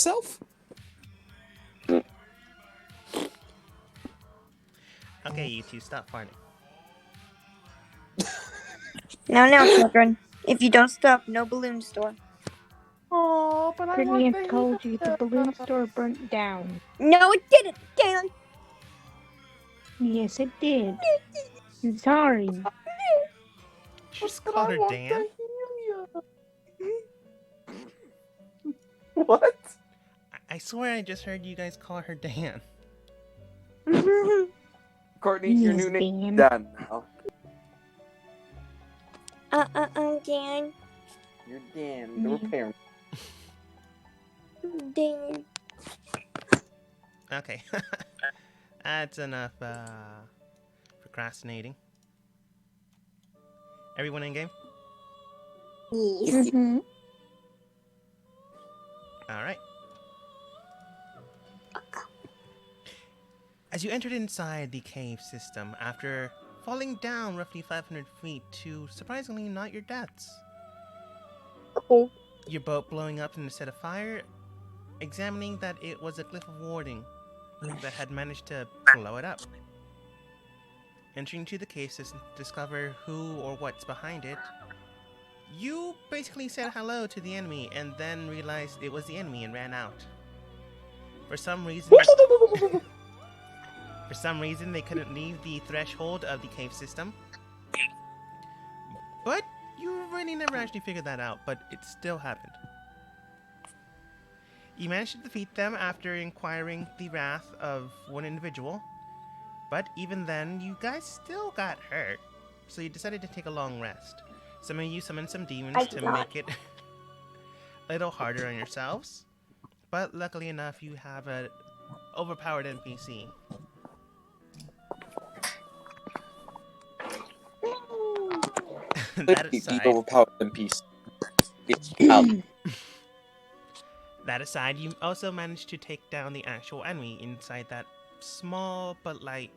yourself? Okay, you two, stop farting. Now, children. If you don't stop, no balloon store. Oh, but I Couldn't want have to told you the hear balloon that. store burnt down. No, it didn't, Dan. Yes, it did. I'm sorry. Did you just But call I her want Dan? to hear you. What? I swear I just heard you guys call her Dan. Courtney, your Yes, new name is Dan. Dan now. Dan. You're Dan. Your parent. Dan. Okay. That's enough procrastinating. Everyone in game? Yes. Mm-hmm. Alright. As you entered inside the cave system, after falling down roughly 500 feet to surprisingly not your deaths, Cool. your boat blowing up in a set of fire, examining that it was a glyph of warding that had managed to blow it up. Entering to the cave system to discover who or what's behind it, you basically said hello to the enemy and then realized it was the enemy and ran out. For some reason, they couldn't leave the threshold of the cave system. But you really never actually figured that out, but it still happened. You managed to defeat them after inquiring the wrath of one individual, but even then, you guys still got hurt, so you decided to take a long rest. Some of you summoned some demons to make it a little harder on yourselves, but luckily enough, you have an overpowered NPC. That aside, overpowered NPC. It's out. That aside, you also managed to take down the actual enemy inside that small but light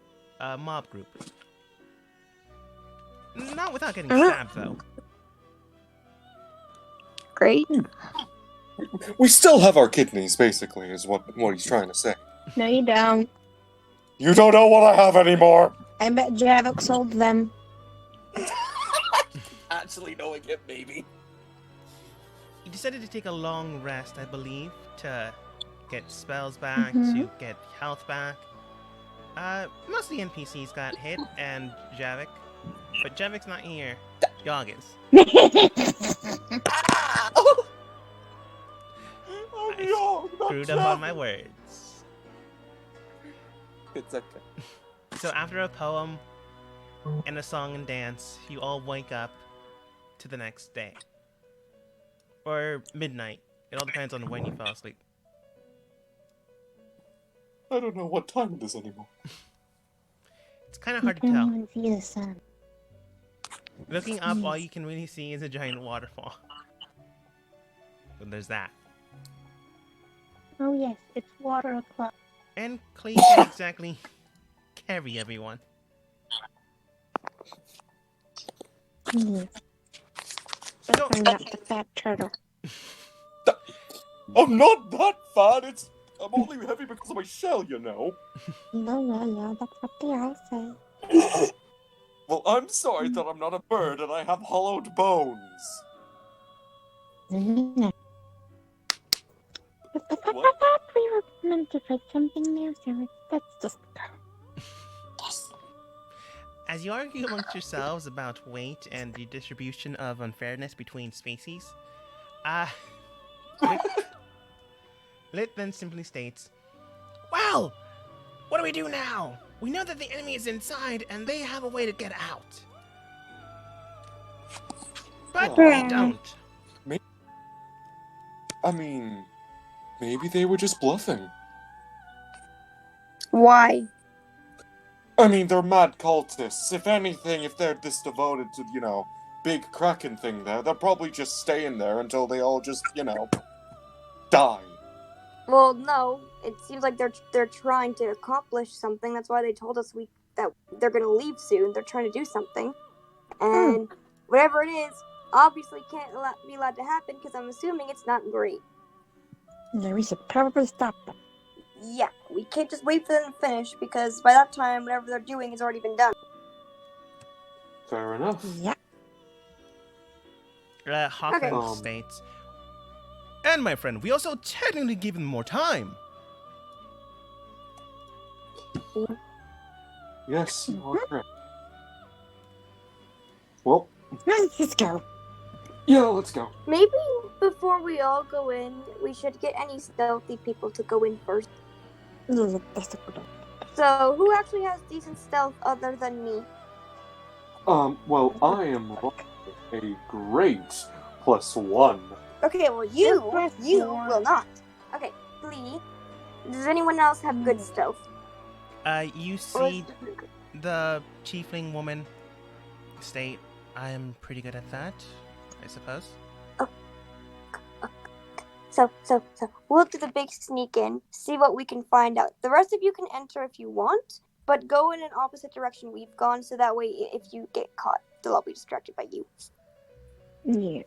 mob group. Not without getting stabbed, though. Great. We still have our kidneys, basically, is what he's trying to say. No, you don't. You don't know what I have anymore! I bet Javok sold them. Actually knowing it, maybe. You decided to take a long rest, I believe, to get spells back, Mhm. to get health back. Most of the NPCs got hit, and Javik. But Javik's not here. Yogg is. I screwed up on my words. It's okay. So after a poem and a song and dance, you all wake up to the next day. Or midnight. It all depends on when you fell asleep. I don't know what time it is anymore. It's kind of hard to Can't tell. even see the sun. Looking up, all you can really see is a giant waterfall. So there's that. Oh yes, it's water o'clock. And Clay can't exactly carry everyone. Yes. So- I'm not the fat turtle. I'm not that fat, I'm only heavy because of my shell, you know. Yeah, that's what they all say. Well, I'm sorry that I'm not a bird and I have hollowed bones. No. I thought we were meant to fight something new, so that's just... As you argue amongst yourselves about weight and the distribution of unfairness between species, Lit then simply states, "Well, what do we do now? We know that the enemy is inside and they have a way to get out. But we don't." I mean, maybe they were just bluffing. Why? I mean, they're mad cultists. If anything, if they're this devoted to, big Kraken thing there, they'll probably just stay in there until they all just, die. Well, no. It seems like they're trying to accomplish something. That's why they told us that they're gonna leave soon. They're trying to do something, and whatever it is, obviously can't be allowed to happen because I'm assuming it's not great. Yeah, we should probably stop them. Yeah, we can't just wait for them to finish because by that time, whatever they're doing has already been done. Fair enough. Yeah. Hawkman Okay. states, and my friend, we also technically give them more time. Yes, you are correct. Well, Let's go. yeah, let's go. Maybe before we all go in, we should get any stealthy people to go in first. Yeah, that's a good idea. So, who actually has decent stealth other than me? Well, I am a great +1. Okay, well, you will not. Okay, Lee, does anyone else have good stealth? You Or see is- the tiefling woman state, I am pretty good at that, I suppose. So, we'll do the big sneak in, see what we can find out. The rest of you can enter if you want, but go in an opposite direction we've gone, so that way if you get caught, they'll all be distracted by you. Yeah.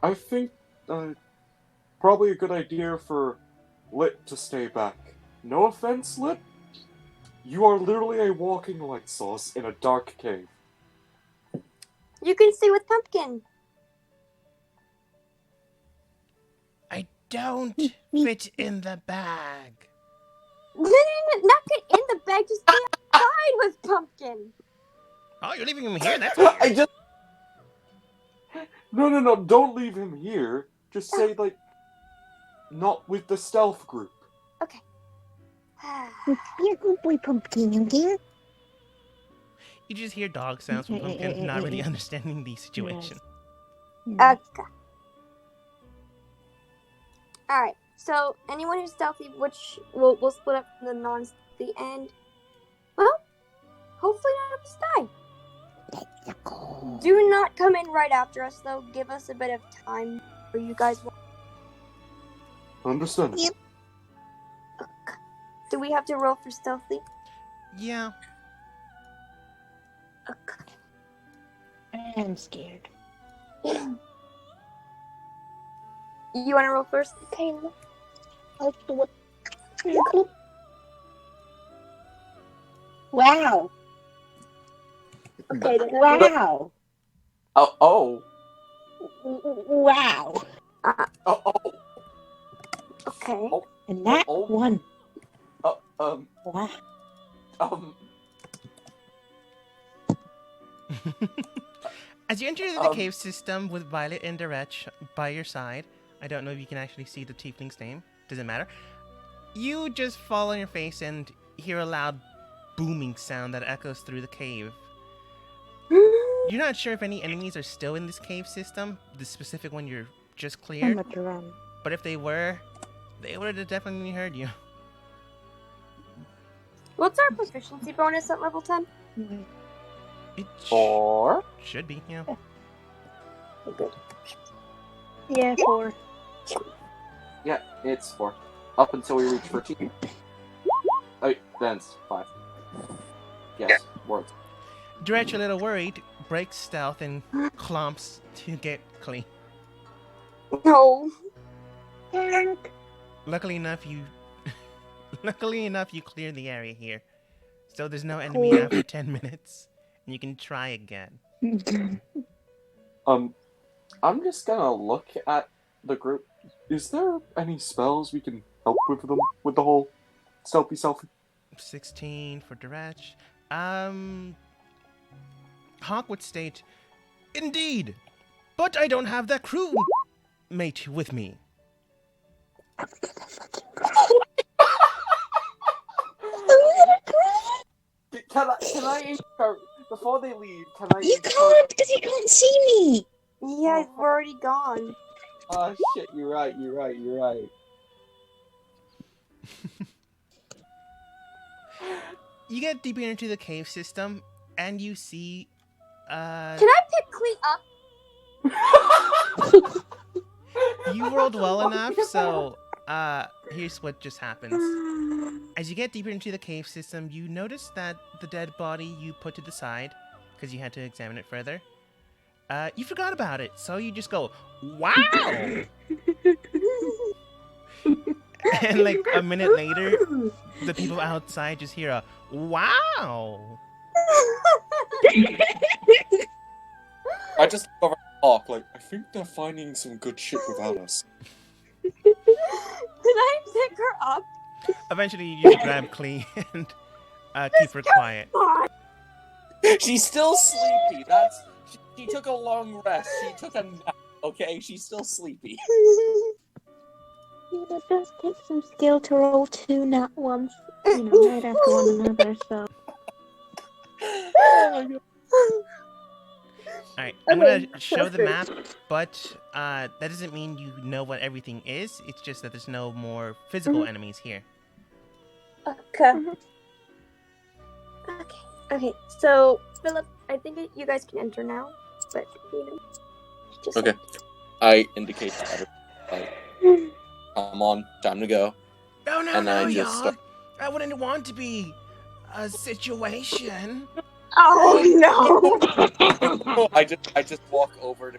I think, probably a good idea for Lit to stay back. No offense, Lit. You are literally a walking light source in a dark cave. You can stay with Pumpkin. I don't fit in the bag. No, not get in the bag, just stay outside with Pumpkin. Oh, you're leaving him here? That's weird. I just. No, don't leave him here. Just say, like, not with the stealth group. Okay. You're a good boy, Pumpkin, okay? You just hear dog sounds from Pumpkin, not really understanding the situation. Okay. Alright, so anyone who's stealthy, which we'll split up from the non-stealthy end. Well, hopefully none of us die. Do not come in right after us, though. Give us a bit of time for you guys. Understand? Yep. Do we have to roll for stealthy? Yeah. Okay. I'm scared. You want to roll first? Okay, let's do it. Wow. Okay, then. Wow. Oh. Wow. Oh. Okay. And that Oh. one. Oh. Wow. As you enter the cave system with Violet and Direch by your side, I don't know if you can actually see the tiefling's name. Doesn't matter. You just fall on your face and hear a loud booming sound that echoes through the cave. You're not sure if any enemies are still in this cave system, the specific one you're just I'm cleared, at run. but if they were, they would have definitely heard you. What's our proficiency bonus at level 10? It 4. should be, yeah. Good. Yeah, 4. Yeah, it's 4. Up until we reach 14. Oh, then it's 5. Yes, words. Direch, a little worried, breaks stealth and clomps to get clean. No. Luckily enough, you clear the area here. So there's no enemy after 10 minutes. And you can try again. I'm just gonna look at the group. Is there any spells we can help with them with the whole stealthy selfie? 16 for Direch. Hawk would state, indeed, but I don't have that crew mate with me. Can I insert, before they leave, can I You insert... can't, because you can't see me. Yeah, we're already gone. Oh shit, you're right. You get deeper into the cave system, and you see, Can I pick Clee up? you rolled well enough, so, here's what just happens. As you get deeper into the cave system, you notice that the dead body you put to the side, because you had to examine it further, you forgot about it, so you just go, wow! And like a minute later, the people outside just hear a wow. I just look over at Hawk, like, I think they're finding some good shit without us. Can I pick her up? Eventually, you just grab Klee and keep her quiet. Fine. She's still sleepy. She took a long rest. She took a nap. Okay, she's still sleepy. Yeah, it does take some skill to roll two nat ones, right after one another, so. Oh my god. Alright, I'm Okay, gonna show the great. map, but that doesn't mean you know what everything is. It's just that there's no more physical enemies here. Okay. Okay. So, Philip, I think you guys can enter now, but just Okay. I indicate to everybody, like, come on, time to go. No, no, And no, I just y'all. start- I wouldn't want to be a situation. Oh no! No, I just walk over to.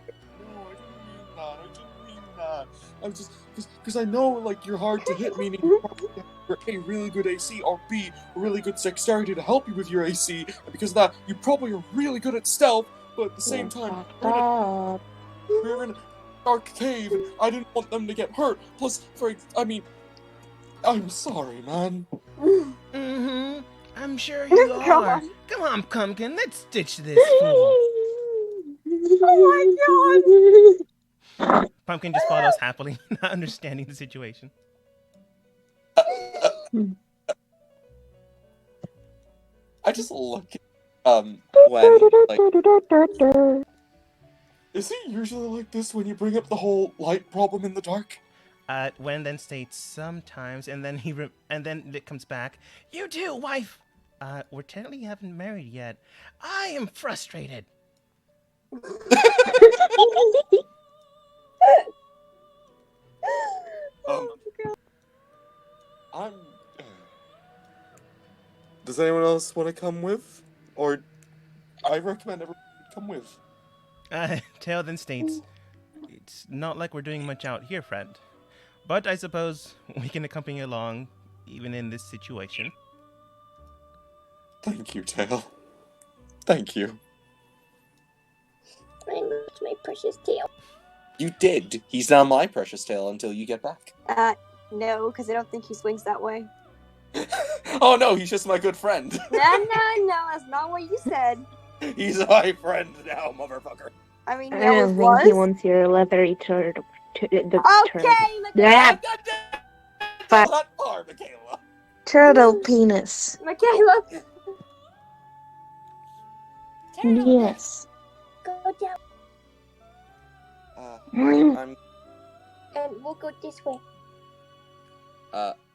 No, I didn't mean that. I'm just because I know like you're hard to hit, meaning you probably have A, really good AC, or B, really good dexterity to help you with your AC, and because of that, you probably are really good at stealth, but at the same time, we're in a dark cave, and I didn't want them to get hurt. Plus, I'm sorry, man. Mm-hmm. I'm sure you Come are. on. Come on, Pumpkin. Let's ditch this fool. Oh Pumpkin just follows happily, not understanding the situation. I just look at Gwen, like, Is he usually like this when you bring up the whole light problem in the dark? Wen then states sometimes, and then and then it comes back. You too, wife. We're technically haven't married yet. I am frustrated. I'm. Does anyone else want to come with? Or I recommend everyone come with. Tail then states, it's not like we're doing much out here, friend. But I suppose we can accompany you along, even in this situation. Thank you, Tail. Thank you. I moved my precious tail. you did. He's not my precious tail until you get back. No, because I don't think he swings that way. Oh no, he's just my good friend. No, that's not what you said. He's my friend now, motherfucker. I mean, I no, it don't think he was. wants your leathery turtle. Okay, Yeah. But that far, Michaela. Turtle penis. Michaela, Yes. go down, I'm and we'll go this way.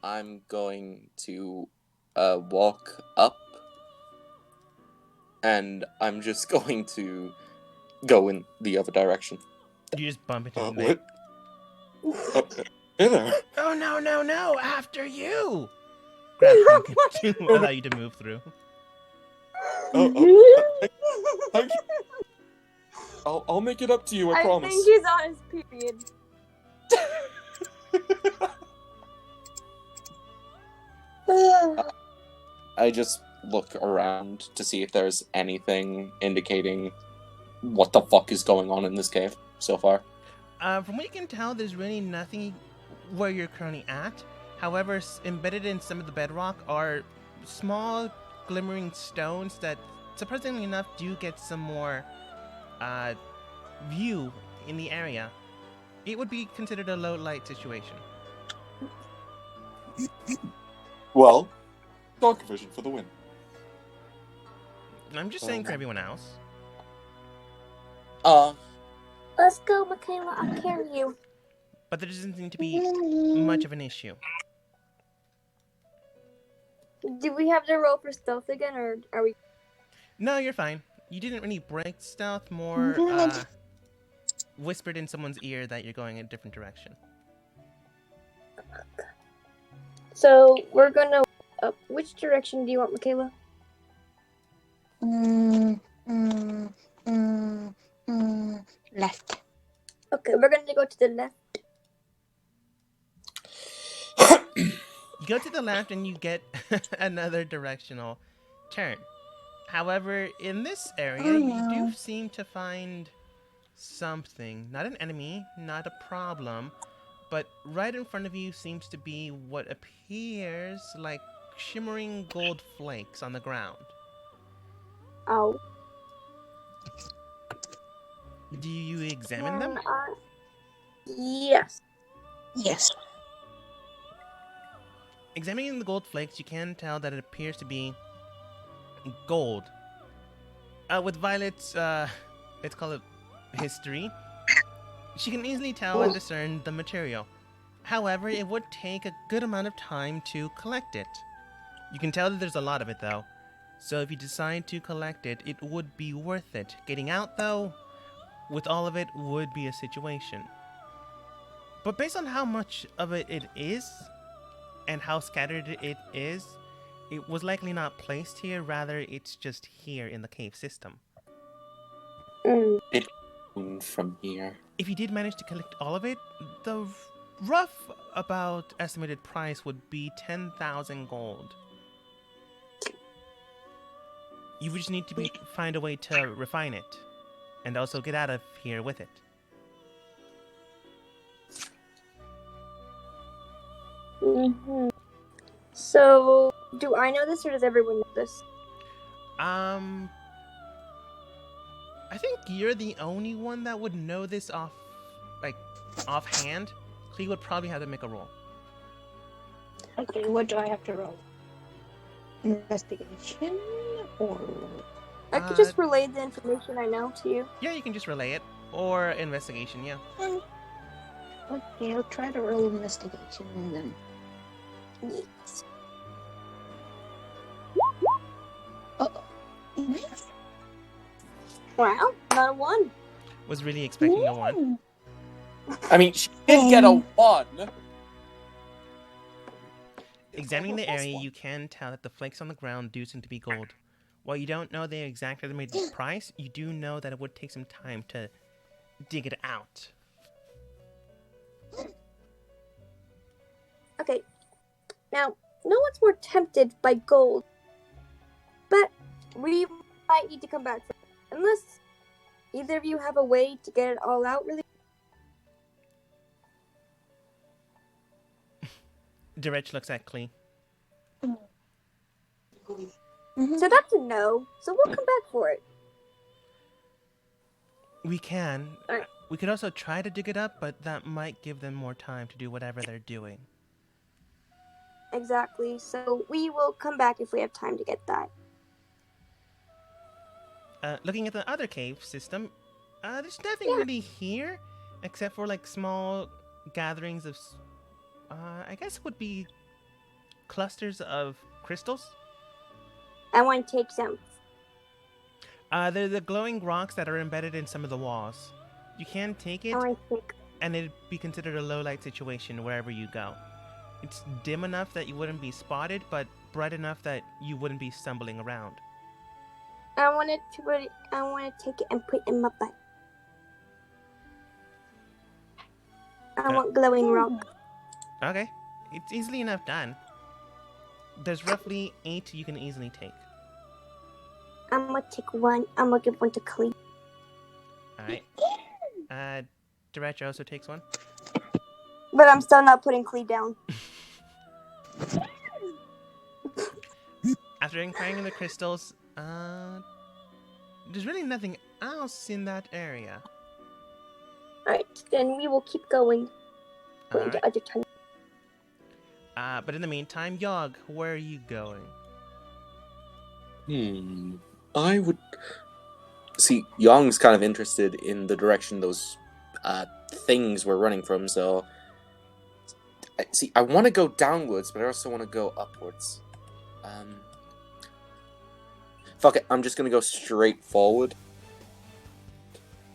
I'm going to walk up, and I'm just going to go in the other direction. You just bump into him. What? Hey there. Oh, no, after you! Grab Pumpkin to allow you to move through. Thank you. I'll make it up to you, I promise. think he's on his period. I just look around to see if there's anything indicating what the fuck is going on in this cave so far. From what you can tell, there's really nothing where you're currently at. However, embedded in some of the bedrock are small, glimmering stones that, surprisingly enough, do get some more view in the area. It would be considered a low light situation. Well, dark vision for the win. I'm just saying for everyone else. Let's go, Michaela. I'll carry you. But there doesn't seem to be much of an issue. Do we have to roll for stealth again, or are we? No, you're fine. You didn't really break stealth, more Good. whispered in someone's ear that you're going a different direction. So we're gonna. Which direction do you want, Michaela? Left. Okay, we're gonna go to the left. You go to the left and you get another directional turn. However, in this area, Oh, you do no. seem to find something. Not an enemy, not a problem, but right in front of you seems to be what appears like shimmering gold flakes on the ground. Oh. Do you examine them? Yes. Yes. Examining the gold flakes, you can tell that it appears to be gold. With Violet's, let's call it history, she can easily tell and discern the material. However, it would take a good amount of time to collect it. You can tell that there's a lot of it, though. So if you decide to collect it, it would be worth it. Getting out, though, with all of it, would be a situation. But based on how much of it is, and how scattered it is, it was likely not placed here, rather it's just here in the cave system. Mm. From here. If you did manage to collect all of it, the rough about estimated price would be 10,000 gold. You would just need to find a way to refine it, and also get out of here with it. Hmm. So, do I know this or does everyone know this? I think you're the only one that would know this offhand. Clee would probably have to make a roll. Okay, what do I have to roll? Investigation or... I could just relay the information I know to you. Yeah, you can just relay it. Or investigation, yeah. Okay, I'll try to roll investigation and then... Yes. Oh, nice. Wow, not a 1. Was really expecting a 1. I mean, she did get a 1. Examining the area, you can tell that the flakes on the ground do seem to be gold. While you don't know the exact estimated price, you do know that it would take some time to dig it out. Okay. Now, no one's more tempted by gold, but we might need to come back for it. Unless either of you have a way to get it all out really. Direch looks at Clee. Mm-hmm. So that's a no. So we'll come back for it. We can. Alright. We could also try to dig it up, but that might give them more time to do whatever they're doing. Exactly. So we will come back if we have time to get that. Looking at the other cave system, there's nothing Yeah. really here, except for like small gatherings of, I guess it would be clusters of crystals. I want to take some. They're the glowing rocks that are embedded in some of the walls. You can take it, I want to take. and it'd be considered a low light situation wherever you go. It's dim enough that you wouldn't be spotted, but bright enough that you wouldn't be stumbling around. I want to take it and put it in my butt. I want glowing rock. Okay, it's easily enough done. There's roughly 8 you can easily take. I'm gonna take one. I'm gonna give one to Clee. Alright. Direct also takes one. But I'm still not putting Clee down. After inquiring in the crystals, there's really nothing else in that area. Alright, then we will keep going. Going Alright. to other tunnels. But in the meantime, Yogg, where are you going? I would... See, Young's kind of interested in the direction those things were running from, so... See, I want to go downwards, but I also want to go upwards. Fuck it, I'm just going to go straight forward.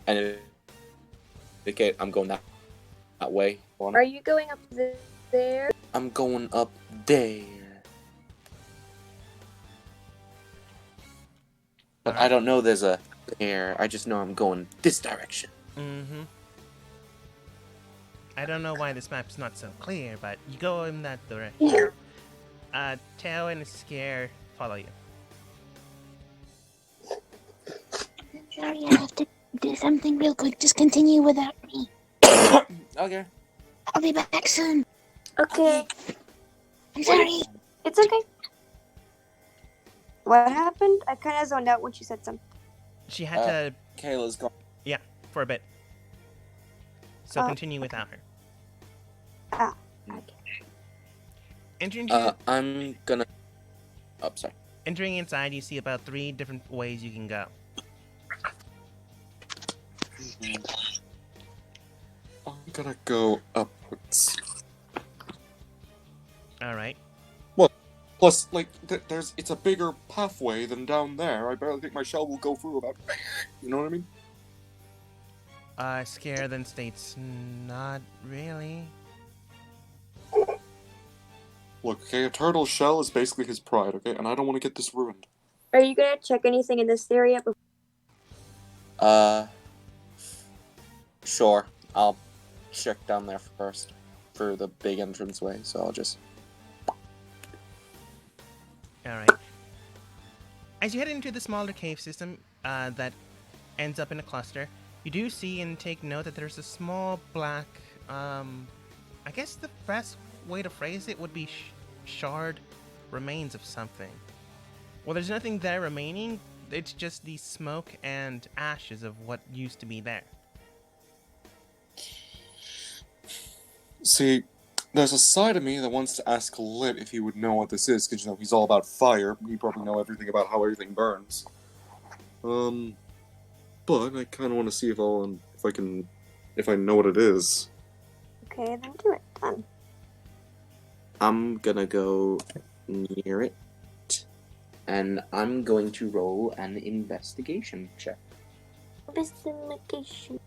And okay, I'm going that way. Are you going up there? I'm going up there. But I don't know there's a there. I just know I'm going this direction. Mm-hmm. I don't know why this map's not so clear, but you go in that direction. Teo and Scare follow you. I'm sorry, I have to do something real quick. Just continue without me. Okay. I'll be back soon. Okay, I'm sorry. it's okay. What happened? I kind of zoned out when she said something. She had to, Kayla's gone. for a bit. So Oh. continue without her. Ah, okay. I'm gonna. Oh, sorry. Entering inside, you see about 3 different ways you can go. I'm gonna go upwards. All right. Plus, like, it's a bigger pathway than down there. I barely think my shell will go through about. You know what I mean? Scare then states, not really. Look, okay, a turtle shell is basically his pride, okay, and I don't want to get this ruined. Are you gonna check anything in this area? Sure. I'll check down there first for the big entranceway. So I'll just. All right. As you head into the smaller cave system that ends up in a cluster, you do see and take note that there's a small black, I guess the best way to phrase it would be shard remains of something. Well, there's nothing there remaining. It's just the smoke and ashes of what used to be there. See, there's a side of me that wants to ask Lit if he would know what this is, because, you know, he's all about fire. He probably know everything about how everything burns. But I kind of want to see if I know what it is. Okay, then do it. Done. I'm gonna go near it, and I'm going to roll an investigation check. Investigation.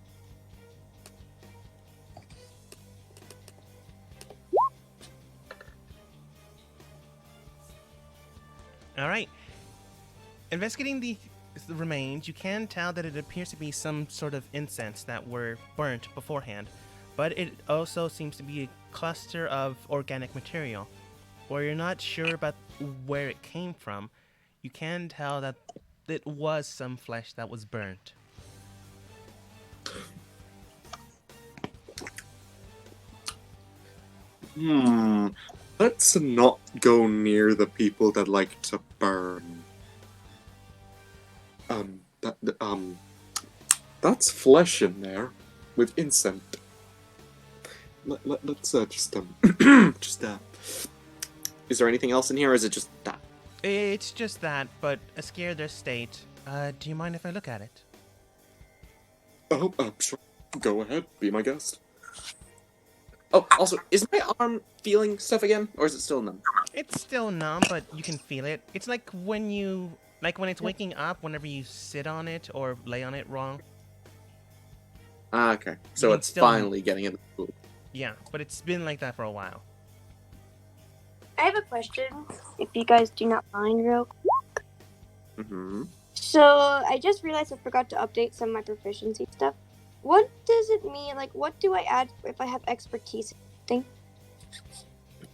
All right. Investigating the remains, you can tell that it appears to be some sort of incense that were burnt beforehand, but it also seems to be a cluster of organic material. While you're not sure about where it came from, you can tell that it was some flesh that was burnt. Let's not go near the people that like to burn. That's flesh in there with incense. Let's just Is there anything else in here, or is it just that? It's just that, but a scared their state. Do you mind if I look at it? Oh, sure. Go ahead, be my guest. Oh, also, is my arm feeling stuff again, or is it still numb? It's still numb, but you can feel it. It's like when it's waking up whenever you sit on it or lay on it wrong. Ah, okay. So You can it's still- finally getting in the pool. Yeah, but it's been like that for a while. I have a question, if you guys do not mind, real quick. Mm-hmm. So, I just realized I forgot to update some of my proficiency stuff. What does it mean? Like, what do I add if I have expertise?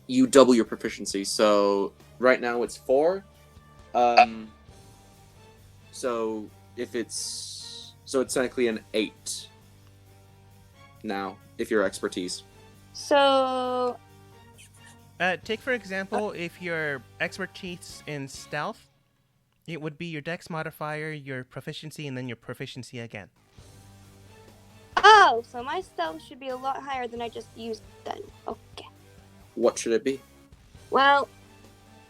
You double your proficiency, so right now it's 4. So it's technically an 8 now if you're expertise. So, Take for example, if your expertise in stealth, it would be your dex modifier, your proficiency, and then your proficiency again. oh, so my stealth should be a lot higher than I just used then. Okay. What should it be? Well,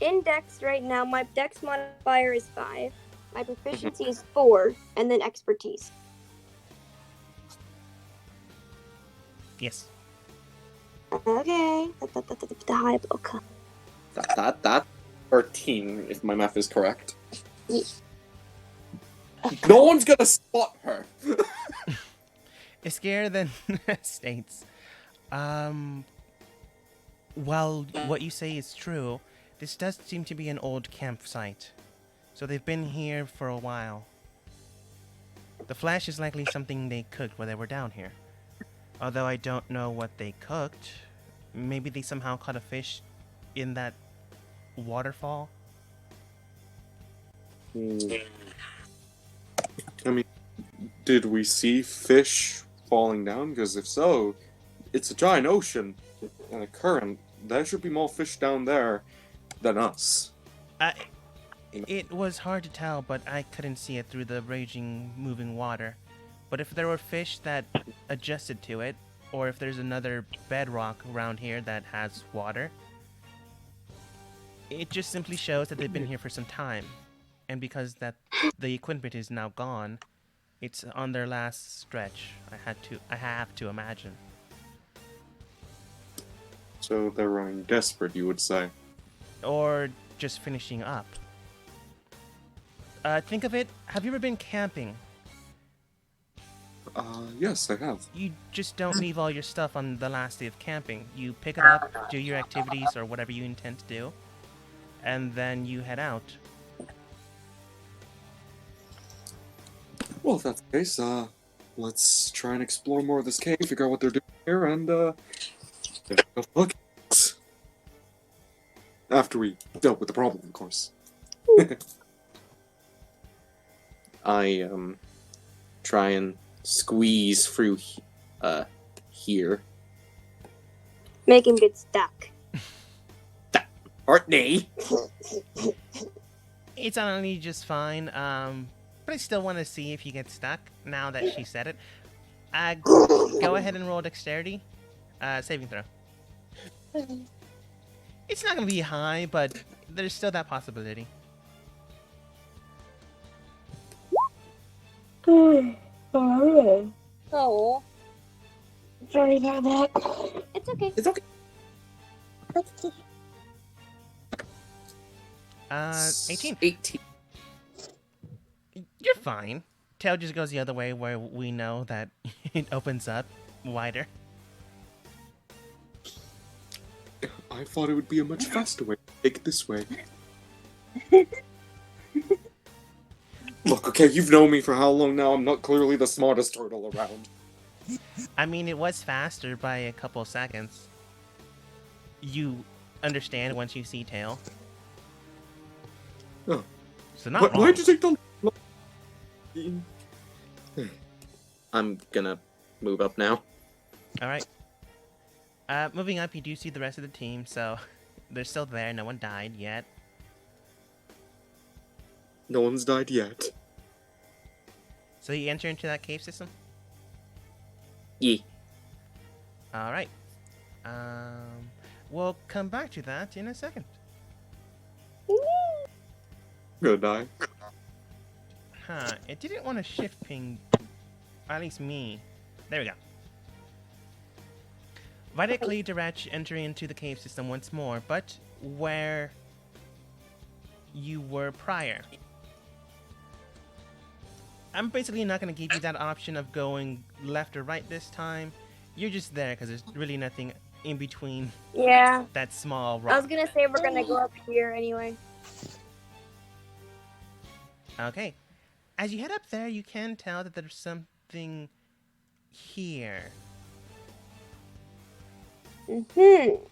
in dex right now, my dex modifier is 5, my proficiency is 4, and then expertise. Yes. Okay. The high. Okay. That 13, if my math is correct. Yeah. No one's gonna spot her. Iskair then states, while what you say is true, this does seem to be an old campsite. So they've been here for a while. The flesh is likely something they cooked while they were down here. Although I don't know what they cooked. Maybe they somehow caught a fish in that waterfall. I mean, did we see fish falling down? Because if so, it's a giant ocean and a current. There should be more fish down there than us. It was hard to tell, but I couldn't see it through the raging, moving water. But if there were fish that adjusted to it, or if there's another bedrock around here that has water, it just simply shows that they've been here for some time. And because that the equipment is now gone, it's on their last stretch. I have to imagine. So they're running desperate, you would say. Or just finishing up. Think of it, have you ever been camping? Yes, I have. You just don't leave all your stuff on the last day of camping. You pick it up, do your activities or whatever you intend to do, and then you head out. Well, if that's the case, let's try and explore more of this cave, figure out what they're doing here, and, take a look. After we dealt with the problem, of course. I try and squeeze through here. Make him get stuck. Courtney! It's only just fine, but I still want to see if you get stuck now that she said it. Go ahead and roll dexterity. Saving throw. It's not going to be high, but there's still that possibility. Oh, Sorry about that. it's okay. It's okay. 18. 18. You're fine. Tail just goes the other way where we know that it opens up wider. I thought it would be a much faster way. Take it this way. Look, okay, you've known me for how long now? I'm not clearly the smartest turtle around. I mean, it was faster by a couple seconds. You understand once you see Tail. Oh. So not wrong. Why'd you take the... I'm gonna move up now. Alright. Moving up, you do see the rest of the team, so they're still there. No one died yet. No one's died yet. So you enter into that cave system? Yeah. Alright. We'll come back to that in a second. I'm gonna die. Huh, it didn't want to shift ping, at least me. There we go. Vidically, Dirach entering into the cave system once more, but where you were prior. I'm basically not going to give you that option of going left or right this time. You're just there because there's really nothing in between Yeah. that small I rock. was gonna say we're gonna go up here anyway. Okay. As you head up there, you can tell that there's something here. Mm-hmm.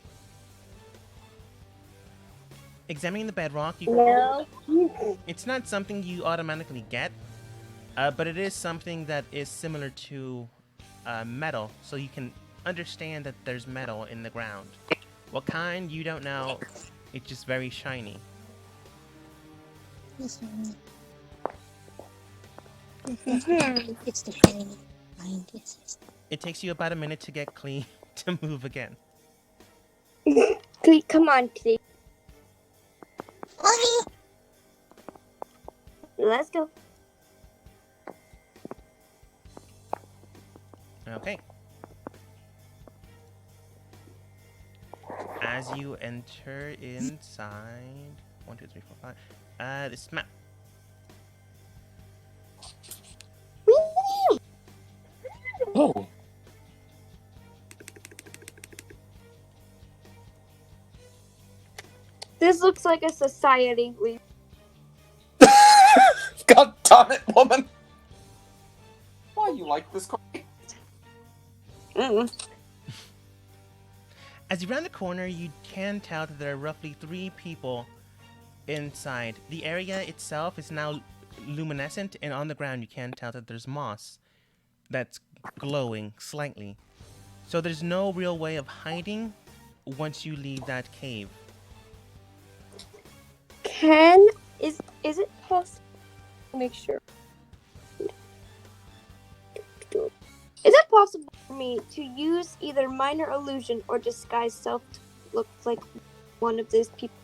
Examining the bedrock, No. it's not something you automatically get, but it is something that is similar to metal, so you can understand that there's metal in the ground. What kind, you don't know. It's just very shiny. It's the shiny kind, yes. It takes you about a minute to get clean to move again. Come on, Kitty. Let's go. Okay. As you enter inside, 1, 2, 3, 4, 5. This map. Oh. This looks like a society. God damn it, woman! Why you like this? Mm. As you round the corner, you can tell that there are roughly 3 people inside. The area itself is now luminescent, and on the ground you can tell that there's moss that's glowing slightly. So there's no real way of hiding once you leave that cave. Is it possible? Make sure. Is it possible for me to use either minor illusion or disguise self to look like one of these people?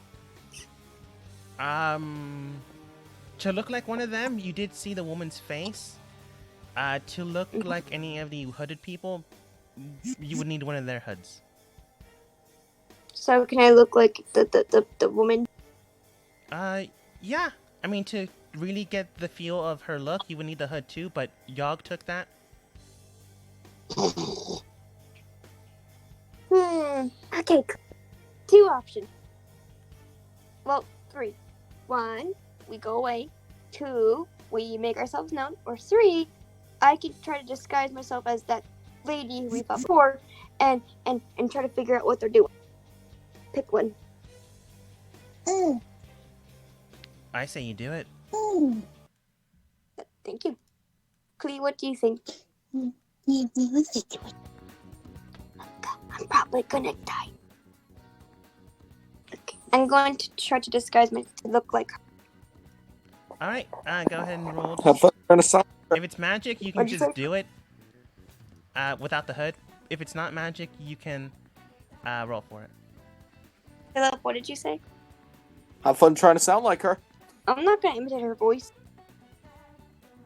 To look like one of them, you did see the woman's face. To look like any of the hooded people, you would need one of their hoods. So can I look like the woman? Yeah. I mean, to really get the feel of her look, you would need the hood too, but Yogg took that. Okay. 2 options. Well, 3. 1, we go away. 2, we make ourselves known. Or 3, I could try to disguise myself as that lady who we fought before and try to figure out what they're doing. Pick one. I say you do it. Thank you. Clee, what do you think? I'm probably gonna die. Okay. I'm going to try to disguise myself to look like her. Alright, go ahead and roll. Have fun trying to sound. If it's magic, you can What'd you just say? do it without the hood. If it's not magic, you can roll for it. Philip, what did you say? Have fun trying to sound like her. I'm not gonna imitate her voice.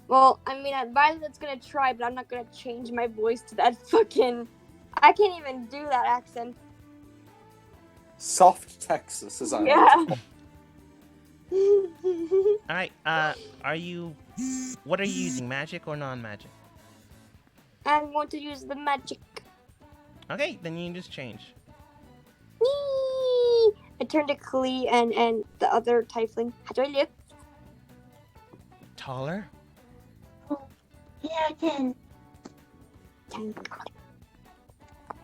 Well, I mean, Violet's gonna try, but I'm not gonna change my voice to that fucking... I can't even do that accent. Soft Texas, as I Yeah. Alright, what are you using, magic or non-magic? I'm going to use the magic. Okay, then you can just change. Whee! I turned to Klee and the other tiefling. How do I look? Taller? Yeah, I can.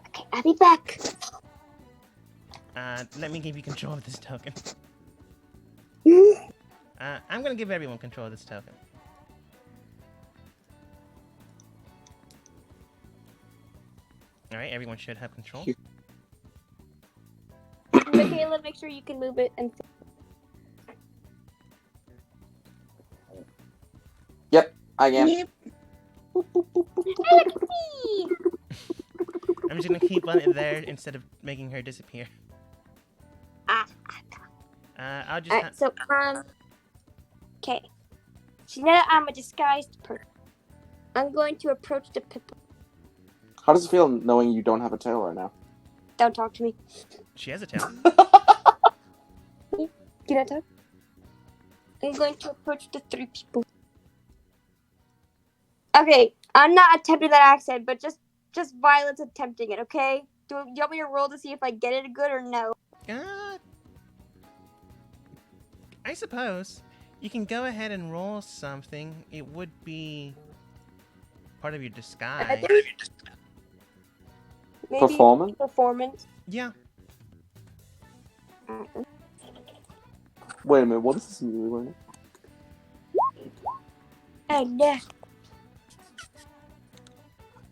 Okay, I'll be back. Let me give you control of this token. I'm gonna give everyone control of this token. Alright, everyone should have control. Michaela, make sure you can move it and... Yep, I am. Yep. I'm just gonna keep on it there instead of making her disappear. I'll just Alright, so, okay. So now that I'm a disguised person, I'm going to approach the people. How does it feel knowing you don't have a tail right now? Don't talk to me. She has a tail. Can I talk? I'm going to approach the 3 people. Okay, I'm not attempting that accent, but just Violet's attempting it, okay? Do you want me to roll to see if I get it good or no? I suppose. You can go ahead and roll something. It would be part of your disguise. Maybe Performance? Performance. Yeah. Wait a minute, what is this music right now? And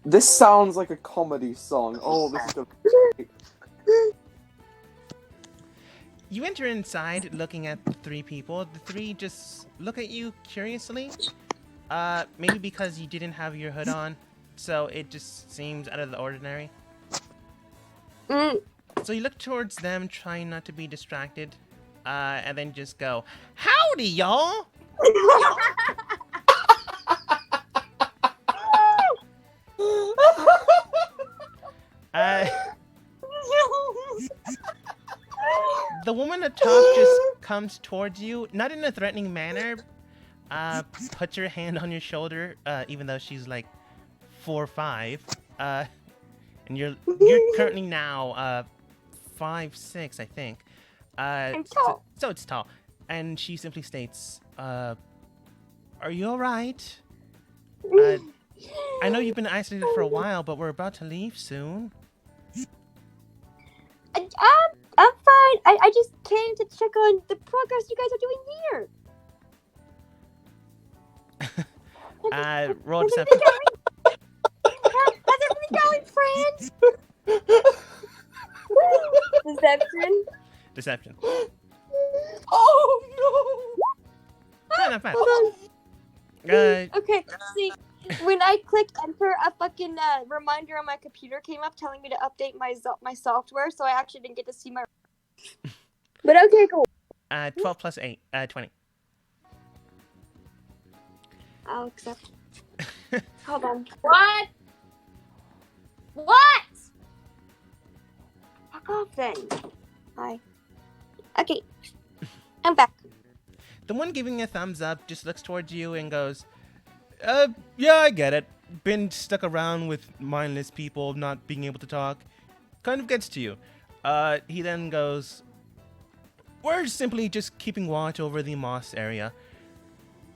This sounds like a comedy song. Oh, this is gonna be great. You enter inside looking at the 3 people. The 3 just look at you curiously. Maybe because you didn't have your hood on, so it just seems out of the ordinary. So you look towards them, trying not to be distracted, and then just go, "Howdy, y'all!" The woman at top just comes towards you, not in a threatening manner. Puts her hand on your shoulder, even though she's like 4'5", and you're currently now 5'6", I think. I'm tall. So it's tall, and she simply states, "Are you all right? I know you've been isolated for a while, but we're about to leave soon. I'm fine. I just came to check on the progress you guys are doing here. Roll How's deception. everything going, friends? Deception. Deception. Oh Not bad. Hold on. Uh, Okay, see, when I clicked enter, a fucking reminder on my computer came up telling me to update my software, so I actually didn't get to see my. But okay, cool. 12 plus 8, 20. I'll accept. Hold on. What? What? Fuck off then. Hi. Okay. I'm back. The one giving a thumbs up just looks towards you and goes, yeah, I get it. Been stuck around with mindless people not being able to talk. Kind of gets to you. He then goes, we're simply just keeping watch over the moss area.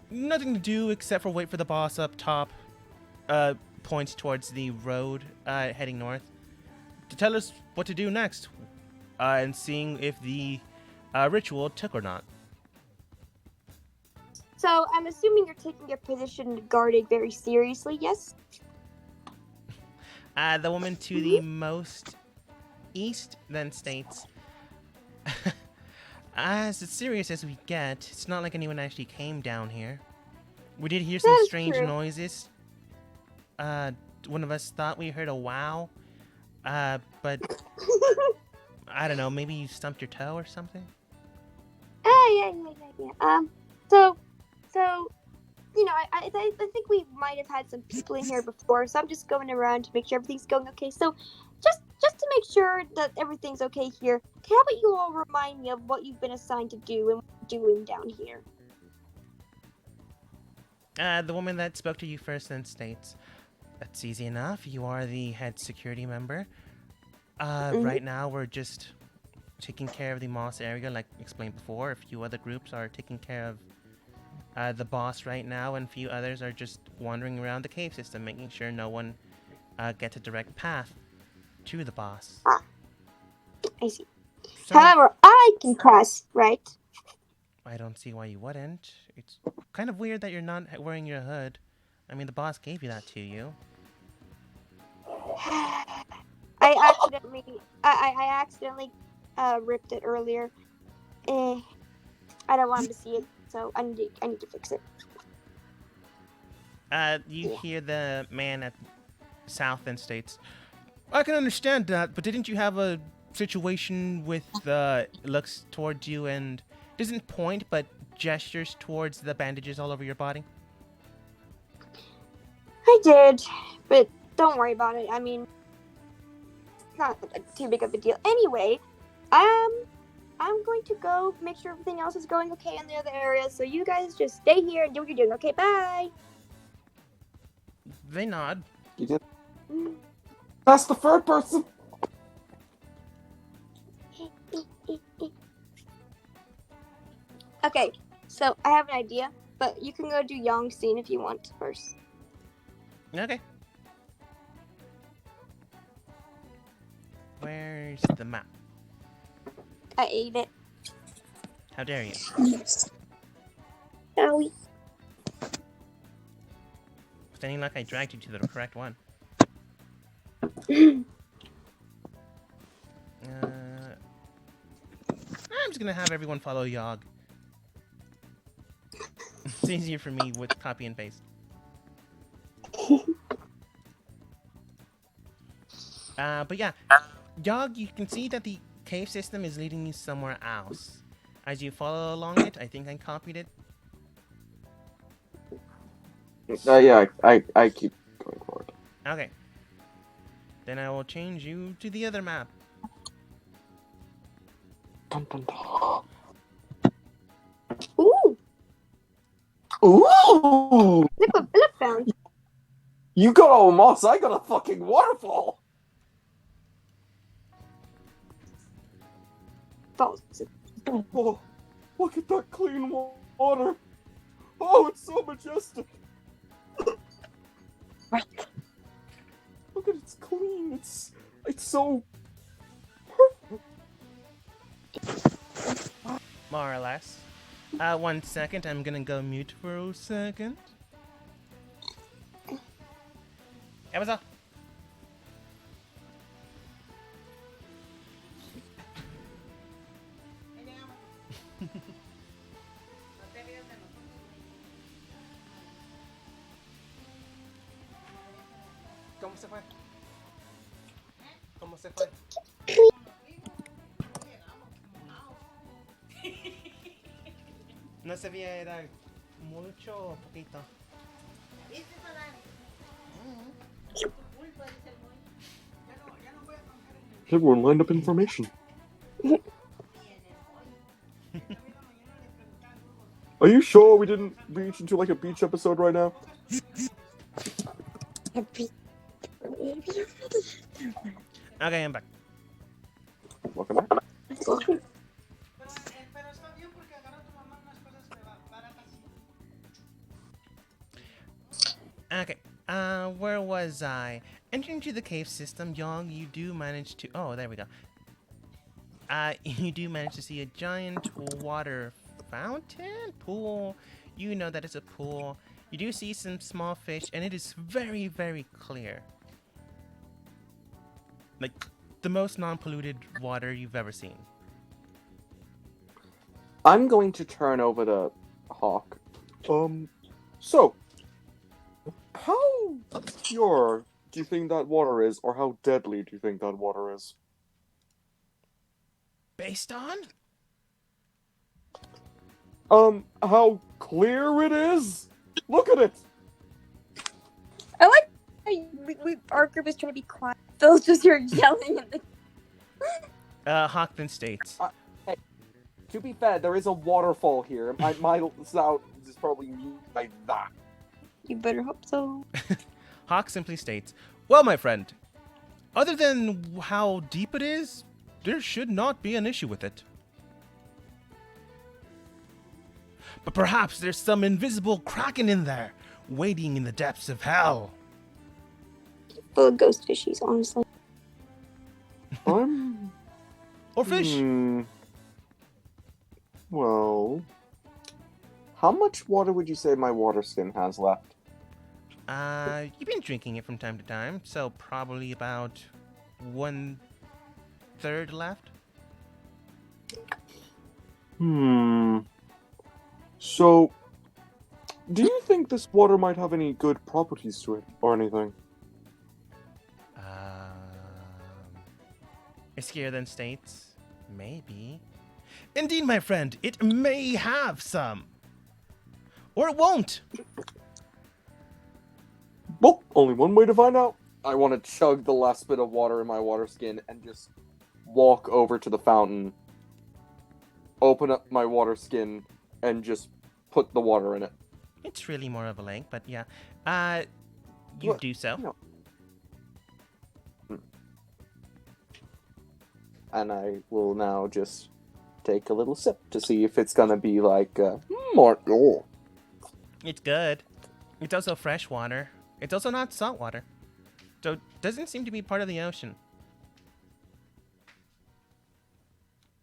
Nothing to do except for wait for the boss up top. Points towards the road, heading north, to tell us what to do next. And seeing if the ritual took or not. So I'm assuming you're taking your position guarded very seriously, yes? The woman to the most east then states, as serious as we get, it's not like anyone actually came down here. We did hear some That's strange true. noises. One of us thought we heard a wow. But I don't know, maybe you stumped your toe or something? Yeah. So, you know, I think we might have had some people in here before, so I'm just going around to make sure everything's going okay. So, just to make sure that everything's okay here, how about you all remind me of what you've been assigned to do and what you're doing down here? The woman that spoke to you first then states, that's easy enough. You are the head security member. Right now we're just taking care of the moss area, like explained before. A few other groups are taking care of the boss right now, and a few others are just wandering around the cave system, making sure no one gets a direct path to the boss. I see. So, However, I can pass, right? I don't see why you wouldn't. It's kind of weird that you're not wearing your hood. I mean, the boss gave you that to you. I accidentally ripped it earlier. I don't want him to see it, so I need to fix it. You hear the man at South then states, I can understand that, but didn't you have a situation with looks towards you and doesn't point but gestures towards the bandages all over your body? I did, but don't worry about it. I mean, it's not too big of a deal. Anyway, I'm going to go make sure everything else is going okay in the other areas. So you guys just stay here and do what you're doing. Okay, bye. They nod. You did. That's the third person. Okay, so I have an idea, but you can go do Yong's scene if you want first. Okay. Where's the map? I ate it. How dare you? Shall we? With any luck, I dragged you to the correct one. I'm just gonna have everyone follow Yogg. It's easier for me with copy and paste. But yeah, Yogg, you can see that the cave system is leading you somewhere else. As you follow along it, I think I copied it. Yeah, I keep going forward. Okay. Then I will change you to the other map. Dun, dun, dun. Ooh, Ooh! look what Philip found. You got all moss, I got a fucking waterfall! False. Oh, look at that clean water! Oh, it's so majestic! Right. Look at it, it's clean. It's so perfect. More or less. 1 second. I'm gonna go mute for a second. Amazon. ¿Cómo se fue? ¿Cómo se fue? No sabía, era mucho o poquito. Everyone lined up information. Are you sure we didn't reach into like a beach episode right now? Okay, I'm back. Welcome back. Okay, where was I? Entering into the cave system, Young, you do manage to... Oh, there we go. You do manage to see a giant water fountain? Pool. You know that it's a pool. You do see some small fish, and it is very, very clear. Like, the most non-polluted water you've ever seen. I'm going to turn over to Hawk. So, how pure do you think that water is, or how deadly do you think that water is? Based on? How clear it is? Look at it! I like how our group is trying to be quiet. Phil's just here yelling at the... Hawk then states. To be fair, there is a waterfall here. My sound is probably mute like that. You better hope so. Hawk simply states, well, my friend, other than how deep it is, there should not be an issue with it. But perhaps there's some invisible kraken in there, waiting in the depths of hell. Full of ghost fishies, honestly. Or fish. Well, how much water would you say my water skin has left? You've been drinking it from time to time, so probably about 1/3 left. So, do you think this water might have any good properties to it, or anything? Iskir then states, maybe. Indeed, my friend, it may have some. Or it won't. Well, only one way to find out. I want to chug the last bit of water in my water skin and just walk over to the fountain, open up my water skin, and just put the water in it. It's really more of a lake, but yeah. You What? do so. No. And I will now just take a little sip to see if it's gonna be like more. Oh. It's good. It's also fresh water. It's also not salt water. So it doesn't seem to be part of the ocean.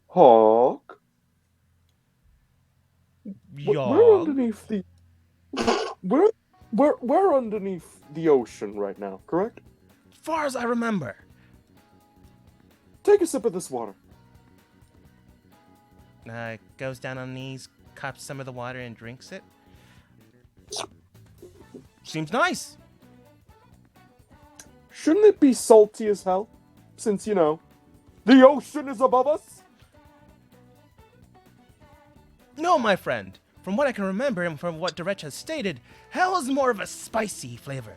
Hawk. We're Yaw. underneath the. We're underneath the ocean right now, correct? Far as I remember. Take a sip of this water. Goes down on knees, cups some of the water, and drinks it. Seems nice. Shouldn't it be salty as hell? Since, you know, the ocean is above us? No, my friend. From what I can remember and from what Direct has stated, hell is more of a spicy flavor.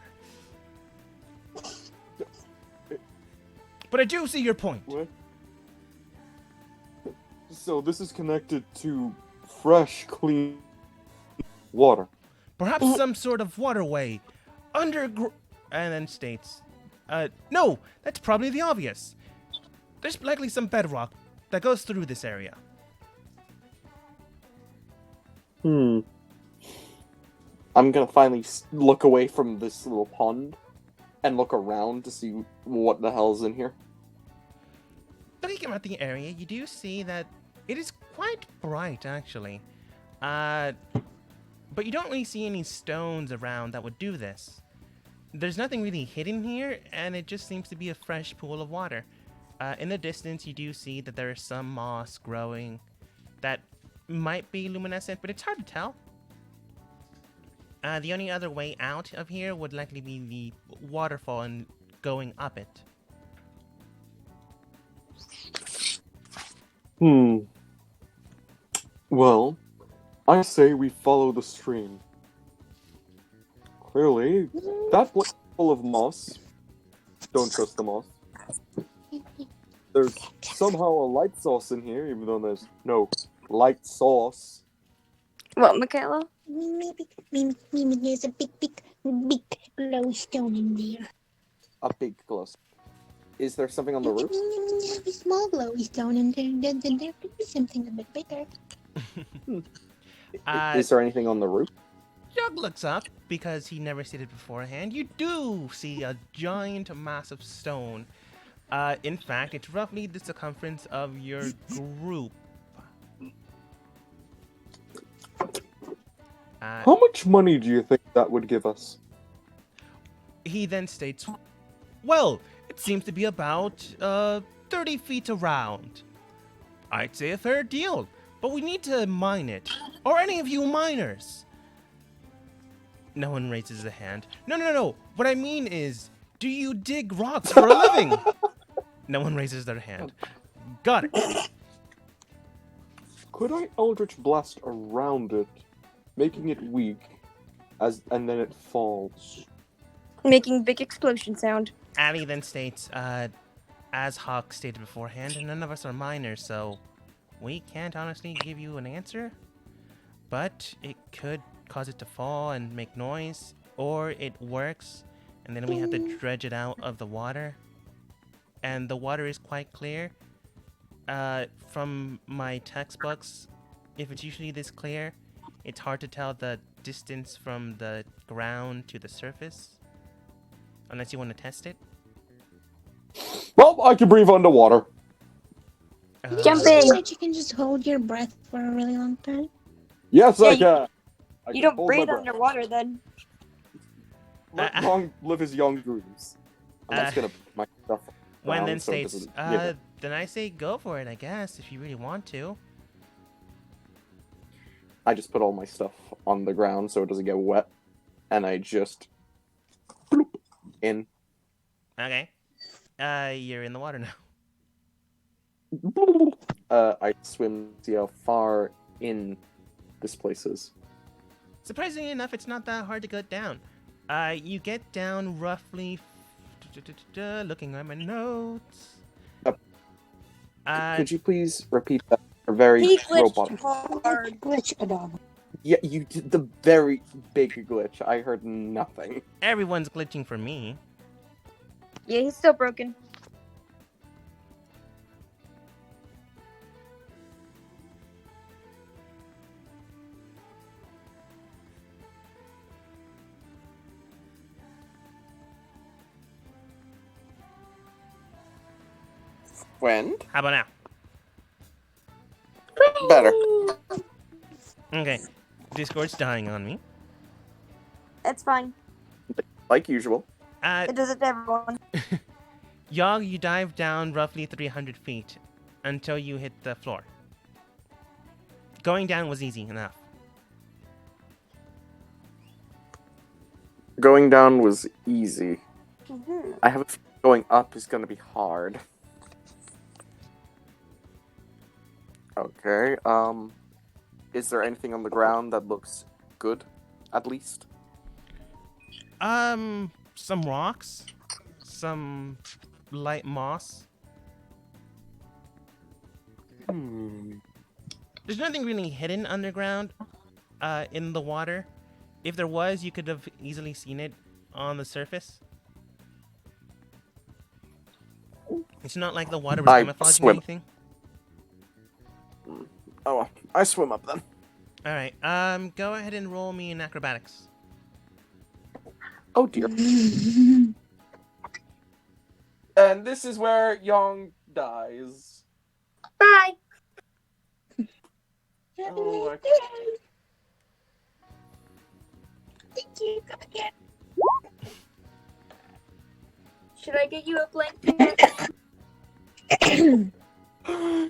But I do see your point. What? So this is connected to fresh, clean water. Perhaps some sort of waterway. And then states, no, that's probably the obvious. There's likely some bedrock that goes through this area. I'm gonna finally look away from this little pond and look around to see what the hell's in here. Looking around the area, you do see that it is quite bright, actually. But you don't really see any stones around that would do this. There's nothing really hidden here, and it just seems to be a fresh pool of water. In the distance, you do see that there is some moss growing that might be luminescent, but it's hard to tell. The only other way out of here would likely be the waterfall and going up it. Well, I say we follow the stream. Clearly, that place is full of moss. Don't trust the moss. There's somehow a light sauce in here, even though there's no light sauce. What, Michaela? Maybe there's a big glowstone in there. A big glow. Is there something on the roof? A small glowstone, and there could be something a bit bigger. Is there anything on the roof? Jug looks up because he never seen it beforehand. You do see a giant, massive stone. In fact, it's roughly the circumference of your group. How much money do you think that would give us? He then states, well, it seems to be about 30 feet around. I'd say a fair deal, but we need to mine it. Or any of you miners? No one raises a hand. No. What I mean is, do you dig rocks for a living? No one raises their hand. Got it. Could I Eldritch Blast around it, making it weak, and then it falls? Making big explosion sound. Ali then states, as Hawk stated beforehand, none of us are miners, so we can't honestly give you an answer. But it could cause it to fall and make noise, or it works, and then we have to dredge it out of the water. And the water is quite clear. From my textbooks, if it's usually this clear, it's hard to tell the distance from the ground to the surface. Unless you want to test it. Well, I can breathe underwater. Jump Is it in. that you can just hold your breath for a really long time? Yes, Yeah, I you- can. I You can don't hold my breathe breath. underwater then. Let Long live his young dreams. I'm just gonna put my stuff When down then so it states, doesn't give it. then I say go for it, I guess, if you really want to. I just put all my stuff on the ground so it doesn't get wet, and I just bloop in. Okay. You're in the water now. I swim to see how far in this place is. Surprisingly enough, it's not that hard to get down. You get down roughly... Looking at my notes. Could you please repeat that? Very He glitched robotic. hard. Glitch a dog. Yeah, you did the very big glitch. I heard nothing. Everyone's glitching for me. Yeah, he's still broken. When? How about now? Better. Okay. Discord's dying on me. That's fine. Like usual. It does it to everyone. Yog, you dive down roughly 300 feet until you hit the floor. Going down was easy enough. Going down was easy. Mhm. I have a feeling going up is gonna be hard. Okay, is there anything on the ground that looks good, at least? Some rocks, some light moss. There's nothing really hidden underground, in the water. If there was, you could have easily seen it on the surface. It's not like the water was I camouflaging swim. anything. Oh, well, I swim up then. All right. Go ahead and roll me in acrobatics. Oh dear. And this is where Yong dies. Bye. Oh my Thank you. Come again. Should I get you a blanket? Can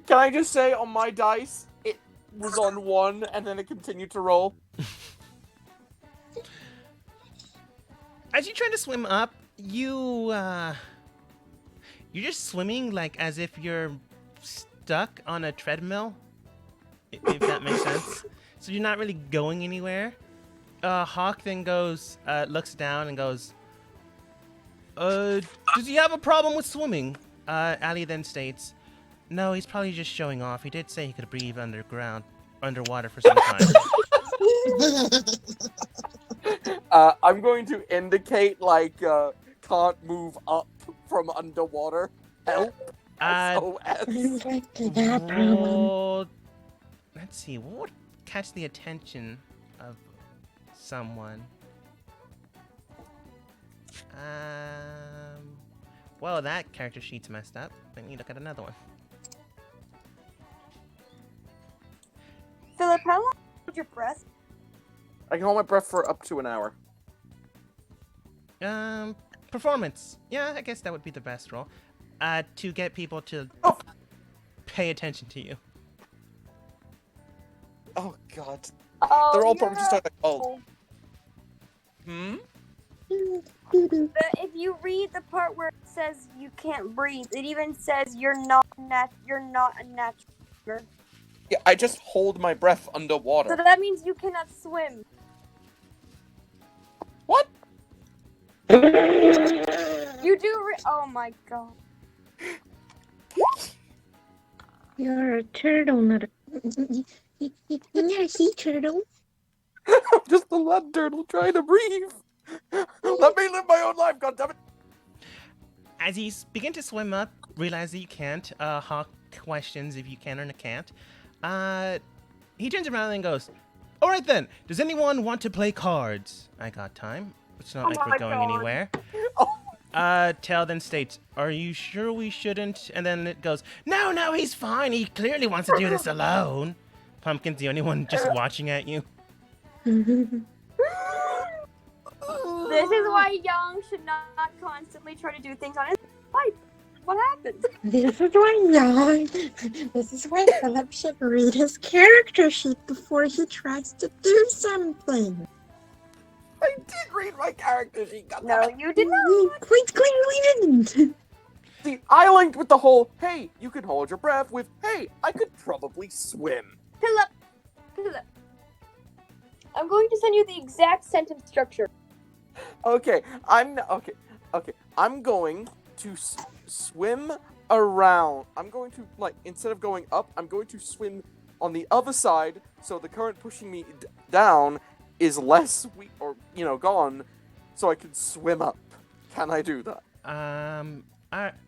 I just say on my dice, it was on 1 and then it continued to roll? As you try to swim up, you're just swimming like as if you're stuck on a treadmill, if that makes sense. So you're not really going anywhere. Hawk then goes, looks down and goes, does he have a problem with swimming? Ali then states, no, he's probably just showing off. He did say he could breathe underwater for some time. I'm going to indicate, like, can't move up from underwater. Help. SOS. Roll- Let's see, what would catch the attention of someone? Well, that character sheet's messed up. Let me look at another one. Philip, how long hold your breath? I can hold my breath for up to an hour. Performance. Yeah, I guess that would be the best role. To get people to pay attention to you. Oh, God. Oh, They're all you're probably just like, a- oh. But if you read the part where it says you can't breathe, it even says you're not a natural. Yeah, I just hold my breath So underwater. that means you cannot swim. What? You do. Oh my god. You're a turtle, not a. You're not a sea turtle. I'm just a land turtle trying to breathe. Let me live my own life, goddammit. As you begin to swim up, realize that you can't. Hawk questions if you can or can't. He turns around and goes, all right then, does anyone want to play cards? I got time. It's not Oh like my we're going God. anywhere. Oh. Tail then states, are you sure we shouldn't? And then it goes, no, he's fine. He clearly wants to do this alone. Pumpkin's the only one just watching at you. This is why Young should not constantly try to do things on his life. What happened? This is why Philip should read his character sheet before he tries to do something. I did read my character sheet, goddammit. No, you did not. You quite clearly didn't. See, I linked with the whole, hey, you can hold your breath with, hey, I could probably swim. Philip. I'm going to send you the exact sentence structure. Okay, I'm going to swim around. I'm going to, like, instead of going up, I'm going to swim on the other side, so the current pushing me down is less weak or, gone, so I can swim up. Can I do that?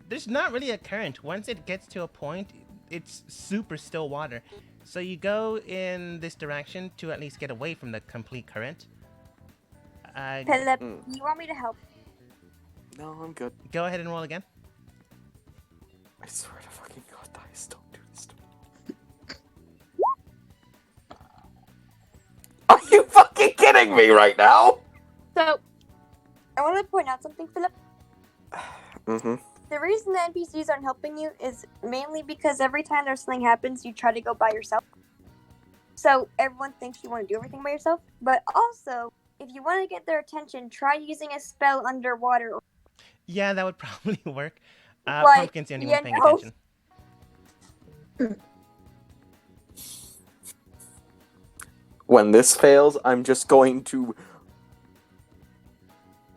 There's not really a current. Once it gets to a point, it's super still water. So you go in this direction to at least get away from the complete current. Philip, you want me to help? No, I'm good. Go ahead and roll again. I swear to fucking God, guys, don't do this to me. Are you fucking kidding me right now? So, I want to point out something, Philip. Mm-hmm. The reason the NPCs aren't helping you is mainly because every time there's something happens, you try to go by yourself. So everyone thinks you want to do everything by yourself. But also, if you want to get their attention, try using a spell underwater. Yeah, that would probably work. Like, Pumpkin's the only one paying know. attention. When this fails, I'm just going to...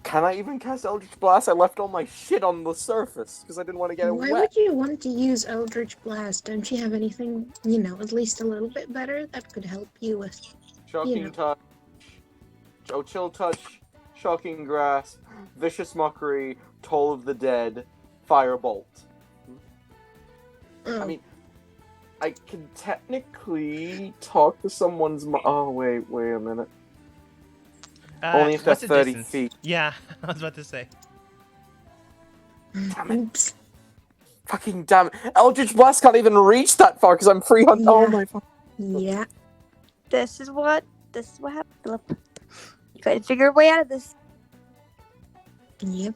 Can I even cast Eldritch Blast? I left all my shit on the surface, because I didn't want to get it Why wet. would you want to use Eldritch Blast? Don't you have anything, at least a little bit better that could help you with? Shocking Touch, Chill Touch, Shocking Grasp, Vicious Mockery, Toll of the Dead, Firebolt. Oh, I mean, I can technically talk to someone's oh, wait a minute. Only if they're What's the 30 distance? feet. Yeah, I was about to say. Damn it. Oops. Fucking damn it. Eldritch Blast can't even reach that far because I'm free on. Oh Yeah. my fuck. Yeah. This is what happened, Philip. You gotta figure a way out of this. Yep.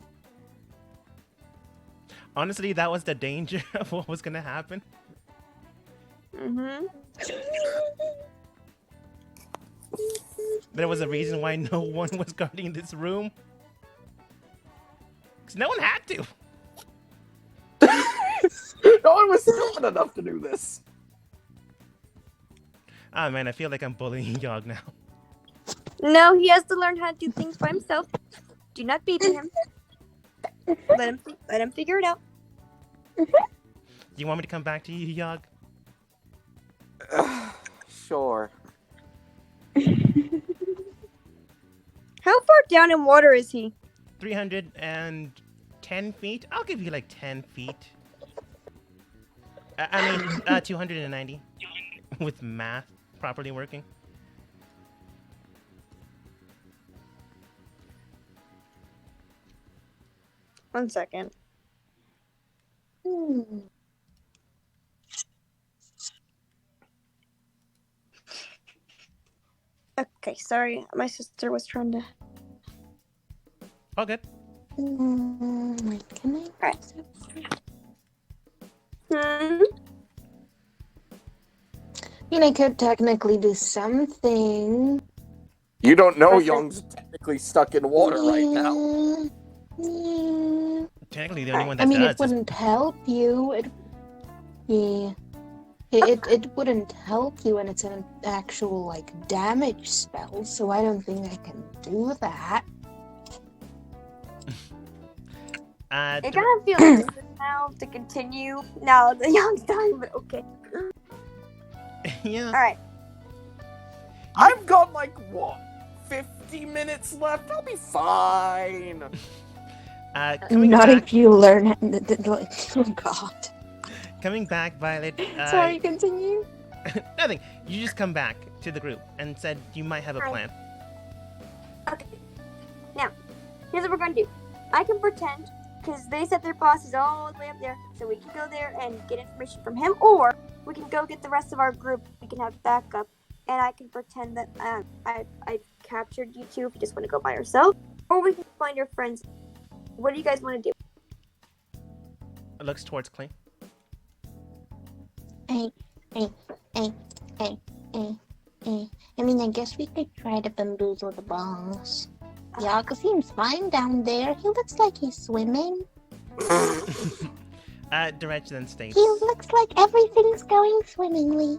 Honestly, that was the danger of what was gonna happen. Mm-hmm. There was a reason why no one was guarding this room. Because no one had to. No one was stupid enough to do this. Ah, man, I feel like I'm bullying Yogg now. No, he has to learn how to do things by himself. Do not baby him. Let him figure it out. Do you want me to come back to you, Yogg? Sure. How far down in water is he? 310 feet? I'll give you like 10 feet. 290. With math properly working. One second. Okay, sorry. My sister was trying to. All good. Wait, can I? Alright. I mean, I could technically do something. You don't know Perfect. Young's technically stuck in water right now. Yeah. Technically, the only one that I mean, does it wouldn't help you. It wouldn't help you, and it's an actual like damage spell. So I don't think I can do that. I kind of feel like now to continue. Now the young's dying, but okay. yeah. Alright. I've got like what, 50 minutes left. I'll be fine. Coming Not back, if you learn. Oh God. coming back, Violet. Sorry, continue. Nothing. You just come back to the group and said you might have a Hi. plan. Okay. Now, here's what we're gonna do. I can pretend, because they said their boss is all the way up there, so we can go there and get information from him, or we can go get the rest of our group. We can have backup, and I can pretend that I captured you two if you just want to go by yourself, or we can find your friends. What do you guys want to do? It looks towards Clay. I mean, I guess we could try to bamboozle the boss. Yaga seems fine down there. He looks like he's swimming. Direct then states. He looks like everything's going swimmingly.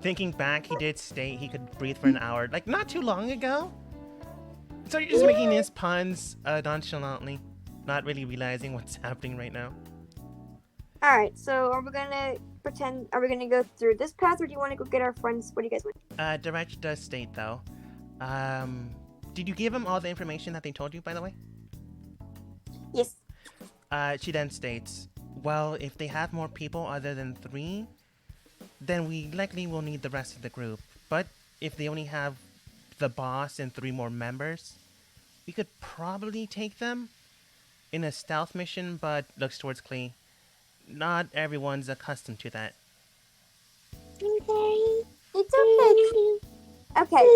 Thinking back, he did state he could breathe for an hour, like not too long ago. So you're just making his puns nonchalantly, not really realizing what's happening right now. Alright, so are we gonna pretend, are we gonna go through this path, or do you want to go get our friends? What do you guys want? Direct does state though. Did you give him all the information that they told you, by the way? Yes. She then states, well, if they have more people other than 3, then we likely will need the rest of the group. But if they only have the boss and 3 more members, we could probably take them in a stealth mission, but looks towards Klee. Not everyone's accustomed to that. Okay. It's okay. Okay.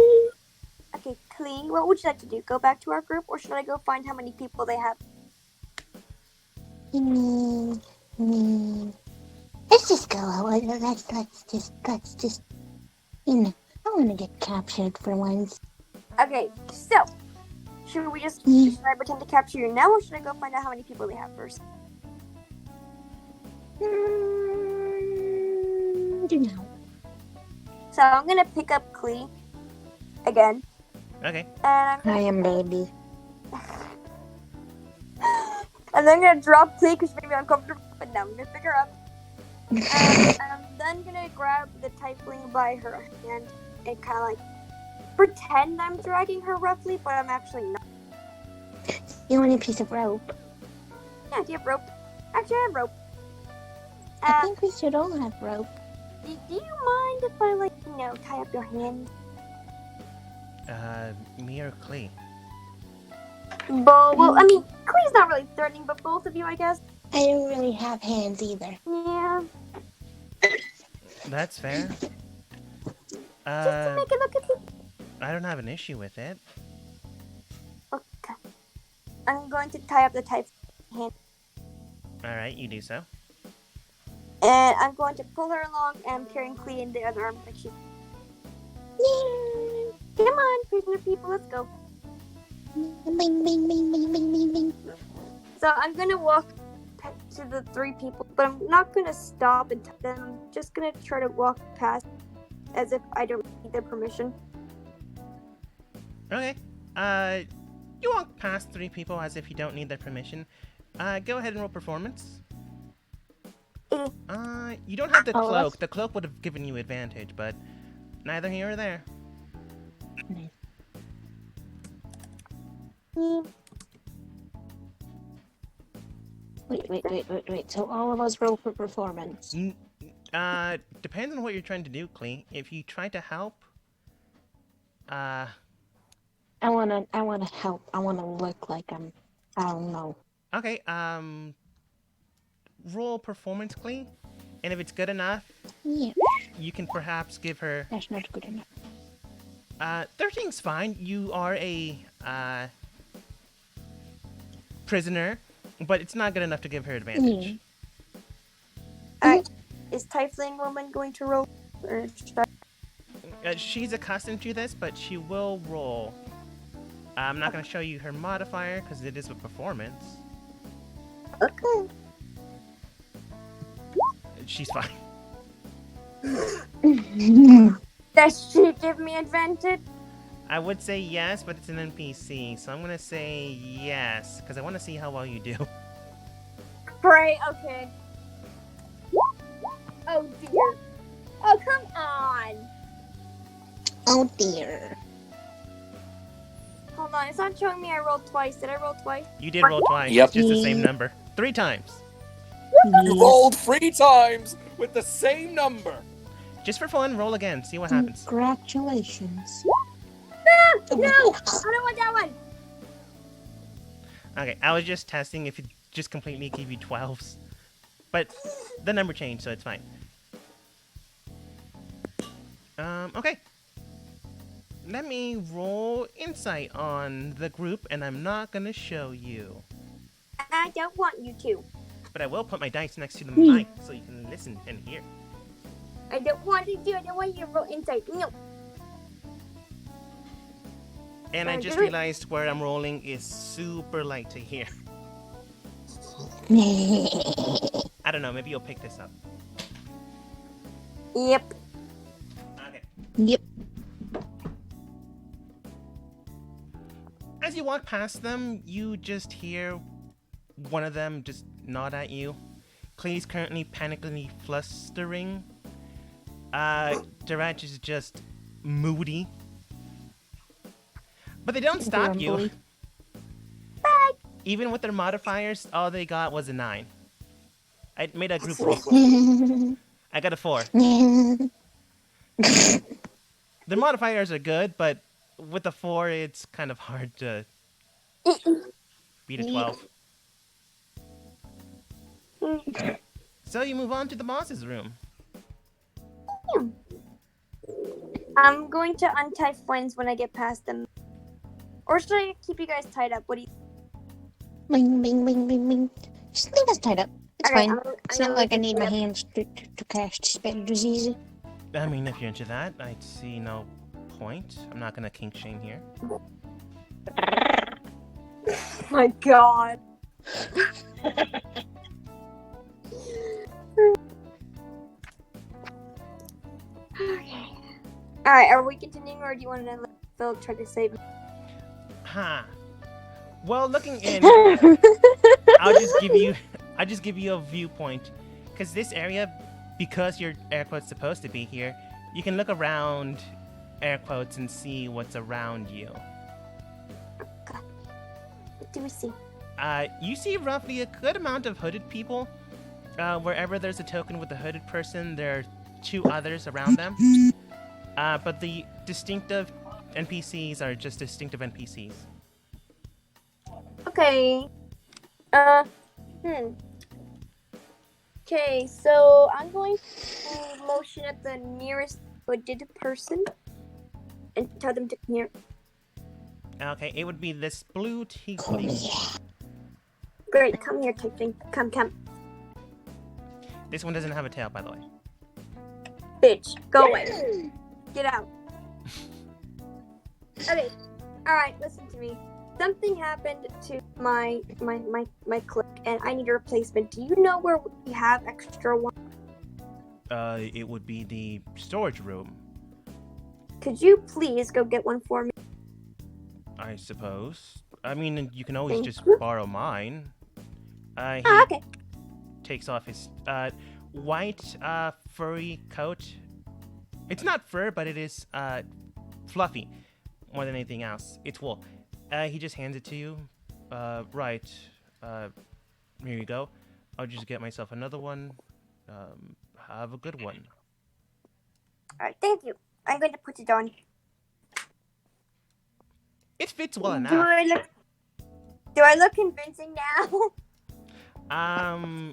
Okay, Klee, what would you like to do? Go back to our group, or should I go find how many people they have? Let's just go. Let's just. You know, I want to get captured for once. Okay, so should we just Yeah. should I pretend to capture you now, or should I go find out how many people they have first? You know. So I'm gonna pick up Klee again, Okay. and I am baby. I'm gonna drop Klee because she made me uncomfortable. But now I'm gonna pick her up, and I'm then gonna grab the Typhling by her hand and kind of like pretend I'm dragging her roughly, but I'm actually not. You want a piece of rope? Yeah, do you have rope? Actually, I have rope. I think we should all have rope. Do you mind if I, like, tie up your hand? Me or Klee? Well, I mean, Clee's not really threatening, but both of you, I guess. I don't really have hands either. Yeah, That's fair. just to make it look at the. I don't have an issue with it. Okay. I'm going to tie up the type hand, Alright, you do so. and I'm going to pull her along, and I'm carrying Clee in the other arm, like she. Yay! Come on, prisoner people, let's go. Bing, bing, bing, bing, bing, bing, bing. So I'm gonna walk to the three people, but I'm not gonna stop and tell them. I'm just gonna try to walk past as if I don't need their permission. Okay. You walk past 3 people as if you don't need their permission. Go ahead and roll performance. You don't have the Oh, cloak. that's- The cloak would have given you advantage, but neither here or there. Wait. So all of us roll for performance. Depends on what you're trying to do, Clee. If you try to help, I wanna help. I wanna look like I don't know. okay, roll performance, Clee. And if it's good enough, Yeah, you can perhaps give her, that's not good enough. 13's fine. You are a, prisoner, but it's not good enough to give her advantage. Alright, is Tiefling woman going to roll? Or should I? She's accustomed to this, but she will roll. I'm not going to show you her modifier because it is a performance. Okay. She's fine. Does she give me advantage? I would say yes, but it's an NPC, so I'm going to say yes because I want to see how well you do. Great, okay. Oh dear. Oh, come on. Oh dear. Hold on, it's not showing me I rolled twice. Did I roll twice? You did roll twice. Yep. It's just the same number. 3 times. You rolled 3 times with the same number. Just for fun, roll again. See what happens. Congratulations. No! I don't want that one! Okay, I was just testing if it just completely gave you 12s. But the number changed, so it's fine. Okay. Let me roll insight on the group, and I'm not gonna show you. I don't want you to. But I will put my dice next to the mic so you can listen and hear. I don't want to do it. I don't want you to roll insight. No. And I Wanna just do it? realized where I'm rolling is super light to hear. I don't know, maybe you'll pick this up. Yep. Okay. Yep. As you walk past them, you just hear one of them just nod at you. Clee's currently panically flustering. Durach is just moody. But they don't stop you. Grumbly. Even with their modifiers, all they got was a 9. I made a group roll. I got a 4. The modifiers are good, but with a 4, it's kind of hard to beat a 12. So you move on to the boss's room. I'm going to untie friends when I get past them. Or should I keep you guys tied up? What do you Bing, bing, bing, bing, bing. Just leave us tied up. It's Alright, fine. I'm It's gonna not like I leave need it my tied up. hands to cast spell disease. I mean, if you're into that, I see no point. I'm not gonna kink shame here. My god. Okay. Alright, are we continuing or do you want to let Phil try to save me? Huh. Well, looking in, I'll just give you a viewpoint, because this area, because your air quotes supposed to be here, you can look around air quotes and see what's around you. What do we see? You see roughly a good amount of hooded people. Wherever there's a token with a hooded person, there are 2 others around them. But the distinctive NPCs are just distinctive NPCs. Okay. Okay, so I'm going to motion at the nearest hooded person and tell them to come here. Okay, it would be this blue tiefling. Great, come here, tiefling. Come. This one doesn't have a tail, by the way. Bitch, go away. Get out. Okay. Alright, listen to me. Something happened to my click and I need a replacement. Do you know where we have extra one? It would be the storage room, Could you please go get one for me? I suppose. I mean, you can always Thank just you. borrow mine. He Okay. takes off his white furry coat. It's not fur, but it is fluffy more than anything else. It's wool. He just hands it to you. Right. Here you go. I'll just get myself another one. Have a good one. Alright, thank you. I'm going to put it on. It fits well Do enough. I look convincing now?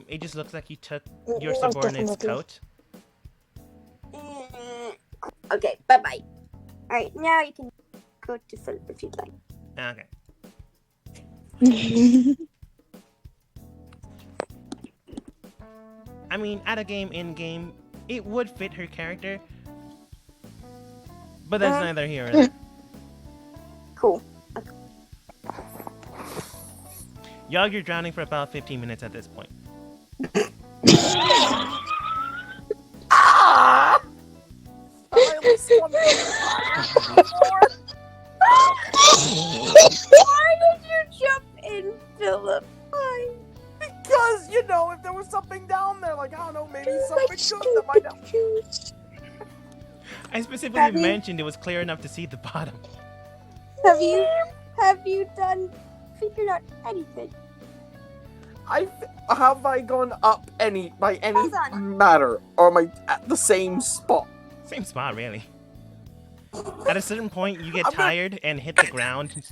It just looks like you took your Most subordinate's definitely. coat. Okay, bye-bye. Alright, now you can go to sleep if you'd like. Okay. I mean, at a game, in game, it would fit her character. But that's neither here nor there. Cool. Yog, you're drowning for about 15 minutes at this point. Why did you jump in, Philip? Why? Because, you know, if there was something down there, like, I don't know, maybe something good that might help. I specifically Have you- mentioned it was clear enough to see the bottom. Have you figured out anything? Have I gone up by any Hold on. matter? Or am I at the same spot? Same spot, really. At a certain point, you get I'm gonna- tired and hit the ground,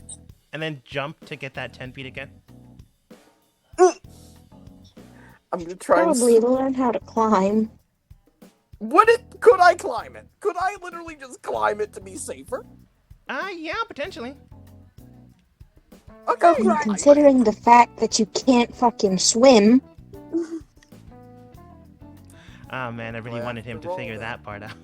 and then jump to get that 10 feet again. I'm gonna try Probably and... learn how to climb. Could I climb it? Could I literally just climb it to be safer? Yeah, potentially. Okay. Go And considering the fact that you can't fucking swim, Oh man, I really Well, wanted him after to all, figure then. that part out.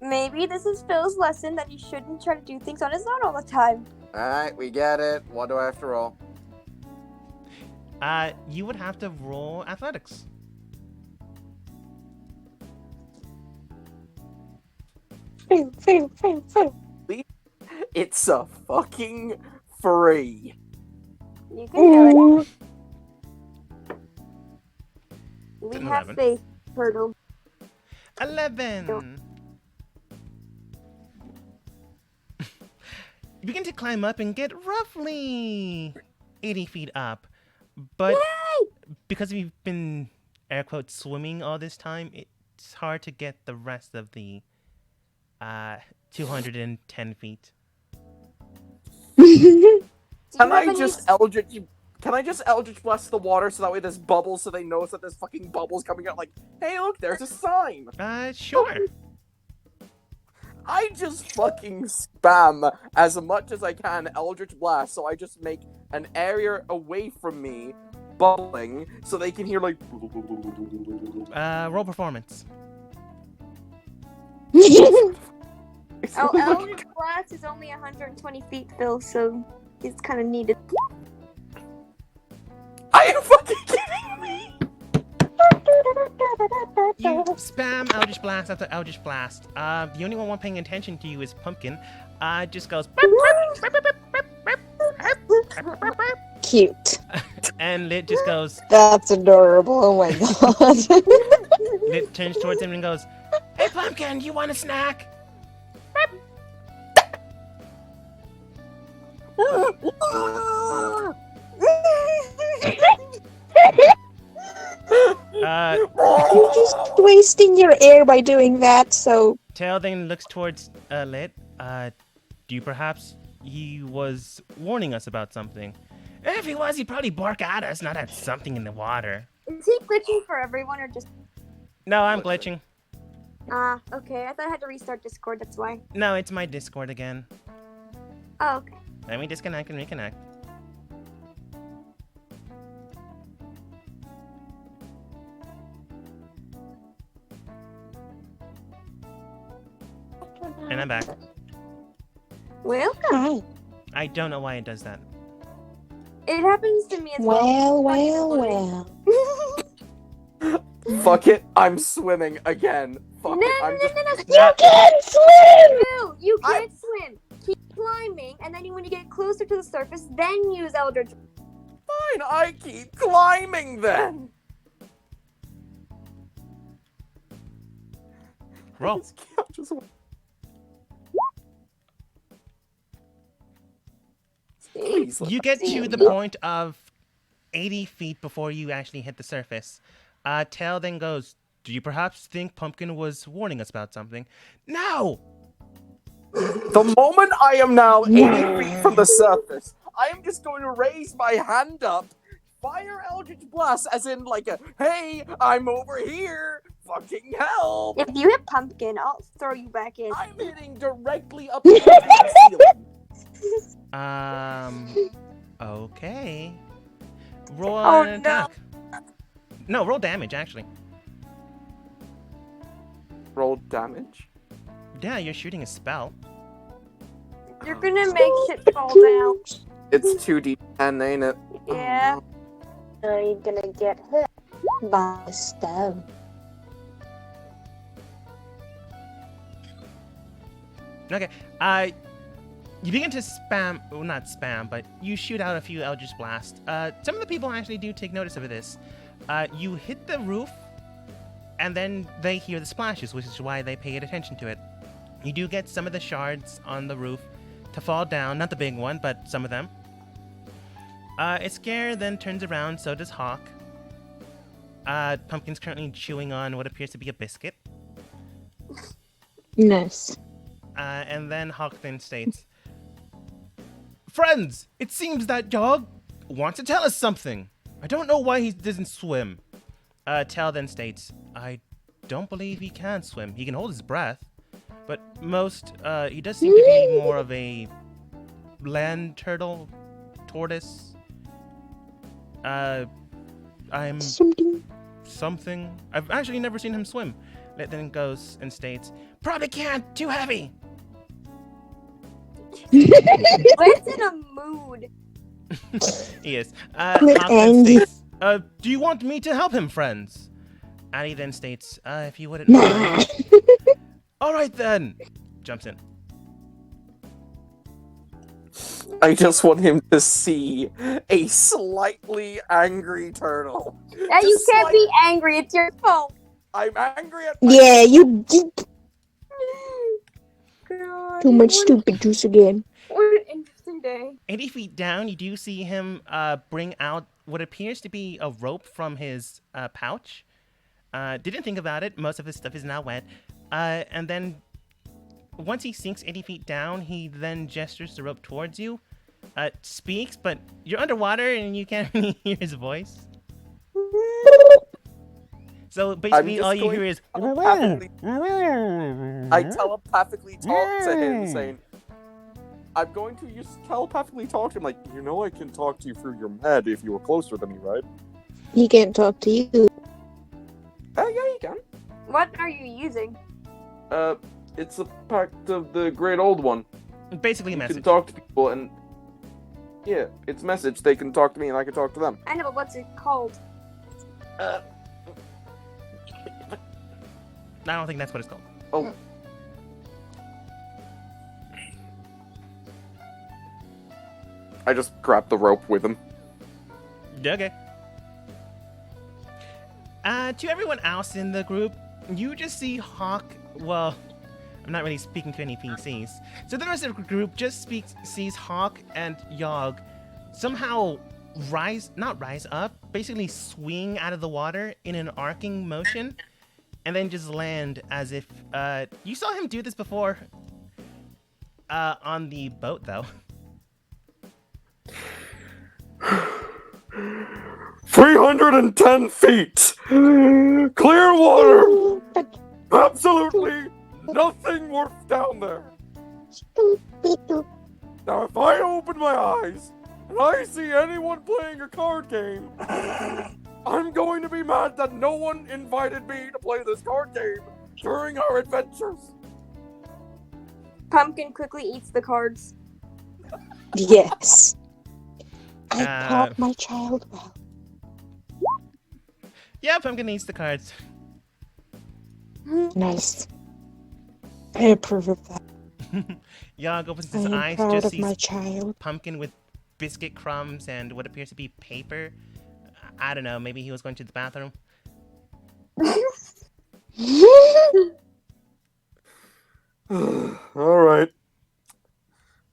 Maybe this is Phil's lesson that he shouldn't try to do things on his own all the time. Alright, we get it. What do I have to roll? You would have to roll athletics. fail. It's a fucking 3. You can do it. We an have 11. faith, Turtle. 11. You begin to climb up and get roughly 80 feet up. But because we've been, air quotes, swimming all this time, it's hard to get the rest of the 210 feet. Do you Can have I any- just Eldritch bless the water so that way there's bubbles so they notice that there's fucking bubbles coming out like, hey look, there's a sign! Sure. I just fucking spam as much as I can Eldritch Blast, so I just make an area away from me bubbling so they can hear like Roll performance. Oh, Eldritch Blast is only 120 feet, Phil, so it's kind of needed. Are you fucking kidding me? You spam Eldritch Blast after Eldritch Blast. The only one paying attention to you is Pumpkin. Just goes Cute. and Lit just goes. That's adorable. Oh my god. Lit turns towards him and goes, "Hey Pumpkin, you want a snack?" You're just wasting your air by doing that, so Tail then looks towards Lit. Do you perhaps he was warning us about something? If he was, he'd probably bark at us, not at something in the water. Is he glitching for everyone or just? No, I'm glitching. Ah, okay. I thought I had to restart Discord. That's why. No, it's my Discord again. Oh, okay. Let me disconnect and reconnect. And I'm back. Welcome. Hi. I don't know why it does that. It happens to me as well. Well. Fuck it, I'm swimming again. Fuck No, it, I'm just. no. You can't swim! No, you can't swim. Keep climbing, and then when you get closer to the surface, then use Eldritch. Fine, I keep climbing then. Roll. Just- Please, You get to the point of 80 feet before you actually hit the surface. Tail then goes, "Do you perhaps think Pumpkin was warning us about something?" No! The moment I am now 80 feet from the surface, I am just going to raise my hand up, fire Eldritch Blast, as in like a, hey, I'm over here, fucking help! If you hit Pumpkin, I'll throw you back in. I'm hitting directly up against the ceiling. Okay. Roll Oh, an no. attack. No, roll damage, actually. Roll damage. Yeah, you're shooting a spell. You're gonna make shit fall down. It's 2d10, ain't it? Yeah. Are you gonna get hit by a stone? Okay. You begin to spam, well, not spam, but you shoot out a few Eldritch Blasts. Some of the people actually do take notice of this. You hit the roof, and then they hear the splashes, which is why they paid attention to it. You do get some of the shards on the roof to fall down, not the big one, but some of them. Iskar then turns around, so does Hawk. Pumpkin's currently chewing on what appears to be a biscuit. Nice. And then Hawk then states, "Friends, it seems that dog wants to tell us something. I don't know why he doesn't swim." Tal then states, "I don't believe he can swim. He can hold his breath, but he does seem to be more of a land turtle, tortoise. I'm something. I've actually never seen him swim." It then goes and states, "Probably can't. Too heavy." Let's in a mood. He is. Quit, Hawk then Andy. states, "Do you want me to help him, friends?" And he then states, "If you wouldn't Nah. mind." "All right then." Jumps in. I just want him to see a slightly angry turtle. Yeah, you Just can't be angry. It's your fault. I'm angry at Yeah, you did God, too much what- stupid juice again. What an interesting day. 80 feet down, you do see him bring out what appears to be a rope from his pouch. Didn't think about it. Most of his stuff is now wet. And then once he sinks 80 feet down, he then gestures the rope towards you. Speaks, but you're underwater and you can't really hear his voice. So basically, just all you going hear is. I telepathically talk to him, saying, I'm going to just telepathically talk to him, like, you know I can talk to you through your head if you were closer to me, right? He can't talk to you. Yeah, you can. What are you using? It's a pact of the great old one. Basically, a You message. can talk to people, and yeah, it's message. They can talk to me, and I can talk to them. I know, but what's it called? I don't think that's what it's called. Oh. I just grabbed the rope with him. Okay. To everyone else in the group, you just see Hawk. Well, I'm not really speaking to any PCs. So the rest of the group just sees Hawk and Yogg somehow not rise up, basically swing out of the water in an arcing motion, and then just land as if you saw him do this before on the boat, though. 310 feet! Clear water! Absolutely nothing worth down there! Now, if I open my eyes and I see anyone playing a card game, I'm going to be mad that no one invited me to play this card game during our adventures. Pumpkin quickly eats the cards. Yes. I Uh, taught my child well. Yeah, Pumpkin needs the cards. Nice. I approve of that. Yogg opens I his am eyes, proud just of my sees child. Pumpkin with biscuit crumbs and what appears to be paper. I don't know, maybe he was going to the bathroom. Alright.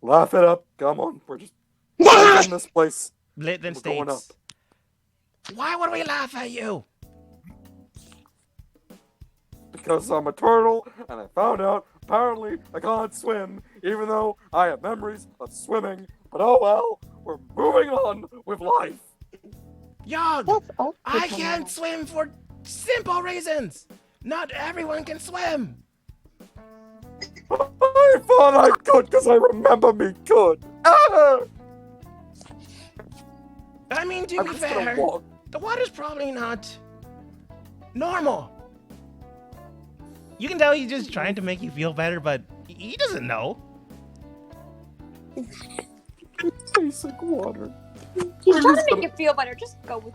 Laugh it up. Come on. We're just in this place. Lit then We're going states, "Why would we laugh at you?" Because I'm a turtle, and I found out apparently I can't swim, even though I have memories of swimming. But oh well, we're moving on with life. Yogg, That's all I good, can't Mama. swim for simple reasons. Not everyone can swim. I thought I could because I remember me could. Ah! I mean, to I'm be just gonna fair, walk. the water's probably not normal. You can tell he's just trying to make you feel better, but he doesn't know. Basic water. He's I'm trying just to make you feel better. Just go with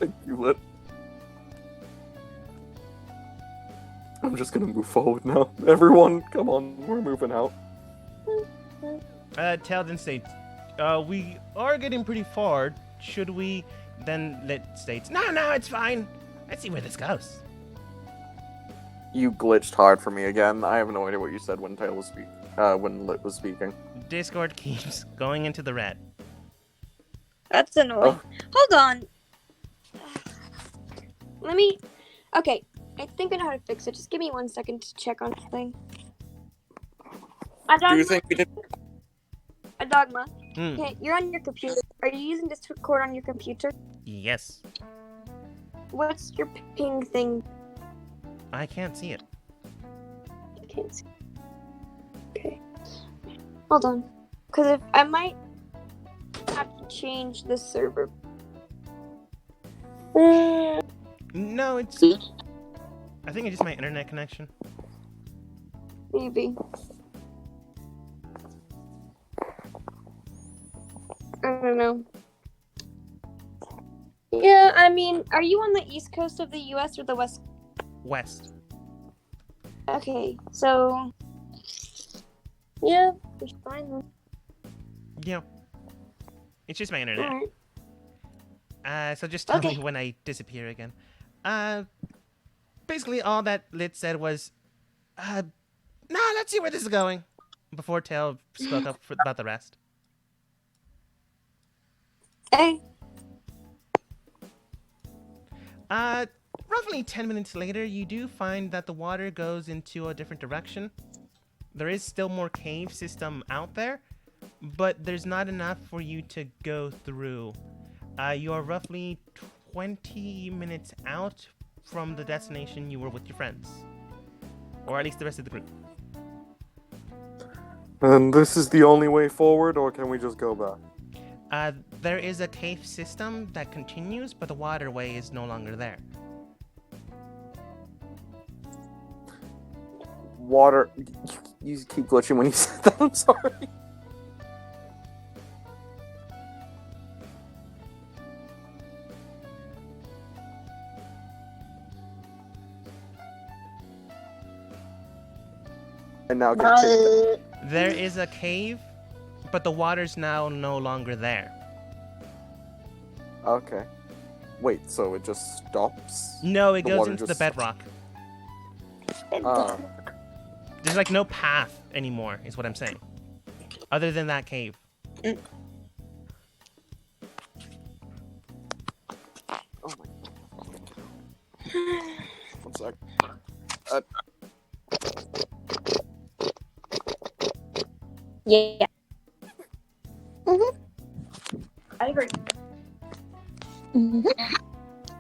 Thank you, Lit. I'm just gonna move forward now. Everyone, come on, we're moving out. Talden states, we are getting pretty far. Should we? Then Lit states, no, it's fine. Let's see where this goes. You glitched hard for me again. I have no idea what you said when Tail was when Lit was speaking. Discord keeps going into the red. That's annoying. Hold on. Let me. Okay, I think I know how to fix it. Just give me 1 second to check on something. Do you think we did? Dogma. Hmm. Okay, you're on your computer. Are you using Discord on your computer? Yes. What's your ping thing? I can't see it. I can't see. Okay. Hold on. Because if I might have to change the server. No, it's. I think it's just my internet connection. Maybe. I don't know. Yeah, I mean, are you on the east coast of the US or the west? West. Okay, so. Yeah, we're fine then. Yeah. It's just my internet. Alright. So just tell Okay. me when I disappear again. Basically all that Lit said was, let's see where this is going. Before Tail spoke up about the rest. Hey. Roughly 10 minutes later, you do find that the water goes into a different direction. There is still more cave system out there, but there's not enough for you to go through. You are roughly 20 minutes out from the destination you were with your friends. Or at least the rest of the group. And this is the only way forward, or can we just go back? There is a cave system that continues, but the waterway is no longer there. Water. You keep glitching when you said that. I'm sorry. And now get kicked. There is a cave, but the water's now no longer there. Okay. Wait, so it just stops? No, it The goes water into the just- bedrock. There's like no path anymore, is what I'm saying. Other than that cave. Oh my. 1 sec. Yeah. Mm-hmm.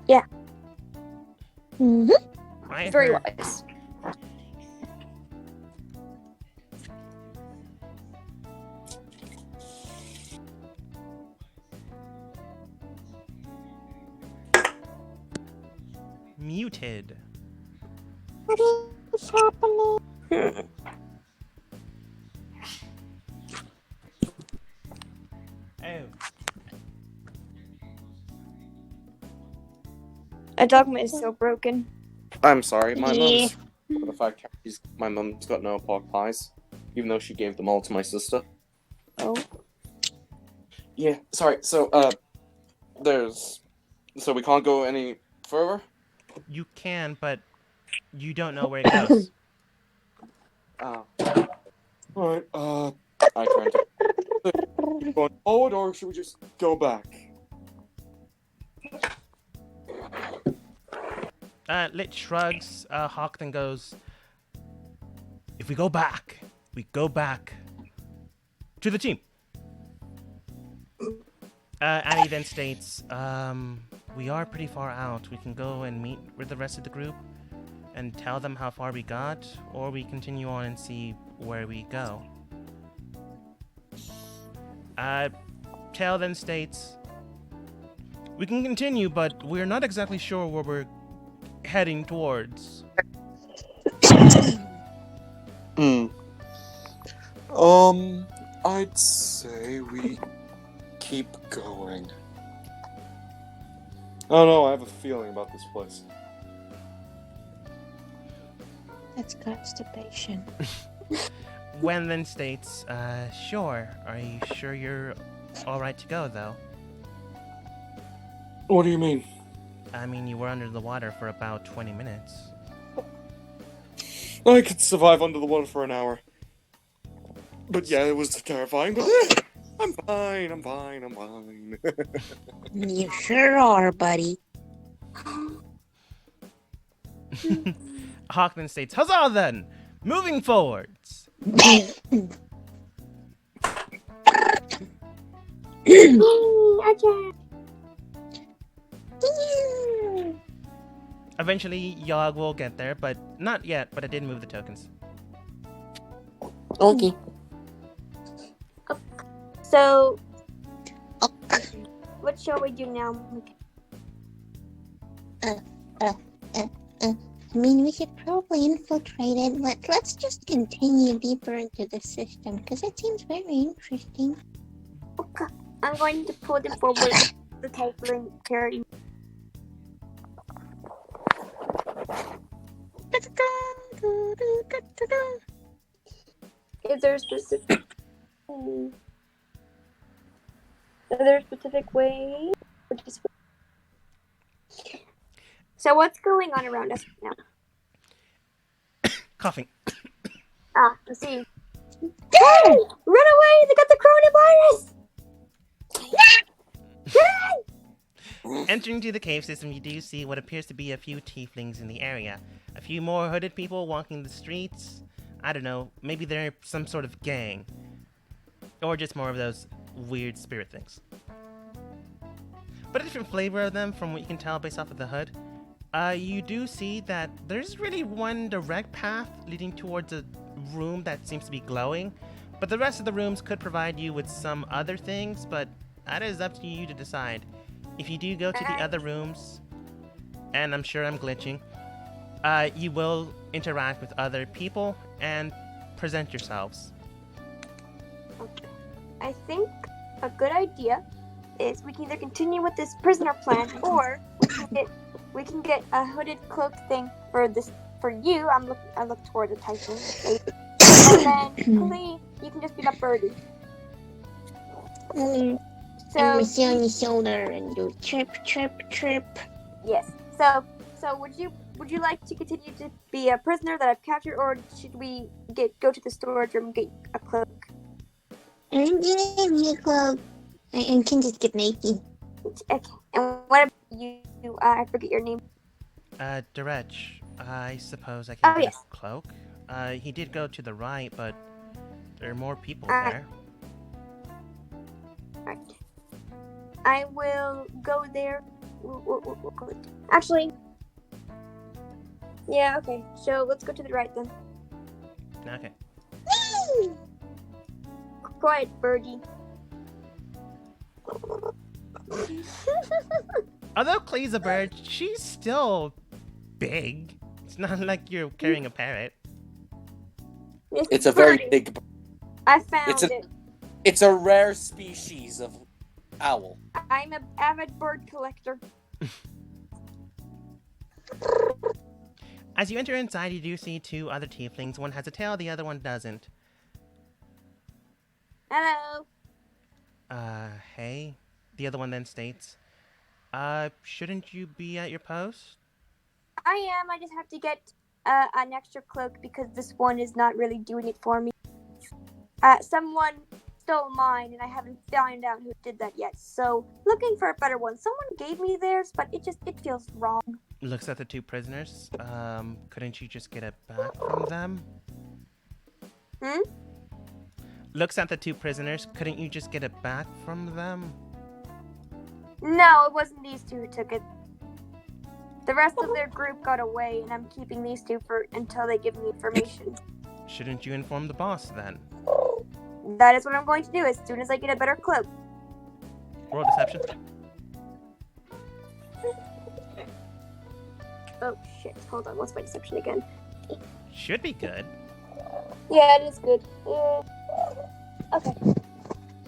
Yeah. Mm-hmm. I Very heard, wise. muted. What is happening? Oh. A dogma is so broken. I'm sorry, my Yeah. mum's. For the fact my mum's got no pork pies, even though she gave them all to my sister. Oh. Yeah, sorry. So so we can't go any further. You can, but you don't know where it goes. Oh. Alright, I turn to going forward, or should we just go back? Lit shrugs. Hawk then goes, if we go back to the team. Annie then states, we are pretty far out. We can go and meet with the rest of the group and tell them how far we got, or we continue on and see where we go. Tail then states, we can continue, but we're not exactly sure where we're heading towards. I'd say we keep going. I don't know, I have a feeling about this place. That's constipation. Wen then states, sure. Are you sure you're alright to go, though? What do you mean? I mean, you were under the water for about 20 minutes. I could survive under the water for an hour. But yeah, it was terrifying, but I'm fine. You sure are, buddy. Hawk then states, huzzah then! Moving forwards! Eventually, Yogg will get there, but not yet, but I did move the tokens. Okay. So, Ok. what shall we do now? I mean, we should probably infiltrate it, but let's just continue deeper into the system, because it seems very interesting. Okay. I'm going to pull them forward the table and carry. Is there a specific? Is there a specific way? So what's going on around us now? Coughing. I see. Hey! Run away! They got the coronavirus! Entering to the cave system, you do see what appears to be a few tieflings in the area. A few more hooded people walking the streets. I don't know, maybe they're some sort of gang. Or just more of those weird spirit things. But a different flavor of them from what you can tell based off of the hood. You do see that there's really one direct path leading towards a room that seems to be glowing. But the rest of the rooms could provide you with some other things, but that is up to you to decide. If you do go to the other rooms, and I'm sure I'm glitching, you will interact with other people and present yourselves. I think a good idea is we can either continue with this prisoner plan, or we can get a hooded cloak thing for you. I look toward the Typhoon, and then Klee, you can just be the birdie. And we sit on your shoulder and do chirp, chirp, chirp. Yes. So would you like to continue to be a prisoner that I've captured, or should we go to the storage room and get a cloak? And give me a cloak. And can just get naked. Okay. And what about you? I forget your name. Direch, I suppose I can Oh, get yes. a cloak. He did go to the right, but there are more people Alright. there. Alright. I will go there we'll go. Actually, yeah, okay. So let's go to the right then. Okay. Quiet, birdie. Although Clee's a bird, she's still big. It's not like you're carrying a parrot. It's a very birdie. big. I found It's a- it. It's a rare species of owl. I'm an avid bird collector. As you enter inside, you do see two other tieflings. One has a tail, the other one doesn't. Hello. Hey. The other one then states, shouldn't you be at your post? I am. I just have to get an extra cloak because this one is not really doing it for me. Someone stole mine, and I haven't found out who did that yet. So, looking for a better one. Someone gave me theirs, but it feels wrong. Looks at the two prisoners. Couldn't you just get it back from them? Hmm? Looks at the two prisoners. Couldn't you just get it back from them? No, it wasn't these two who took it. The rest of their group got away, and I'm keeping these two until they give me information. Shouldn't you inform the boss then? That is what I'm going to do as soon as I get a better cloak. Roll deception. Oh shit! Hold on. What's my deception again? Should be good. Yeah, it is good. Okay.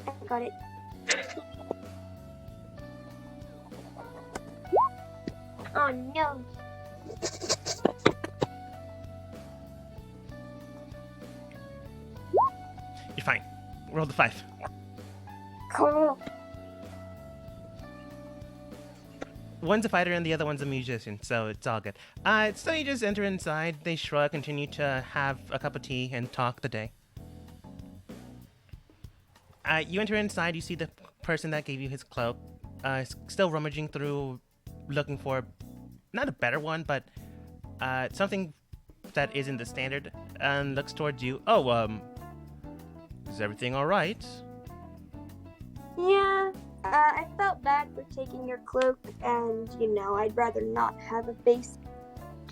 I got it. Oh no. You're fine. Roll the 5. Cool. One's a fighter and the other one's a musician, so it's all good. So you just enter inside, they shrug, continue to have a cup of tea and talk the day. You enter inside, you see the person that gave you his cloak, still rummaging through, looking for, not a better one, but something that isn't the standard, and looks towards you. Oh, is everything alright? Yeah. I felt bad for taking your cloak, and I'd rather not have a face.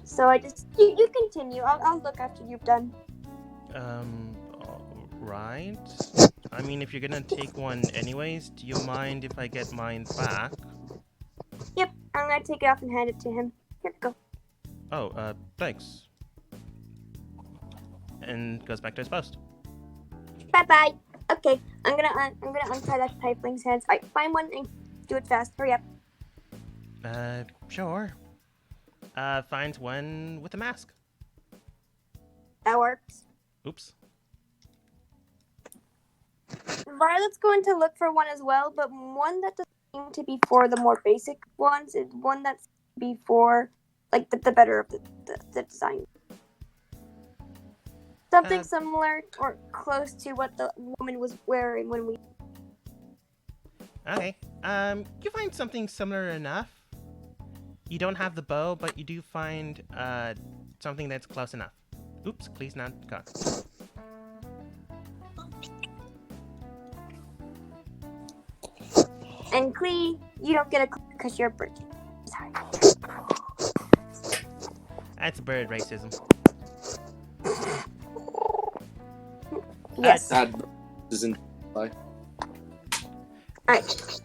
So I just you continue. I'll look after you've done. Alright. I mean, if you're gonna take one anyways, do you mind if I get mine back? Yep. I'm gonna take it off and hand it to him. Here we go. Oh, thanks. And goes back to his post. Bye bye. Okay. I'm gonna untie that tiefling's hands. Alright, find one and do it fast. Hurry up. Sure. Finds one with a mask. That works. Oops. Violet's going to look for one as well, but one that doesn't seem to be for the more basic ones. It's one that's be for like the better of the design. Something similar or close to what the woman was wearing when we. Okay. You find something similar enough. You don't have the bow, but you do find something that's close enough. Oops, please not gone. And Clee, you don't get a clue because you're a bird. Sorry. That's bird racism. Yes. That doesn't lie. Alright.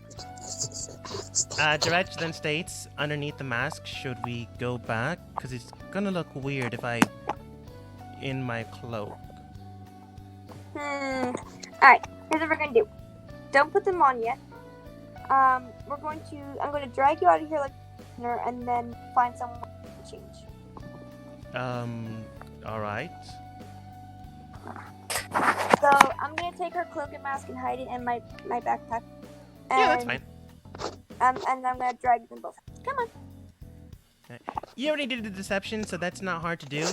Direct then states, underneath the mask, should we go back? Because it's gonna look weird if I... in my cloak. Alright, here's what we're gonna do. Don't put them on yet. I'm gonna drag you out of here like and then find someone to change. Alright. So I'm gonna take her cloak and mask and hide it in my backpack. Yeah, that's fine. And I'm gonna drag them both. Come on. You already did the deception, so that's not hard to do.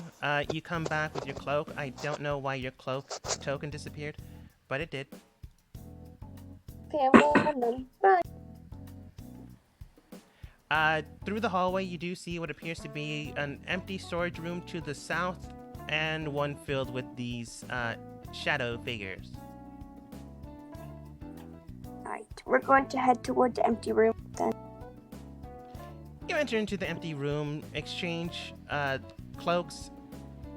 You come back with your cloak. I don't know why your cloak token disappeared, but it did. Okay, I'm going then. Bye. Through the hallway, you do see what appears to be an empty storage room to the south, and one filled with these shadow figures. Alright, we're going to head toward the empty room then. enter into the empty room, exchange cloaks.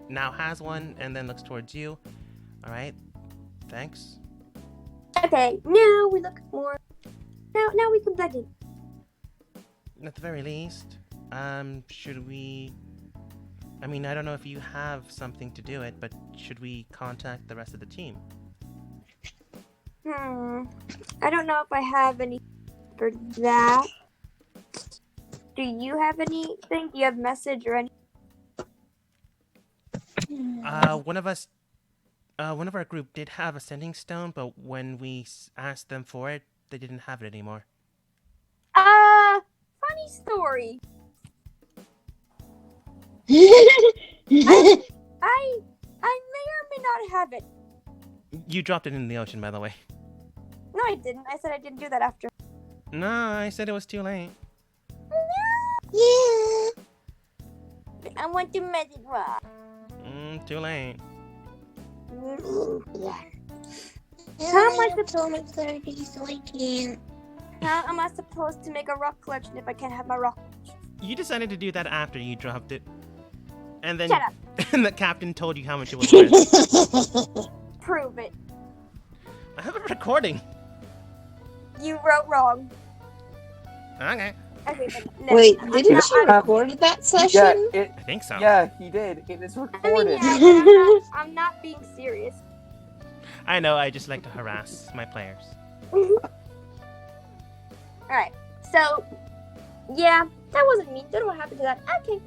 Now has one, and then looks towards you. All right. Thanks. Okay, now we look more. Now we can blend in. At the very least, should we? I mean, I don't know if you have something to do it, but should we contact the rest of the team? I don't know if I have any for that. Do you have anything? Do you have a message or any? One of us, one of our group did have a sending stone, but when we asked them for it, they didn't have it anymore. Funny story. I may or may not have it. You dropped it in the ocean, by the way. No, I didn't. I said I didn't do that after. No, I said it was too late. Yeah. I want to message Rob. Too late. Yeah. How am I I'm so much 30, so I can't. How am I supposed to make a rock collection if I can't have my rock? You decided to do that after you dropped it. And then Shut up. and the captain told you how much it was worth. Prove it. I have a recording. You wrote wrong. Okay. Okay, but no, Wait, I'm didn't not- you I'm- record that Yeah, session? I think so. yeah, he did. It is I mean, recorded. yeah, but I'm not being serious. I know, I just like to harass my players. Alright, so, yeah, that wasn't me. Don't know what happened to that. Okay.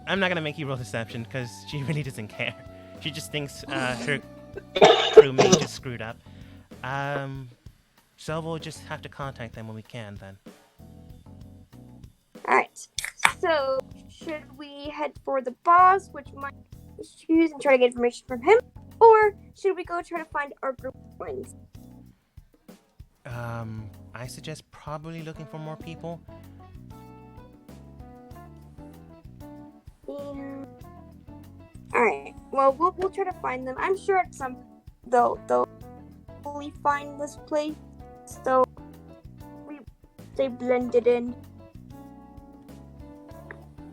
I'm not gonna make you roll deception, because she really doesn't care. She just thinks her crewmate just screwed up. So we'll just have to contact them when we can, then. Alright, so, should we head for the boss, which might choose and try to get information from him? Or should we go try to find our group of friends? I suggest probably looking for more people. Yeah. Alright, well, we'll try to find them. I'm sure at some they'll fully find this place, so we stay blended in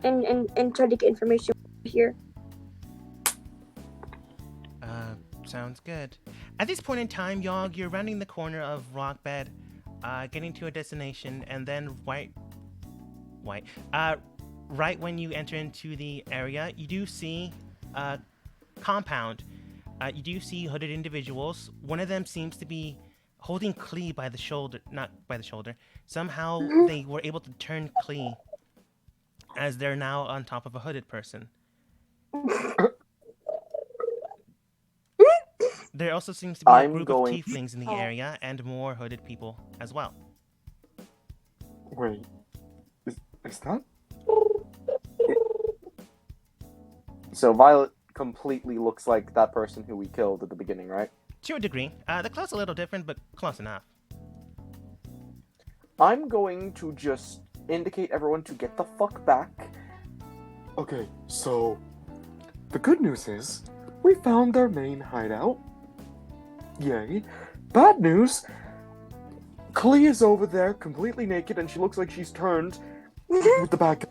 and try to get information here. Sounds good. At this point in time, Yogg, you're rounding the corner of Rockbed, getting to a destination, and then right when you enter into the area, you do see a compound. You do see hooded individuals. One of them seems to be holding Klee by the shoulder, not by the shoulder. Somehow they were able to turn Klee as they're now on top of a hooded person. There also seems to be a I'm group going- of tieflings in the area and more hooded people as well. Wait, is that? So Violet completely looks like that person who we killed at the beginning, right? To a degree. The clothes a little different, but close enough. I'm going to just indicate everyone to get the fuck back. Okay, so the good news is we found their main hideout. Yay. Bad news, Klee is over there completely naked and she looks like she's turned with the back.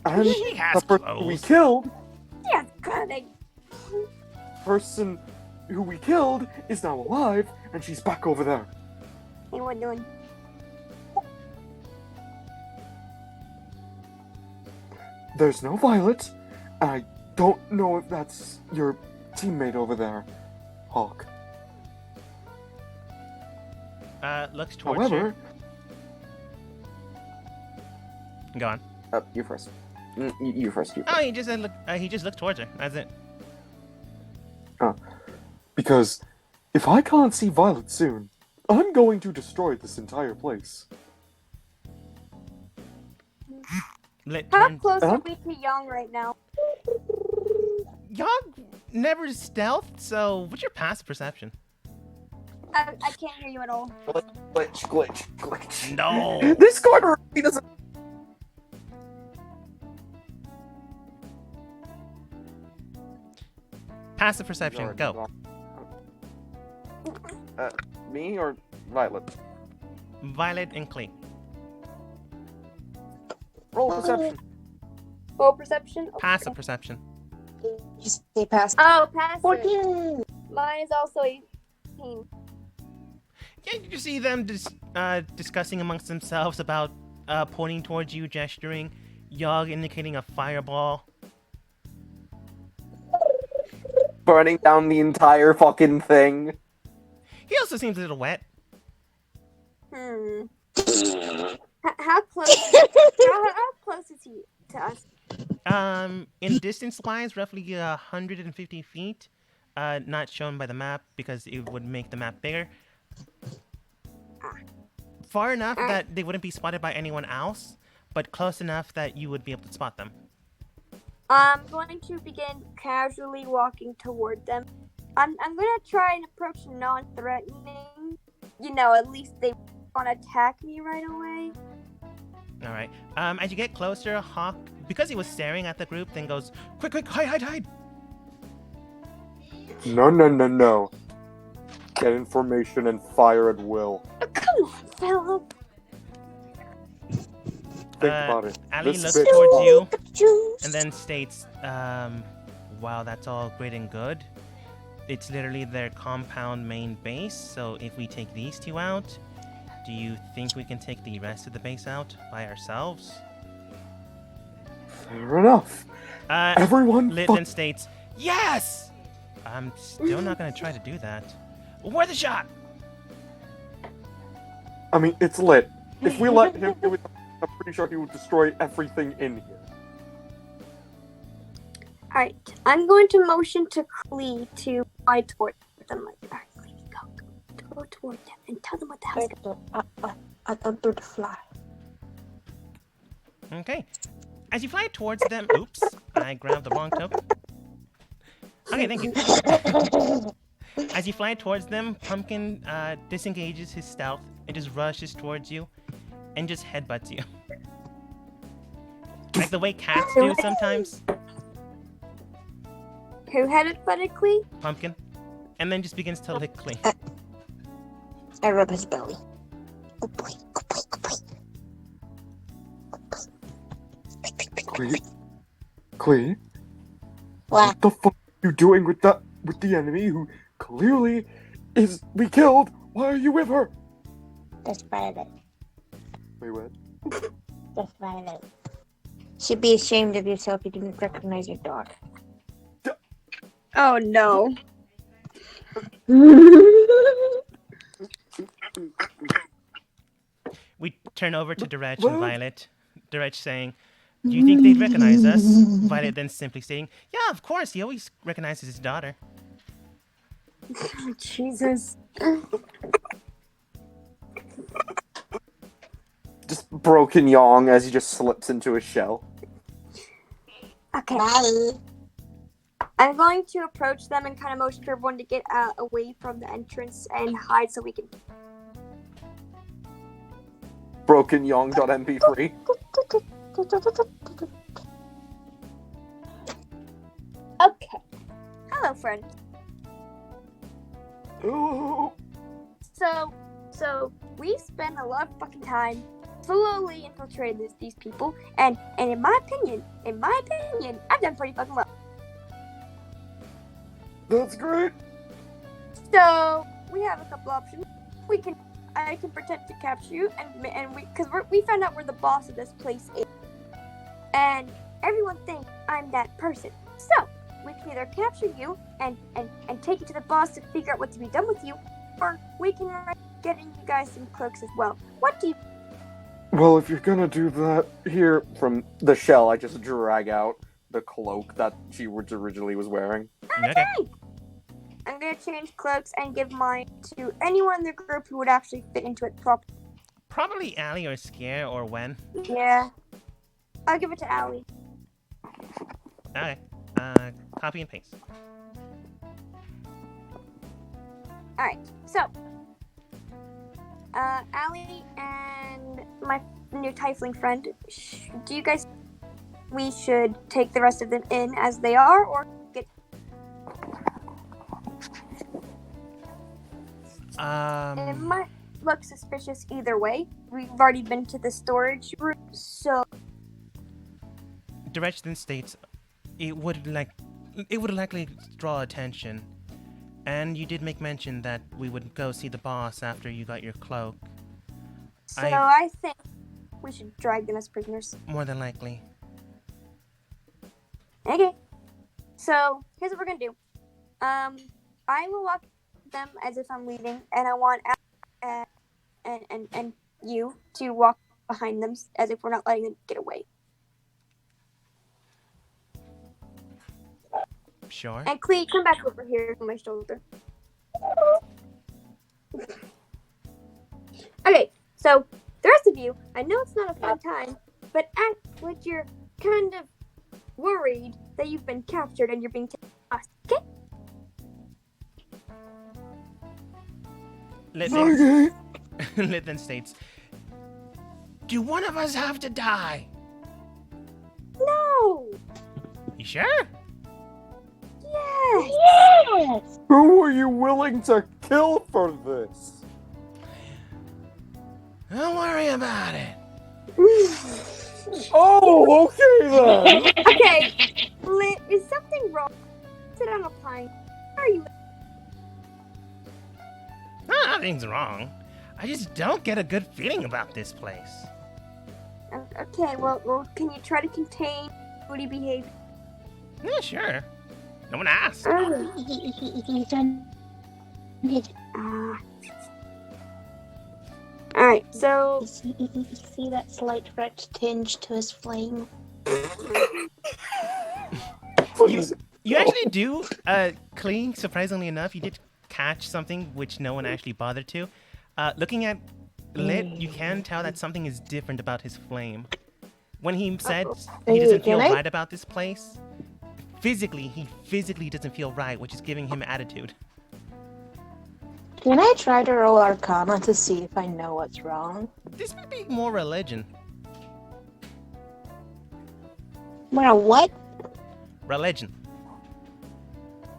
And She has the person we clothes. killed, Yeah, cutting. person who we killed is now alive and she's back over there. Hey, what doing? There's no Violet, and I don't know if that's your teammate over there, Hawk. Looks towards However, you. Go on. You first. You first. Oh, he just he just looked towards her. That's it. because if I can't see Violet soon, I'm going to destroy this entire place. Lit How turns. close Huh? are we to Young right now? Yogg never stealthed, so what's your passive perception? I can't hear you at all. Glitch. No. This corner he doesn't. Passive perception. Go. Me or Violet? Violet and Klee. Roll perception. Roll perception. Okay. Passive perception. Just they passed. Oh, passive. 14. Mine is also 18. Yeah, you see them discussing amongst themselves about pointing towards you, gesturing. Yogg indicating a fireball. Burning down the entire fucking thing. He also seems a little wet. How close? how close is he to us? In distance-wise, roughly 150 feet. Not shown by the map because it would make the map bigger. Far enough that they wouldn't be spotted by anyone else, but close enough that you would be able to spot them. I'm going to begin casually walking toward them. I'm gonna try and approach non-threatening. You know, at least they won't attack me right away. All right. As you get closer, Hawk, because he was staring at the group, then goes, "Quick, hide!" No. Get information and fire at will. Oh, come on, fellow. Think about it. Ali This looks bitch- towards you Juice. and then states, wow, that's all great and good. It's literally their compound main base, so if we take these two out, do you think we can take the rest of the base out by ourselves?" Fair enough. Everyone, Lit then states, "Yes!" I'm still not gonna try to do that. Worth a shot! I mean, it's lit. If we let him do it, I'm pretty sure he would destroy everything in here. Alright, I'm going to motion to Clee to fly toward them. Like, alright, Clee, go toward them and tell them what the hell's going on. I'll do the fly. Okay. As you fly towards them, oops, I grabbed the wrong token. Okay, thank you. As you fly towards them, Pumpkin disengages his stealth and just rushes towards you and just headbutts you. Like the way cats do sometimes, Who headed butted Clee? Pumpkin. And then just begins to lick Clee. I rub his belly. Oh boy, oh boy, oh boy. Clee, What? what the fuck are you doing with the enemy who clearly is we killed? Why are you with her? That's Violet. Wait, what? That's Violet. Should be ashamed of yourself you didn't recognize your daughter. Oh no. We turn over to Direch What? and Violet. Direch saying, "Do you think they'd recognize us?" Violet then simply stating, "Yeah, of course, he always recognizes his daughter." Jesus. Just broken Yong as he just slips into his shell. Okay. Bye. I'm going to approach them and kind of motion for everyone to get away from the entrance and hide so we can. Broken Yong.mp3. Okay. Hello, friend. Oh, So we spent a lot of fucking time slowly infiltrating these people, and in my opinion, I've done pretty fucking well. that's great. So we have a couple options. I can pretend to capture you, and we found out where the boss of this place is, and everyone thinks I'm that person. So we can either capture you and take you to the boss to figure out what to be done with you, or we can get you guys some cloaks as well. What do you? Well, if you're gonna do that, here, From the shell, I just drag out the cloak that she originally was wearing. Okay. I'm gonna change cloaks and give mine to anyone in the group who would actually fit into it properly. Probably Allie or Scare or Wen. Yeah, I'll give it to Allie. Okay. Copy and paste. Alright, so Allie and my new tiefling friend, do you guys we should take the rest of them in as they are, or get it might look suspicious either way. We've already been to the storage room, so direction states it would likely draw attention. And you did make mention that we would go see the boss after you got your cloak. So I think we should drag them as prisoners. More than likely. Okay. So here's what we're gonna do. I will walk them as if I'm leaving, and I want and you to walk behind them as if we're not letting them get away. Sure. And Clee, come back over here on my shoulder. Okay, so the rest of you, I know it's not a fun time, but act like you're kind of worried that you've been captured and you're being taken hostage, okay? Lithin states, do one of us have to die? No! You sure? Yes! Yes! Who are you willing to kill for this? Don't worry about it. Oh, okay then! Okay, Lit, is something wrong? Sit on a pine. Why are you? Nothing's wrong. I just don't get a good feeling about this place. Okay, well, can you try to contain booty behavior? Yeah, sure. No one asked. He's done it. Alright, so You see that slight red tinge to his flame? Please. You actually do, Clee, surprisingly enough, you did catch something which no one actually bothered to. Looking at Lit, you can tell that something is different about his flame. When he said he doesn't feel Can I? right about this place, he physically doesn't feel right, which is giving him attitude. Can I try to roll Arcana to see if I know what's wrong? This would be more religion. Well, what? Religion.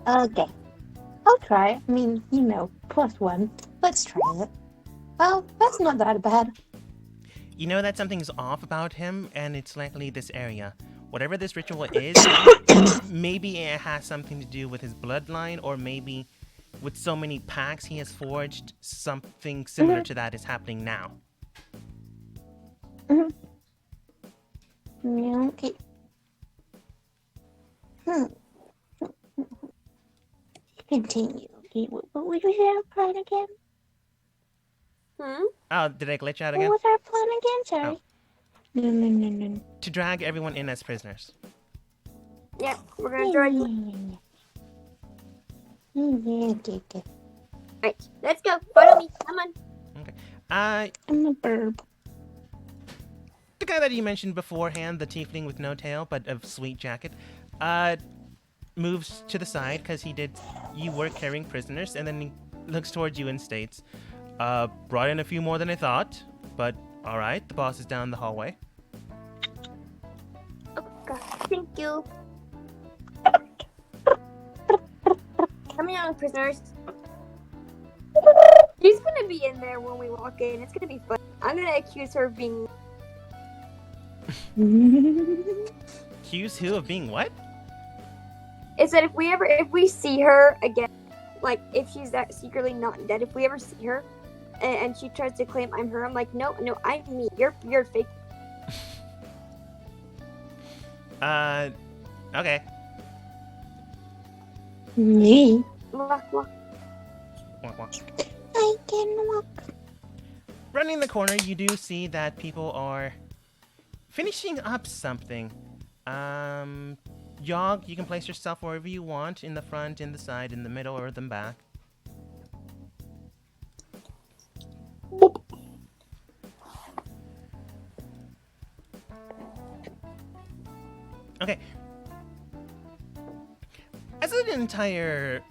Okay. I'll try it. I mean, +1. Let's try it. Well, that's not that bad. You know that something's off about him, and it's likely this area. Whatever this ritual is, maybe it has something to do with his bloodline, or maybe with so many pacts he has forged, something similar to that is happening now. Yeah, okay. Continue. Okay, what was our plan again? Oh, did I glitch out What again? was our plan again? Sorry. No. To drag everyone in as prisoners. yeah, we're gonna drag you. Okay. Alright, let's go. Follow me. Come on. I'm a burb. The guy that you mentioned beforehand, the tiefling with no tail but a sweet jacket, moves to the side because you were carrying prisoners, and then he looks towards you and states, brought in a few more than I thought, but alright, the boss is down the hallway. Oh, God. Thank you. Coming on, prisoners. She's gonna be in there when we walk in. It's gonna be fun. I'm gonna accuse her of being. Accuse who of being what? Is that if we see her again, like if she's that secretly not dead, if we ever see her, and she tries to claim I'm her, I'm like, no, I'm me. You're fake. Okay. Me? Walk. Walk. I can walk. Running the corner, you do see that people are finishing up something. Yogg, you can place yourself wherever you want, in the front, in the side, in the middle, or the back. Okay. As an entire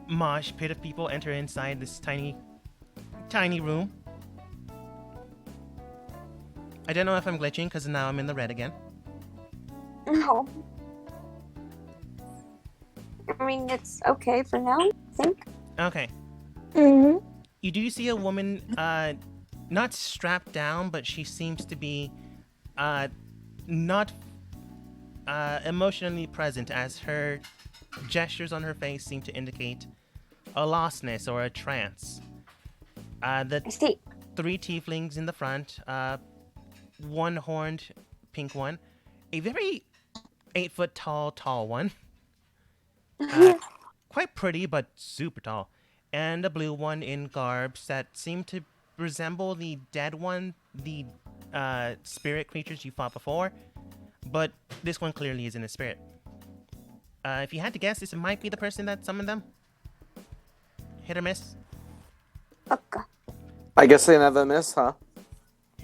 mosh pit of people enter inside this tiny room. I don't know if I'm glitching because now I'm in the red again. No. I mean, it's okay for now, I think. Okay. Mm-hmm. You do see a woman, not strapped down, but she seems to be, not emotionally present as her gestures on her face seem to indicate a lostness or a trance. The I see. 3 tieflings in the front, one horned pink one, a very 8 foot tall one, quite pretty but super tall, and a blue one in garbs that seem to resemble the dead one, the spirit creatures you fought before, but this one clearly isn't a spirit. If you had to guess, this might be the person that summoned them. Hit or miss? Okay. I guess they never miss, huh?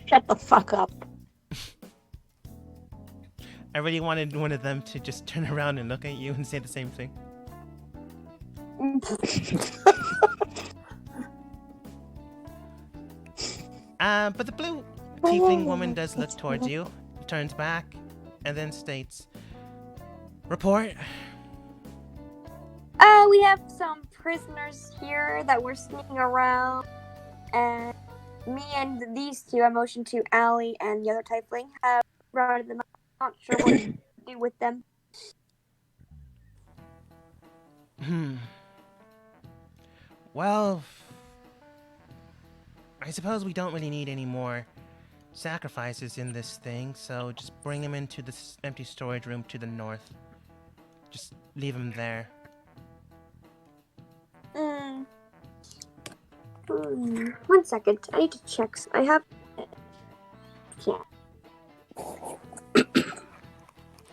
Shut the fuck up. I really wanted one of them to just turn around and look at you and say the same thing. But the blue tiefling woman does look towards you, turns back, and then states, "Report." We have some prisoners here that were sneaking around, and me and these two, I motioned to Allie and the other tiefling, have rounded them up. Not sure what to do with them. Well, I suppose we don't really need any more sacrifices in this thing, so just bring him into this empty storage room to the north. Just leave him there. One second. I need to check. I have. Yeah.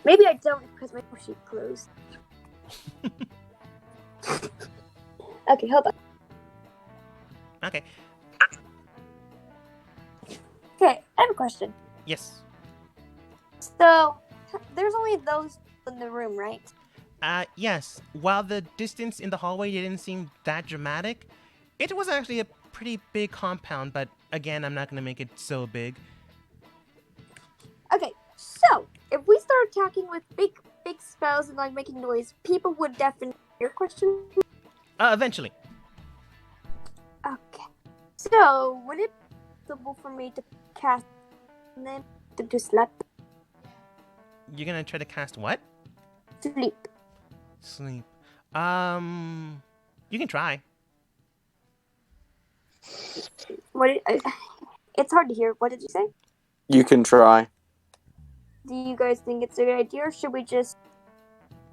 Maybe I don't because my sheet closed. Okay, hold on. Okay. Okay, I have a question. Yes. So, there's only those in the room, right? Yes. While the distance in the hallway didn't seem that dramatic, it was actually a pretty big compound, but again, I'm not going to make it so big. Okay, so if we start attacking with big spells and like making noise, people would definitely hear. Question. Eventually. Okay. So would it be possible for me to cast them to just let You're going to try to cast what? them sleep? Sleep. You can try. It's hard to hear. What did you say? You can try. Do you guys think it's a good idea, or should we just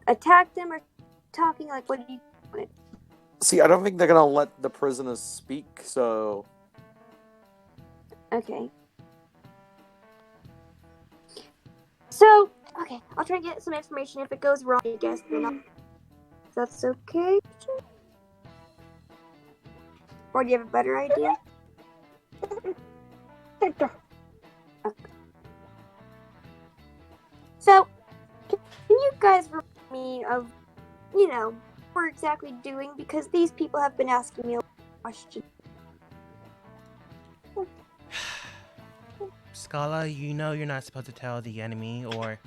attack them, or talking? Like, what do you want? See, I don't think they're gonna let the prisoners speak, so... Okay. So, okay, I'll try to get some information. If it goes wrong, I guess then I'll... That's okay. Or do you have a better idea? Okay. So, can you guys remind me of, what we're exactly doing? Because these people have been asking me a lot of questions. Scala, you know you're not supposed to tell the enemy or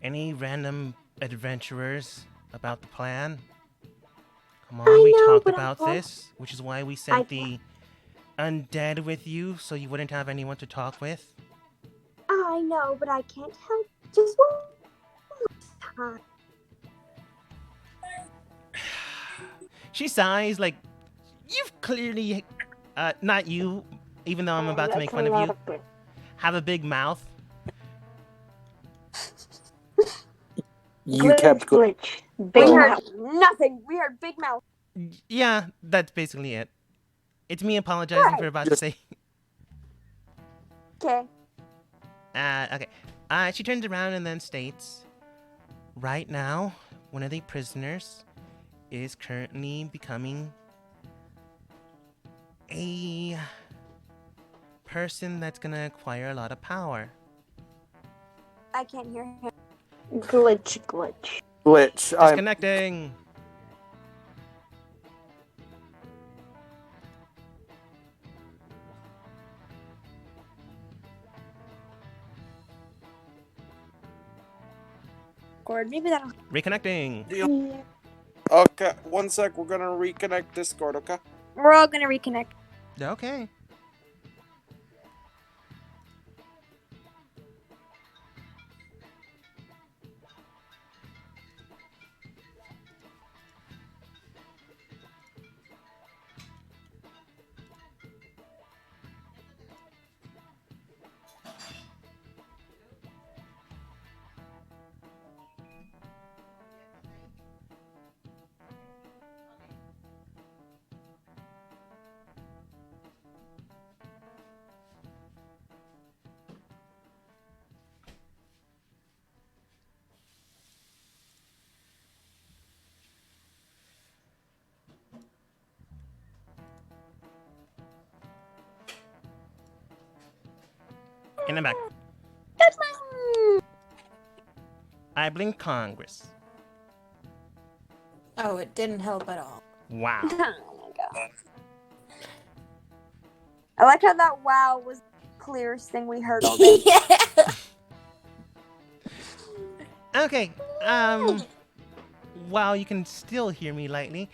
any random adventurers about the plan. Come on, we talked about this, which is why we sent the undead with you, so you wouldn't have anyone to talk with. I know, but I can't help. Just one more time. She sighs like, you've clearly, not you, even though I'm about to make fun of you, have a big mouth. You kept going. We heard nothing. We heard big mouth. Yeah, that's basically it. It's me apologizing for about to say. Okay. Okay. She turns around and then states, right now, one of the prisoners is currently becoming a person that's gonna acquire a lot of power. I can't hear him. Glitch. Glitch. Disconnecting. Discord. Maybe that'll. Reconnecting. Okay, one sec. We're gonna reconnect Discord, okay? We're all gonna reconnect. Okay. And I'm back. I blink Congress. Oh, it didn't help at all. Wow. Oh my god. I like how that wow was the clearest thing we heard all day. Okay. While you can still hear me lightly,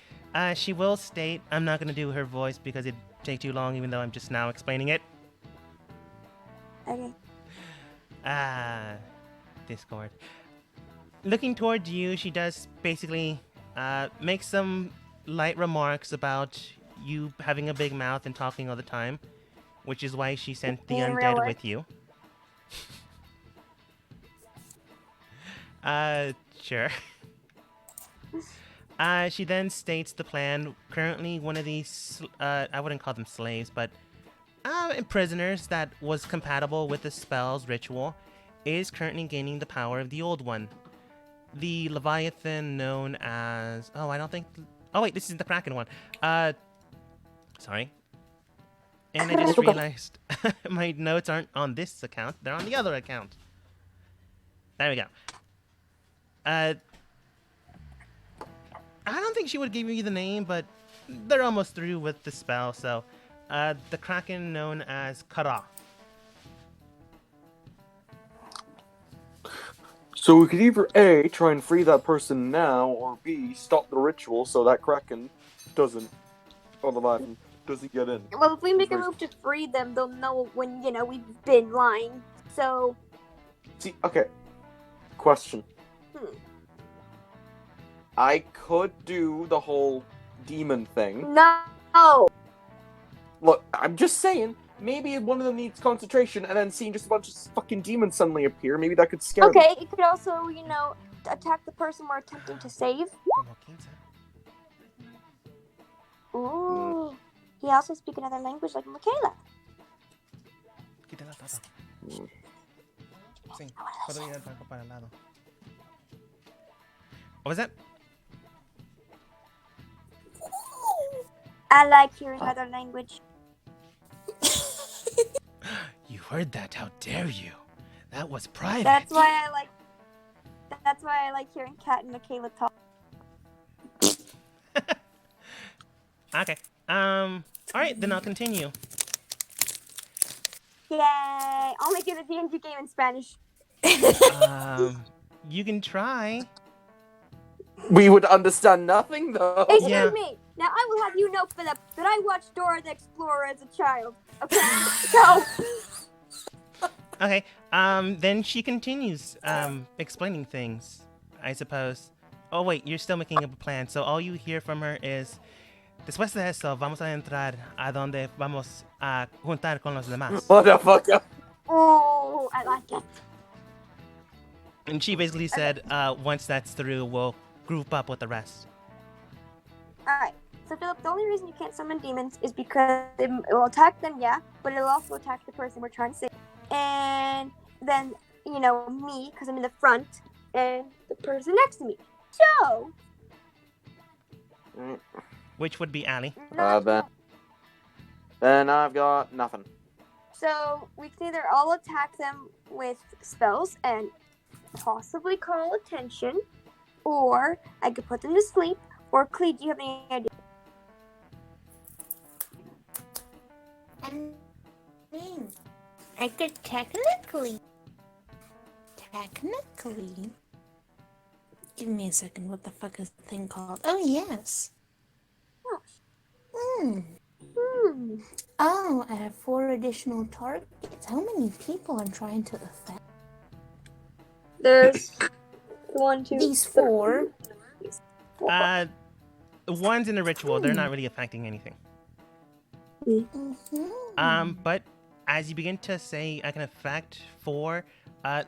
she will state, I'm not going to do her voice because it'd take too long, even though I'm just now explaining it. Okay. Discord. Looking towards you, she does basically make some light remarks about you having a big mouth and talking all the time, which is why she sent the In real undead life? with you. Sure. She then states the plan. Currently, one of these, I wouldn't call them slaves, but prisoners that was compatible with the spell's ritual is currently gaining the power of the old one. The Leviathan known as... Oh, I don't think... Oh, wait, this is the Kraken one. Sorry. And I just realized my notes aren't on this account. They're on the other account. There we go. I don't think she would give you the name, but they're almost through with the spell, so... the Kraken known as Kara. So we could either A, try and free that person now, or B, stop the ritual so that Kraken doesn't, or the Leviathan, doesn't get in. Well, if we make a move to free them, they'll know when, we've been lying. So... See, okay. Question. I could do the whole demon thing. No! Look, I'm just saying, maybe one of them needs concentration, and then seeing just a bunch of fucking demons suddenly appear, maybe that could scare them. Okay, it could also, attack the person we're attempting to save. Ooh. He also speaks another language like Michaela. What was that? I like hearing other language. You heard that? How dare you? That was private. That's why I like hearing Kat and Michaela talk. Okay. Alright, then I'll continue. Yay! I'll make it a D&D game in Spanish. You can try. We would understand nothing, though. Excuse Yeah. me! Now I will have you know, Philip, that I watched Dora the Explorer as a child. Okay? So... Okay, then she continues, explaining things, I suppose. Oh, wait, you're still making up a plan, so all you hear from her is, después de eso, vamos a entrar a donde vamos a juntar con los demás. Motherfucker. Oh, I like it. And she basically said, once that's through, we'll group up with the rest. Alright, so Philip, the only reason you can't summon demons is because it will attack them, yeah, but it'll also attack the person we're trying to save. And then, me, because I'm in the front, and the person next to me. So... Which would be Allie. Then I've got nothing. So, we can either all attack them with spells and possibly call attention, or I could put them to sleep, or Clee, do you have any idea? I could technically. Give me a second. What the fuck is the thing called? Oh, yes. Oh, I have 4 additional targets. How many people I'm trying to affect? There's 1, 2, These 4. The ones in the ritual, they're not really affecting anything. But as you begin to say, I can affect 4,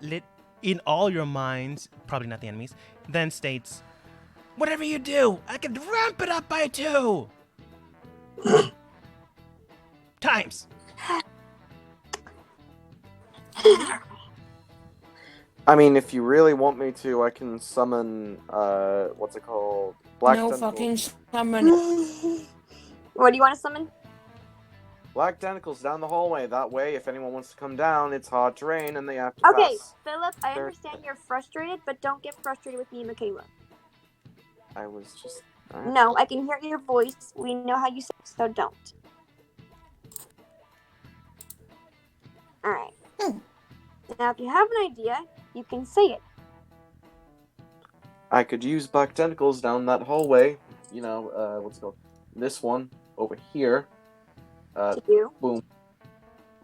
lit in all your minds, probably not the enemies, then states, whatever you do, I can ramp it up by 2 times. I mean, if you really want me to, I can summon, what's it called? Black No Tentacle. fucking summon. What do you want to summon? Black tentacles down the hallway. That way, if anyone wants to come down, it's hard terrain and they have to Okay, pass. Philip, I There- understand you're frustrated, but don't get frustrated with me and Michaela. I was just. No, I can hear your voice. We know how you say, so don't. Alright. Now, if you have an idea, you can say it. I could use black tentacles down that hallway. You know, what's it called? This one over here. To you. Boom.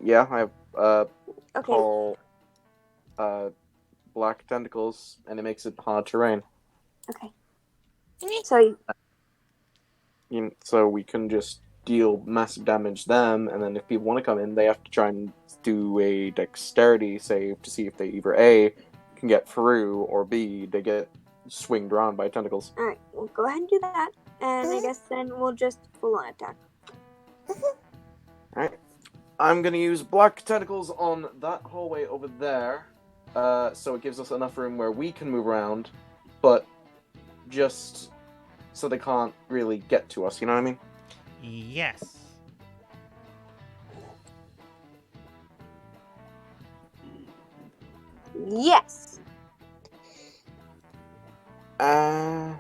Yeah, I have Okay. call black tentacles, and it makes it hard terrain. Okay. So, So we can just deal massive damage them, and then if people want to come in, they have to try and do a dexterity save to see if they either A can get through or B they get swinged around by tentacles. alright, we'll go ahead and do that. And I guess then we'll just full on attack. Alright. I'm gonna use black tentacles on that hallway over there, so it gives us enough room where we can move around, but just so they can't really get to us, you know what I mean? Yes. Yes! Alright.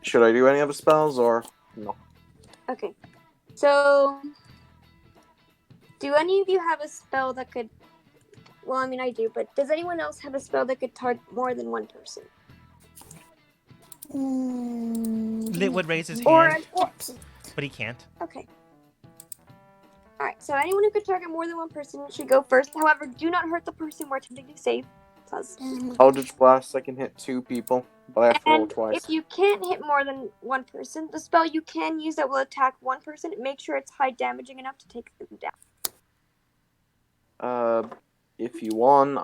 Should I do any other spells or no? Okay. So, do any of you have a spell that could. Well, I mean, I do, but does anyone else have a spell that could target more than one person? Litwood raised his Or, hand, but he can't. okay. Alright, so anyone who could target more than one person should go first. However, do not hurt the person we're attempting to save. Because Eldritch Blast, I can hit 2 people, but I have to roll and twice. if you can't hit more than one person, the spell you can use that will attack one person, make sure it's high damaging enough to take them down. If you want,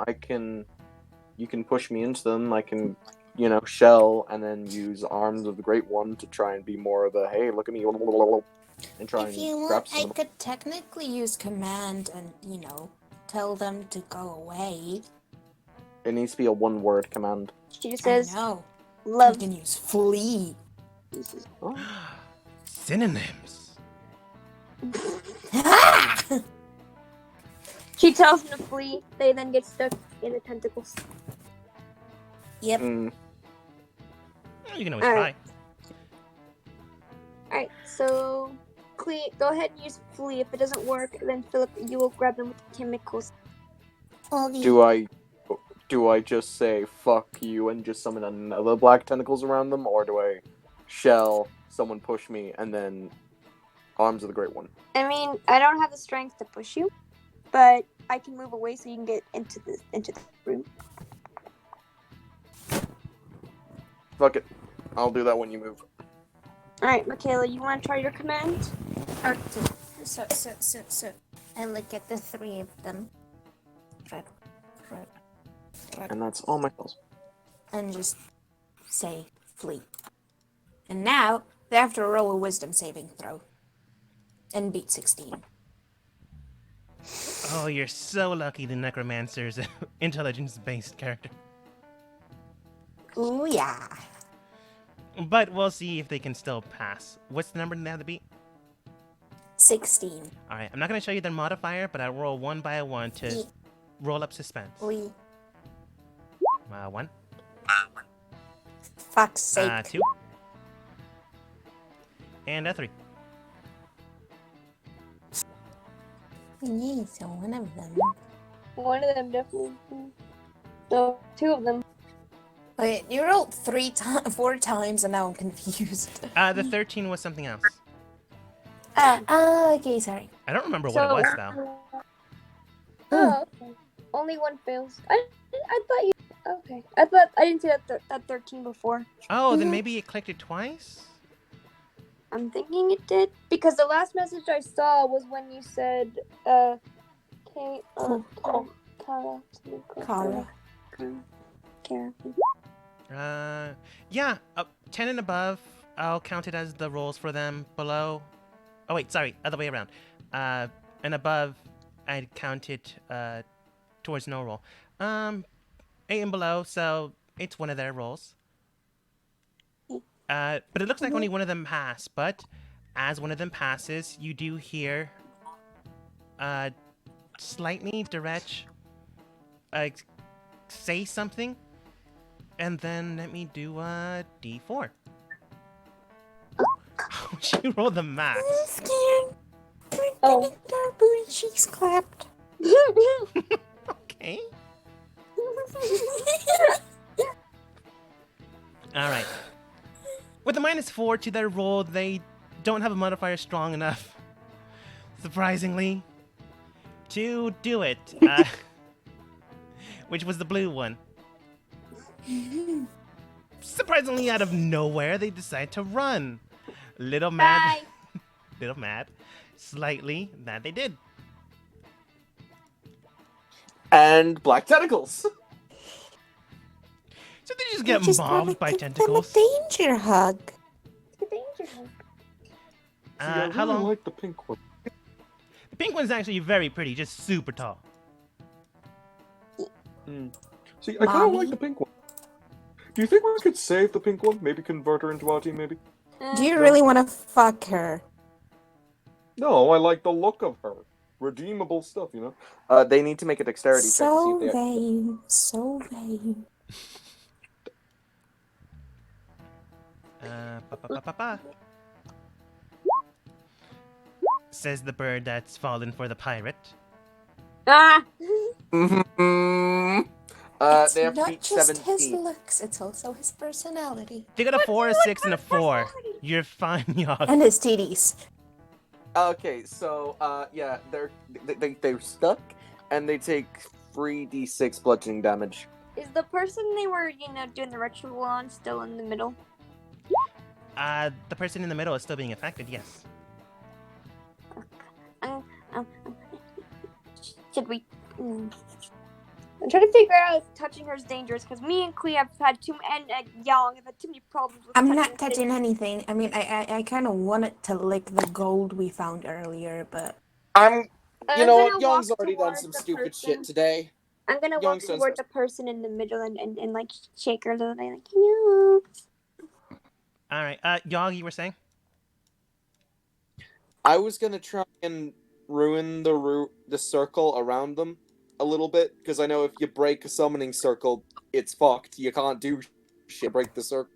you can push me into them. I can, shell and then use Arms of the Great One to try and be more of the, hey, look at me, and try If you and want, grab I some. could technically use command and, tell them to go away. It needs to be a 1-word command. She just says, I know. love. You can use flee. Oh. Synonyms. She tells them to flee. They then get stuck in the tentacles. Yep. Mm, You can always Alright. try. Alright, so go ahead and use flee. If it doesn't work, then Philip, you will grab them with the chemicals. do I just say fuck you and just summon another black tentacles around them, or do I shell, someone push me, and then Arms of the Great One? I mean, I don't have the strength to push you, but I can move away so you can get into the room. Fuck it. I'll do that when you move. Alright, Michaela, you want to try your command? Okay. So. I look at the 3 of them. Right. And that's all my spells. And just say flee. And now they have to roll a wisdom saving throw. And beat 16. Oh, you're so lucky the Necromancer's an intelligence-based character. Ooh, yeah. But we'll see if they can still pass. What's the number they have to beat? 16. Alright, I'm not going to show you their modifier, but I roll one by one to roll up suspense. We. 1. Fuck's sake. 2. And 3. Yay, so one of them. One of them definitely. No, 2 of them. Wait, you rolled 4 times and now I'm confused. The 13 was something else. Okay, sorry. I don't remember what it was, though. Oh, okay. Only one fails. I thought you. Okay. I thought I didn't see that 13 before. Oh, then maybe it clicked it twice? I'm thinking it did because the last message I saw was when you said, Kara. Yeah, 10 and above, I'll count it as the rolls for them. Below, oh wait, sorry, other way around. And above, I'd count it towards no roll. 8 and below, so it's one of their rolls. But it looks like only one of them passed. But as one of them passes, you do hear slightly direct say something, and then let me do a D4. She rolled the max. I'm scared. We're Oh. getting our booty cheeks clapped. Okay. All right. With a -4 to their roll, they don't have a modifier strong enough, surprisingly, to do it. Which was the blue one. Surprisingly, out of nowhere, they decide to run. Little mad. Bye. Little mad. Slightly. That they did. And black tentacles. So they just get Just wanna mobbed by give tentacles. them a danger hug. The danger zone. See, I How really long? like the pink one. The pink one's actually very pretty, just super tall. See, I kind of Mommy? like the pink one. Do you think we could save the pink one? Maybe convert her into our team, maybe? Do you really want to fuck her? No, I like the look of her. Redeemable stuff, you know? They need to make a dexterity check to see So if they vain. So vain. Ba-ba-ba-ba-ba. Says the bird that's fallen for the pirate. Ah! Mhm. It's They have to not beat just his 17. looks, it's also his personality. They got a 4, a 6, and a 4. You're fine, y'all. And his titties. Okay, so yeah, they're stuck, and they take 3d6 bludgeoning damage. Is the person they were, doing the ritual on still in the middle? The person in the middle is still being affected, yes. Should we? I'm trying to figure out if touching her is dangerous because me and Clea have had Yang have had too many problems with I'm touching not touching things. anything. I mean, I kind of wanted to lick the gold we found earlier, but I'm. I'm You know gonna what? Young's walk already done towards some the stupid person. shit today. I'm gonna walk Young's done toward some- the person in the middle and like shake her a little bit, like, can you? Alright, Yog, you were saying? I was gonna try and ruin the circle around them a little bit, because I know if you break a summoning circle, it's fucked. You can't do shit. Break the circle.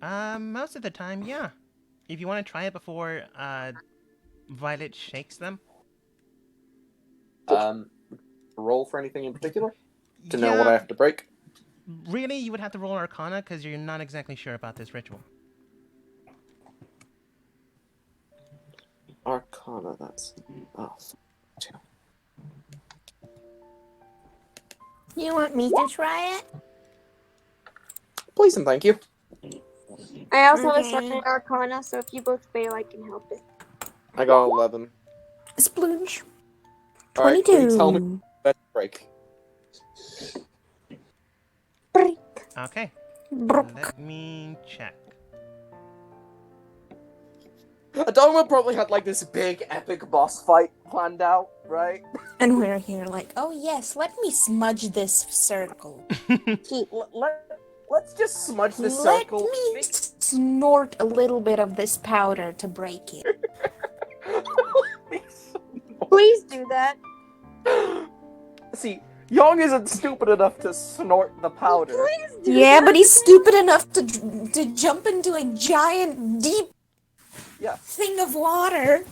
Most of the time, yeah. If you want to try it before, Violet shakes them. Roll for anything in particular to know what I have to break. Really, you would have to roll Arcana because you're not exactly sure about this ritual. Arcana. That's. Oh. you want me to try it? Please and thank you. I also have a Okay. second Arcana, so if you both fail, I can help it. I got 11. Splooge. Alright, 22. please tell me that break. Break. Okay, Brook. let me check. Adama probably had like this big epic boss fight planned out, right? And we're here like, oh yes, let me smudge this circle. Let's just smudge this Let circle. me snort a little bit of this powder to break it. Please do that. See, Young isn't stupid enough to snort the powder. Please do Yeah, that. but he's stupid enough to jump into a giant, deep Yeah. thing of water.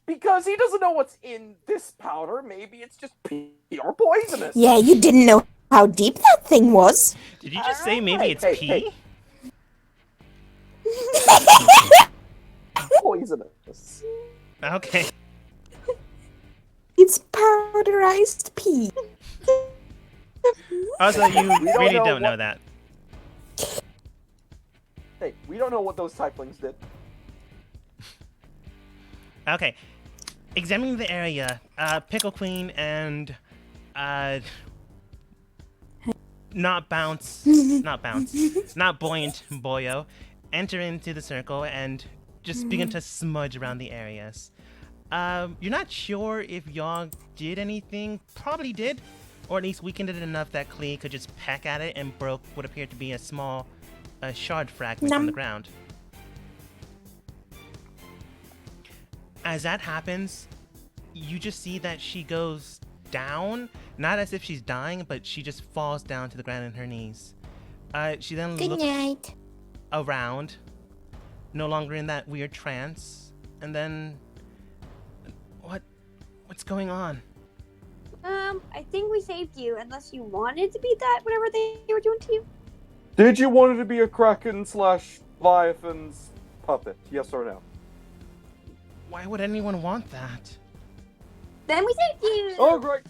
Because he doesn't know what's in this powder. Maybe it's just pure poisonous. Yeah, you didn't know how deep that thing was. Did you just say maybe it's Hey, pee? hey. Poisonous. Okay. It's powderized pee. Also, you don't really know don't know what- that. Hey, we don't know what those typelings did. Okay. Examining the area, Pickle Queen and not buoyant Boyo enter into the circle and just begin to smudge around the areas. You're not sure if Yog did anything. Probably did, or at least weakened it enough that Klee could just peck at it and broke what appeared to be a small shard fragment from the ground. As that happens, you just see that she goes down, not as if she's dying, but she just falls down to the ground on her knees. She then Good looks night. around, no longer in that weird trance, and then what's going on? I think we saved you, unless you wanted to be that, whatever they were doing to you. Did you want it to be a Kraken / Leviathan's puppet? Yes or no? Why would anyone want that? Then we saved you. Oh, great!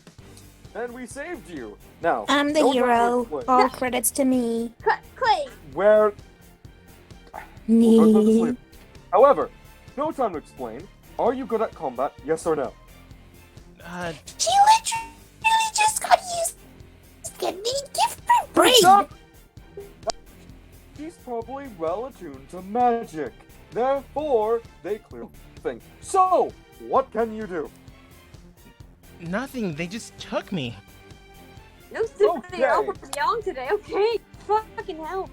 And we saved you. Now, I'm the no time to hero. explain. All credits to me. Clay. Where? We'll go to Me. sleep. However, no time to explain. Are you good at combat? Yes or no? She literally just got used to getting gift for brain. Stop! She's probably well attuned to magic. Therefore, they clearly think. So, what can you do? Nothing. They just took me. No sympathy Okay. at all from Young today, okay? Fucking hell.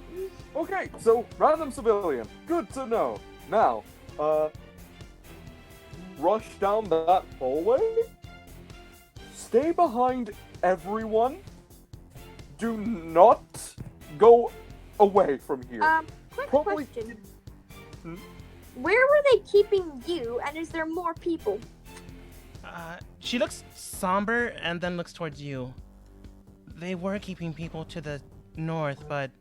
Okay, so random civilian. Good to know. Now, rush down that hallway. Stay behind everyone. Do not go away from here. Quick Probably- question. Hmm? Where were they keeping you, and is there more people? She looks somber and then looks towards you. They were keeping people to the north, but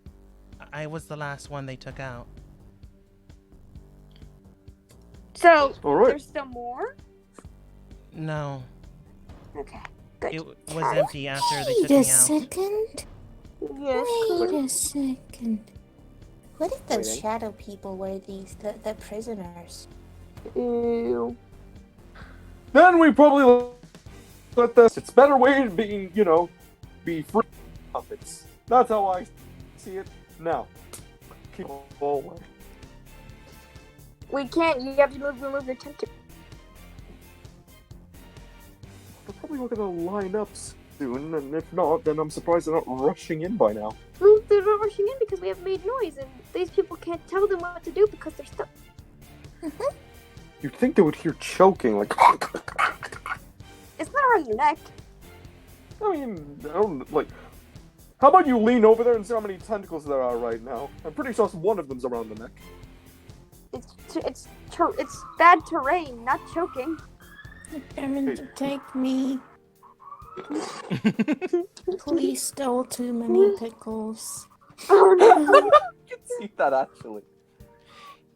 I was the last one they took out. So, All right. there's still more? No, Okay, good. it was empty after they took Wait a me out. second. Yes, Wait a second. What if those Waiting. shadow people were the prisoners? Ew. Then we probably let this. It's better way to be, be free puppets. That's how I see it. Now, keep away. We can't, you have to remove your tentacle. They're probably not gonna line up soon, and if not, then I'm surprised they're not rushing in by now. Well, they're not rushing in because we have made noise, and these people can't tell them what to do because they're stuck. You'd think they would hear choking, like. It's not around your neck. I mean, I don't, like. How about you lean over there and see how many tentacles there are right now? I'm pretty sure one of them's around the neck. It's bad terrain, not choking. Determined to take me. Please stole too many pickles. Oh no! You can see that actually.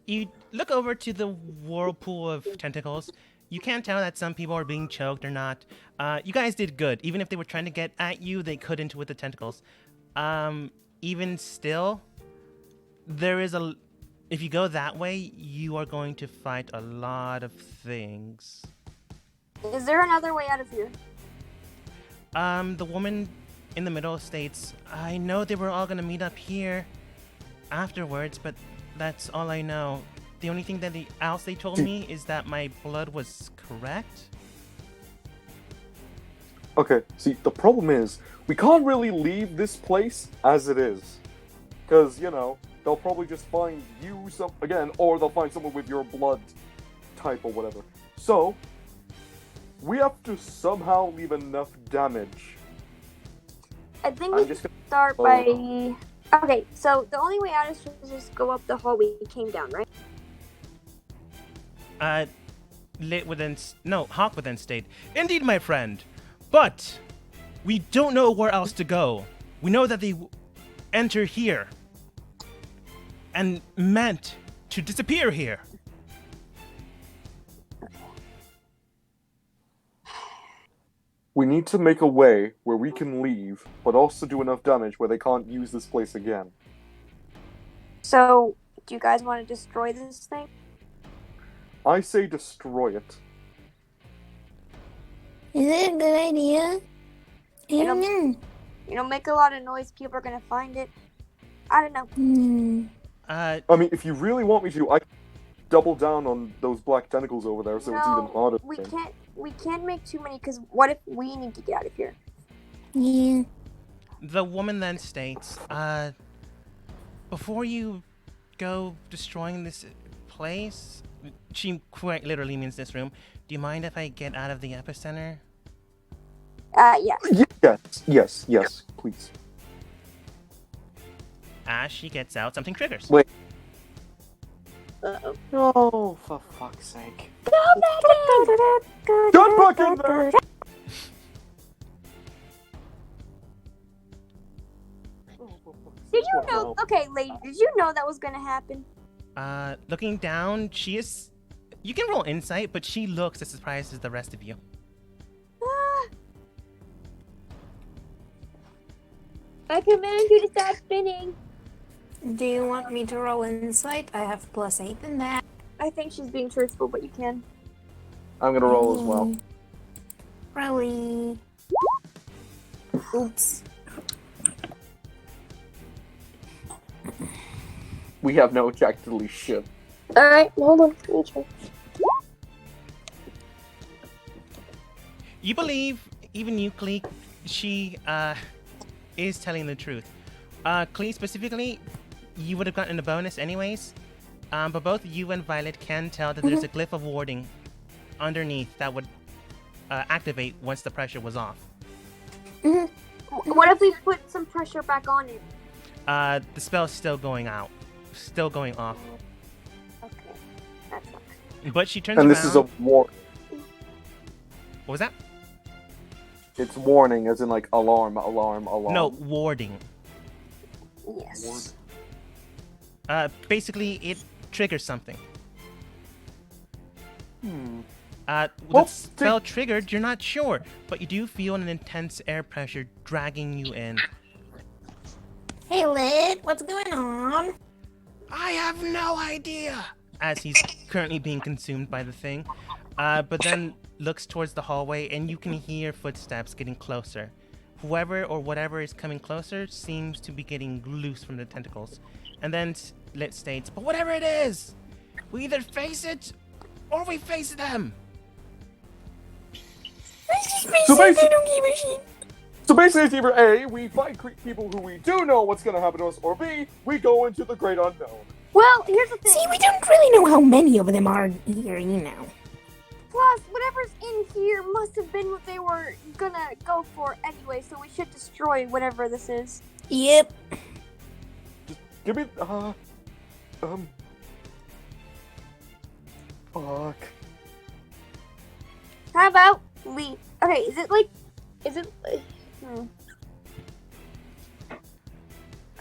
You look over to the whirlpool of tentacles. You can't tell that some people are being choked or not. You guys did good. Even if they were trying to get at you, they couldn't with the tentacles. Even still, there is a... If you go that way, you are going to fight a lot of things. Is there another way out of here? The woman in the middle states, I know they were all gonna meet up here afterwards, but that's all I know. The only thing that else they told me is that my blood was correct. Okay, see, the problem is, we can't really leave this place as it is. Because, they'll probably just find you again, or they'll find someone with your blood type or whatever. So, we have to somehow leave enough damage. I think I'm we just should gonna... start Oh. by... Okay, so the only way out is to just go up the hall we came down, right? Hawk would then state, Indeed, my friend, but we don't know where else to go. We know that they enter here and meant to disappear here. We need to make a way where we can leave, but also do enough damage where they can't use this place again. So, do you guys want to destroy this thing? I say destroy it. Is it a good idea? I don't know. Make a lot of noise, people are gonna find it. I don't know. I mean, if you really want me to, I can double down on those black tentacles over there, so it's even harder. We can't make too many, because what if we need to get out of here? Yeah. The woman then states, before you go destroying this place, she quite literally means this room, do you mind if I get out of the epicenter? Yeah. Yes, please. As she gets out, something triggers. Wait. Uh-oh. Oh, for fuck's sake. Get back in there! Did you know? Okay, lady, did you know that was gonna happen? Looking down, she is... You can roll insight, but she looks as surprised as the rest of you. Ah. I command you to stop spinning. Do you want me to roll insight? I have +8 in that. I think she's being truthful, but you can. I'm gonna roll as well. Really? Oops. We have no check to release shit. Alright, hold on. Let me try. You believe, even you, Klee, she, is telling the truth. Klee, specifically, you would have gotten a bonus anyways, but both you and Violet can tell that there's a glyph of warding underneath that would activate once the pressure was off. What if we put some pressure back on it? The spell's still going out. Still going off. Okay, that's not. But she turns And around. this is a war. What was that? It's warning, as in like alarm. No, warding. Yes. Basically, it triggers something. Well, The spell triggered, you're not sure, but you do feel an intense air pressure dragging you in. Hey, Lit, what's going on? I have no idea! As he's currently being consumed by the thing. But then looks towards the hallway and you can hear footsteps getting closer. Whoever or whatever is coming closer seems to be getting loose from the tentacles. And then Lit states, but whatever it is, we either face it or we face them! So basically, it's either A, we fight people who we do know what's gonna happen to us, or B, we go into the great unknown. Well, here's the thing. See, we don't really know how many of them are here, you know. Plus, whatever's in here must have been what they were gonna go for anyway, so we should destroy whatever this is. Yep. Give me, fuck. How about we... Okay, is it like...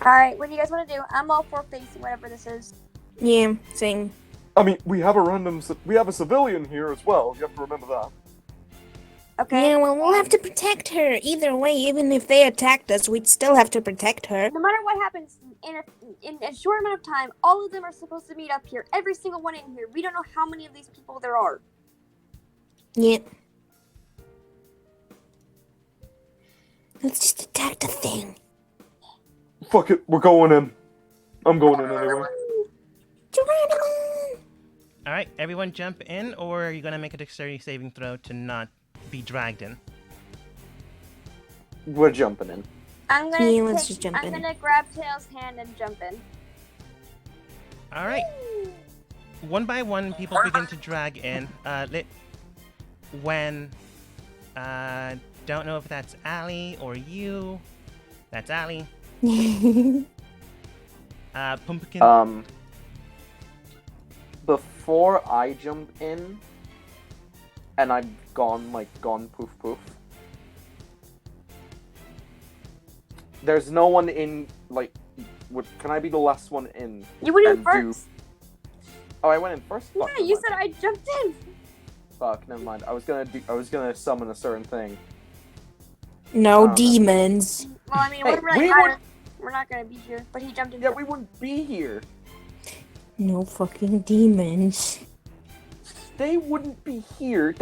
Alright, what do you guys want to do? I'm all for facing whatever this is. Yeah, same. I mean, we have a civilian here as well. You have to remember that. Okay? Yeah, well, we'll have to protect her. Either way, even if they attacked us, we'd still have to protect her. No matter what happens, in a short amount of time, all of them are supposed to meet up here. Every single one in here. We don't know how many of these people there are. Yep. Let's just attack the thing. Fuck it, we're going in. I'm going in anyway. Geronimo! Alright, everyone jump in, or are you gonna make a dexterity saving throw to not be dragged in? We're jumping in. I'm gonna Yeah, let's just jump I'm in. gonna grab Tails' hand and jump in. Alright. One by one, people begin to drag in. When, don't know if that's Allie or you. That's Allie. Pumpkin. Before I jump in, and I've gone poof poof. There's no one in, can I be the last one in? You went in and first. Oh, I went in first? Yeah, Fuck, you never said I jumped in. mind. Fuck, never mind. I was gonna summon a certain thing. No Oh, demons. Well, I mean, Hey, we're not gonna be here, but he jumped in. Yeah, we wouldn't be here. No fucking demons. They wouldn't be here.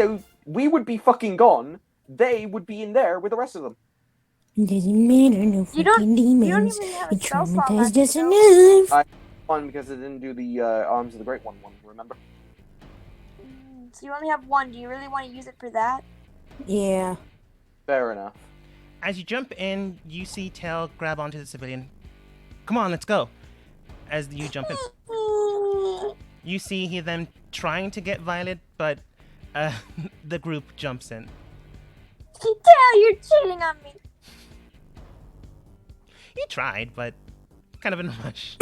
We would be fucking gone. They would be in there with the rest of them. It doesn't matter, no You don't- fucking You don't demons. even have a It spell slot traumatized left, us so- enough. One, because it didn't do the Arms of the Great One, remember? So you only have one. Do you really want to use it for that? Yeah. Fair enough. As you jump in, you see Tail grab onto the civilian. Come on, let's go. As you jump in, you see he then trying to get Violet, but the group jumps in. Tail, you're cheating on me. You tried, but kind of in a rush.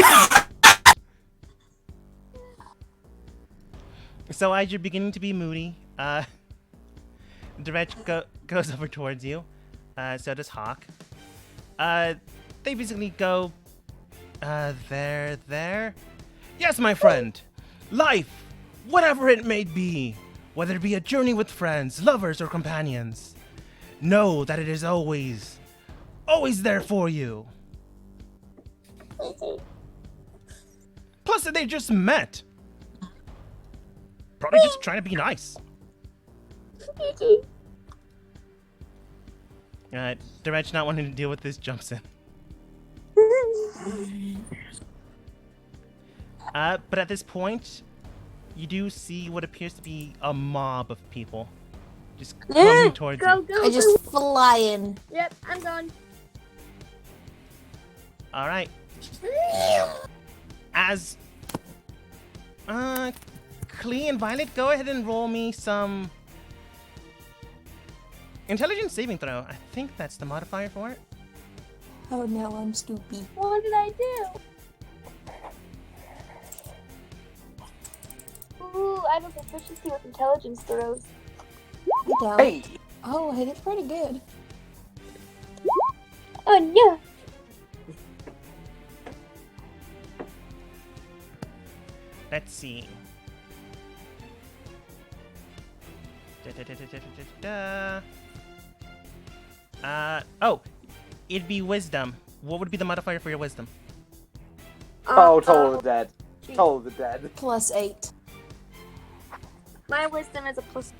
So as you're beginning to be moody, Direct goes over towards you. So does Hawk. They basically go, there. Yes, my friend. Life, whatever it may be, whether it be a journey with friends, lovers, or companions, know that it is always there for you. Plus, they just met. Probably just trying to be nice. Direct not wanting to deal with this jumps in. But at this point, you do see what appears to be a mob of people just coming towards you. Go. I just fly in. Yep, I'm going. All right. As Klee and Violet, go ahead and roll me some intelligence saving throw. I think that's the modifier for it. Oh no, I'm stupid. What did I do? Ooh, I have proficiency with intelligence throws. I don't. Hey, Oh, hey, that's pretty good. Oh no. Let's see. Oh, it'd be wisdom. What would be the modifier for your wisdom? oh, Toll of the Dead. Toll of the Dead. +8. My wisdom is a plus.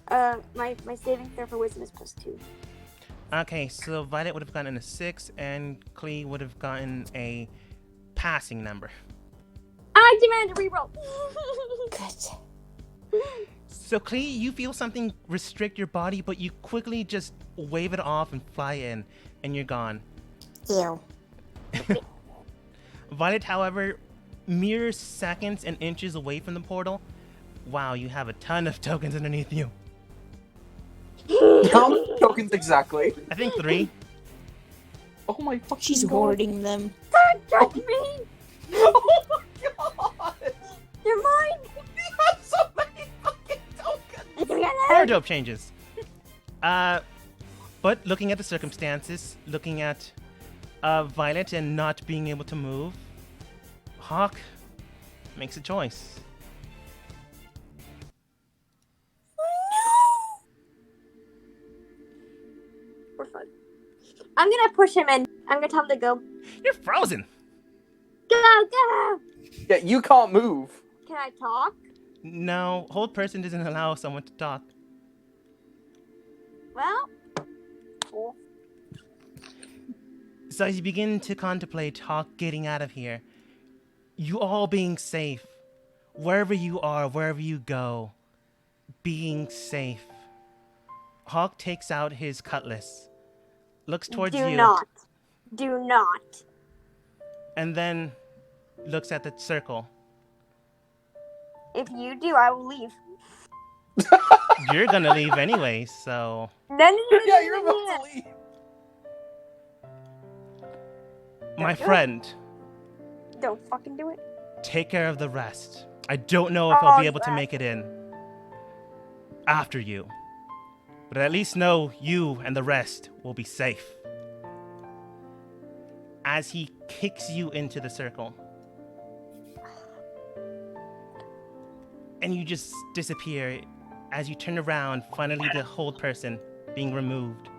My saving throw for wisdom is +2. Okay, so Violet would have gotten a 6, and Klee would have gotten a passing number. I demand a reroll. Good. So Klee, you feel something restrict your body, but you quickly just wave it off and fly in, and you're gone. Ew. Violet, however, mere seconds and inches away from the portal. Wow, you have a ton of tokens underneath you. How many tokens exactly? I think 3. Oh my fucking She's god. hoarding them. Don't judge me. Oh my god! You're mine. He has so many fucking tokens! There are dope changes. But looking at the circumstances, looking at Violet and not being able to move, Hawk makes a choice. We're fun. I'm gonna push him in. I'm gonna tell him to go. You're frozen. Go. Yeah, you can't move. Can I talk? No, hold person doesn't allow someone to talk. Well. Cool. So as you begin to contemplate Hawk getting out of here, you all being safe, wherever you are, wherever you go, being safe. Hawk takes out his cutlass, looks towards Do you, not. Do not. and then looks at the circle. If you do, I will leave. You're gonna leave anyway, so No. Yeah, you're about to leave. my do it. friend, Don't fucking do it. take care of the rest. I don't know if I'll be Oh, able to yeah. make it in after you, but at least know you and the rest will be safe. As he kicks you into the circle, and you just disappear. As you turn around, finally the hold person being removed.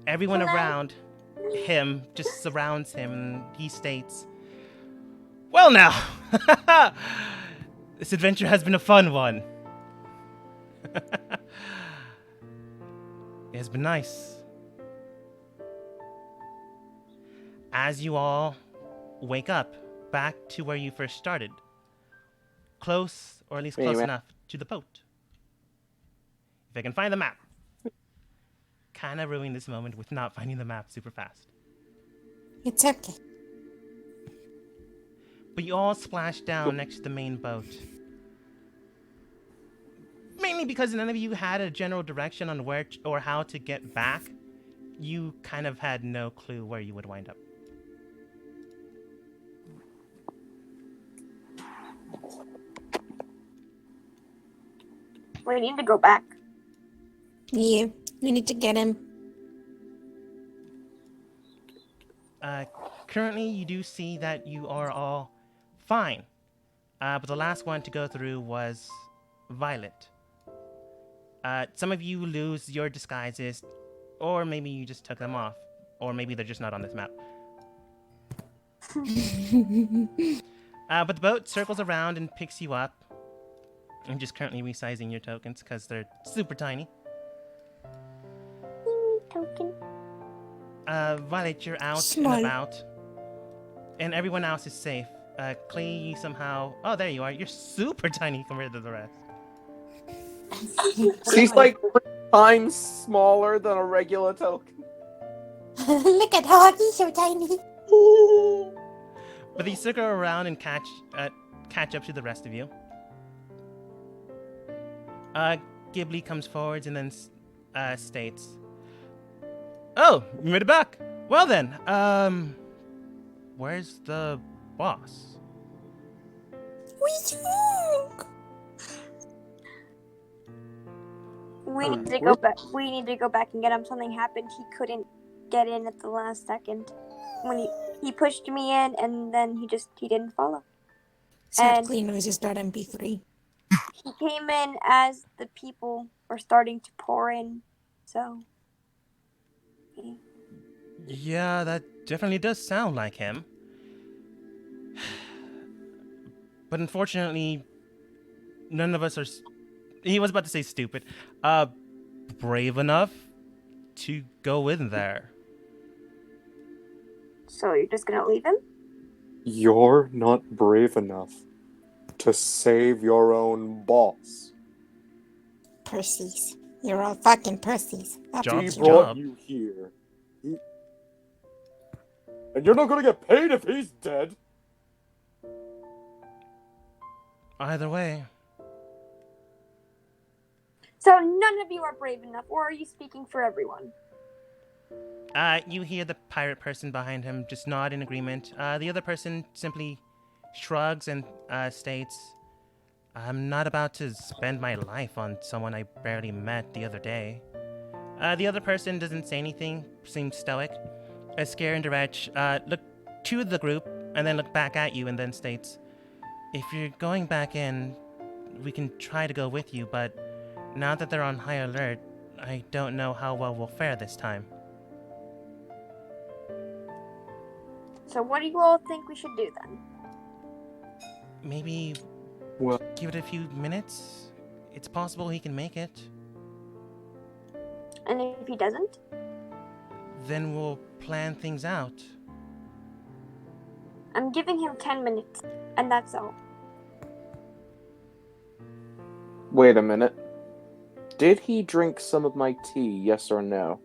Everyone Can I- around him just surrounds him, and he states, "Well now, this adventure has been a fun one. It has been nice." As you all wake up back to where you first started, close, or at least close Anyway. enough, to the boat. If I can find the map. kind of ruined this moment with not finding the map super fast. It's okay. But you all splashed down next to the main boat. Mainly because none of you had a general direction on where or how to get back. You kind of had no clue where you would wind up. We need to go back. Yeah, we need to get him. Currently, you do see that you are all fine. But the last one to go through was Violet. Some of you lose your disguises, or maybe you just took them off, or maybe they're just not on this map. But the boat circles around and picks you up. I'm just currently resizing your tokens because they're super tiny. Token. Violet, you're out Small. and about. And everyone else is safe. Clay, you somehow... Oh, there you are. You're super tiny compared to the rest. She's like 3 times smaller than a regular token. Look at how he's so tiny. But they circle around and catch up to the rest of you. Ghibli comes forwards and then states, "Oh, you made it back. Well then, where's the boss?" We need to go back. We need to go back and get him. Something happened. He couldn't get in at the last second. When he pushed me in, and then he didn't follow. Sadly, noises.mp3. He came in as the people were starting to pour in. So. Yeah, that definitely does sound like him. But unfortunately, none of us are... He was about to say stupid. Brave enough to go in there. So you're just gonna leave him? You're not brave enough to save your own boss. Pussies. You're all fucking pussies. That's Job. He what you brought job. you here. And you're not gonna get paid if he's dead. Either way. So none of you are brave enough, or are you speaking for everyone? You hear the pirate person behind him just nod in agreement. The other person simply shrugs and states, "I'm not about to spend my life on someone I barely met the other day." The other person doesn't say anything, seems stoic. Scare and Direct look to the group and then look back at you and then states, "If you're going back in, we can try to go with you, but now that they're on high alert, I don't know how well we'll fare this time." So what do you all think we should do then? Maybe Well, give it a few minutes? It's possible he can make it. And if he doesn't? Then we'll plan things out. I'm giving him 10 minutes, and that's all. Wait a minute. Did he drink some of my tea, yes or no?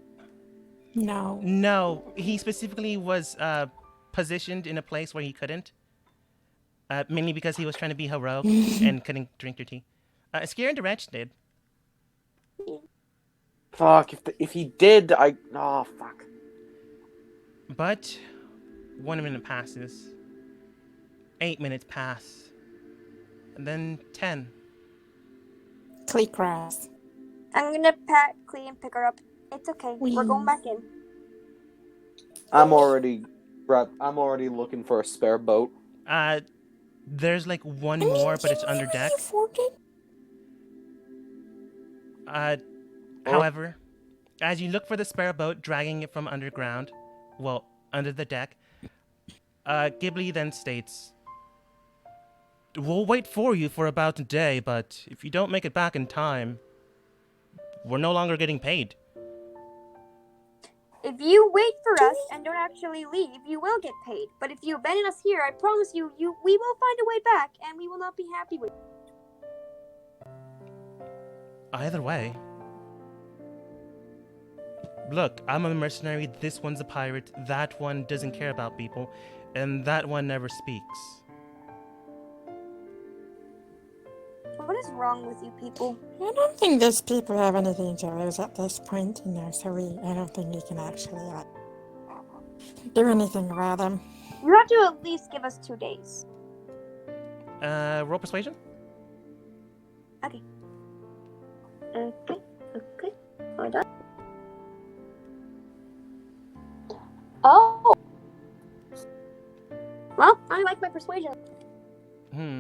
No. No, he specifically was positioned in a place where he couldn't. Mainly because he was trying to be heroic and couldn't drink your tea. Scare and Direct did. Fuck, if he did, oh, fuck. But 1 minute passes. 8 minutes pass. And then 10. Clee cries. I'm gonna pat Clee and pick her up. It's okay. We're going back in. I'm already looking for a spare boat. There's like one more, but it's under deck. However, as you look for the spare boat, dragging it from underground, well, under the deck, Ghibli then states, "We'll wait for you for about a day, but if you don't make it back in time, we're no longer getting paid." If you wait for us and don't actually leave, you will get paid. But if you abandon us here, I promise you, we will find a way back, and we will not be happy with you. Either way. look, I'm a mercenary, this one's a pirate, that one doesn't care about people, and that one never speaks. What is wrong with you people? I don't think these people have anything to lose at this point, so I don't think we can actually do anything about them. You have to at least give us 2 days. Roll persuasion? Okay. Hold on. Oh! Well, I like my persuasion.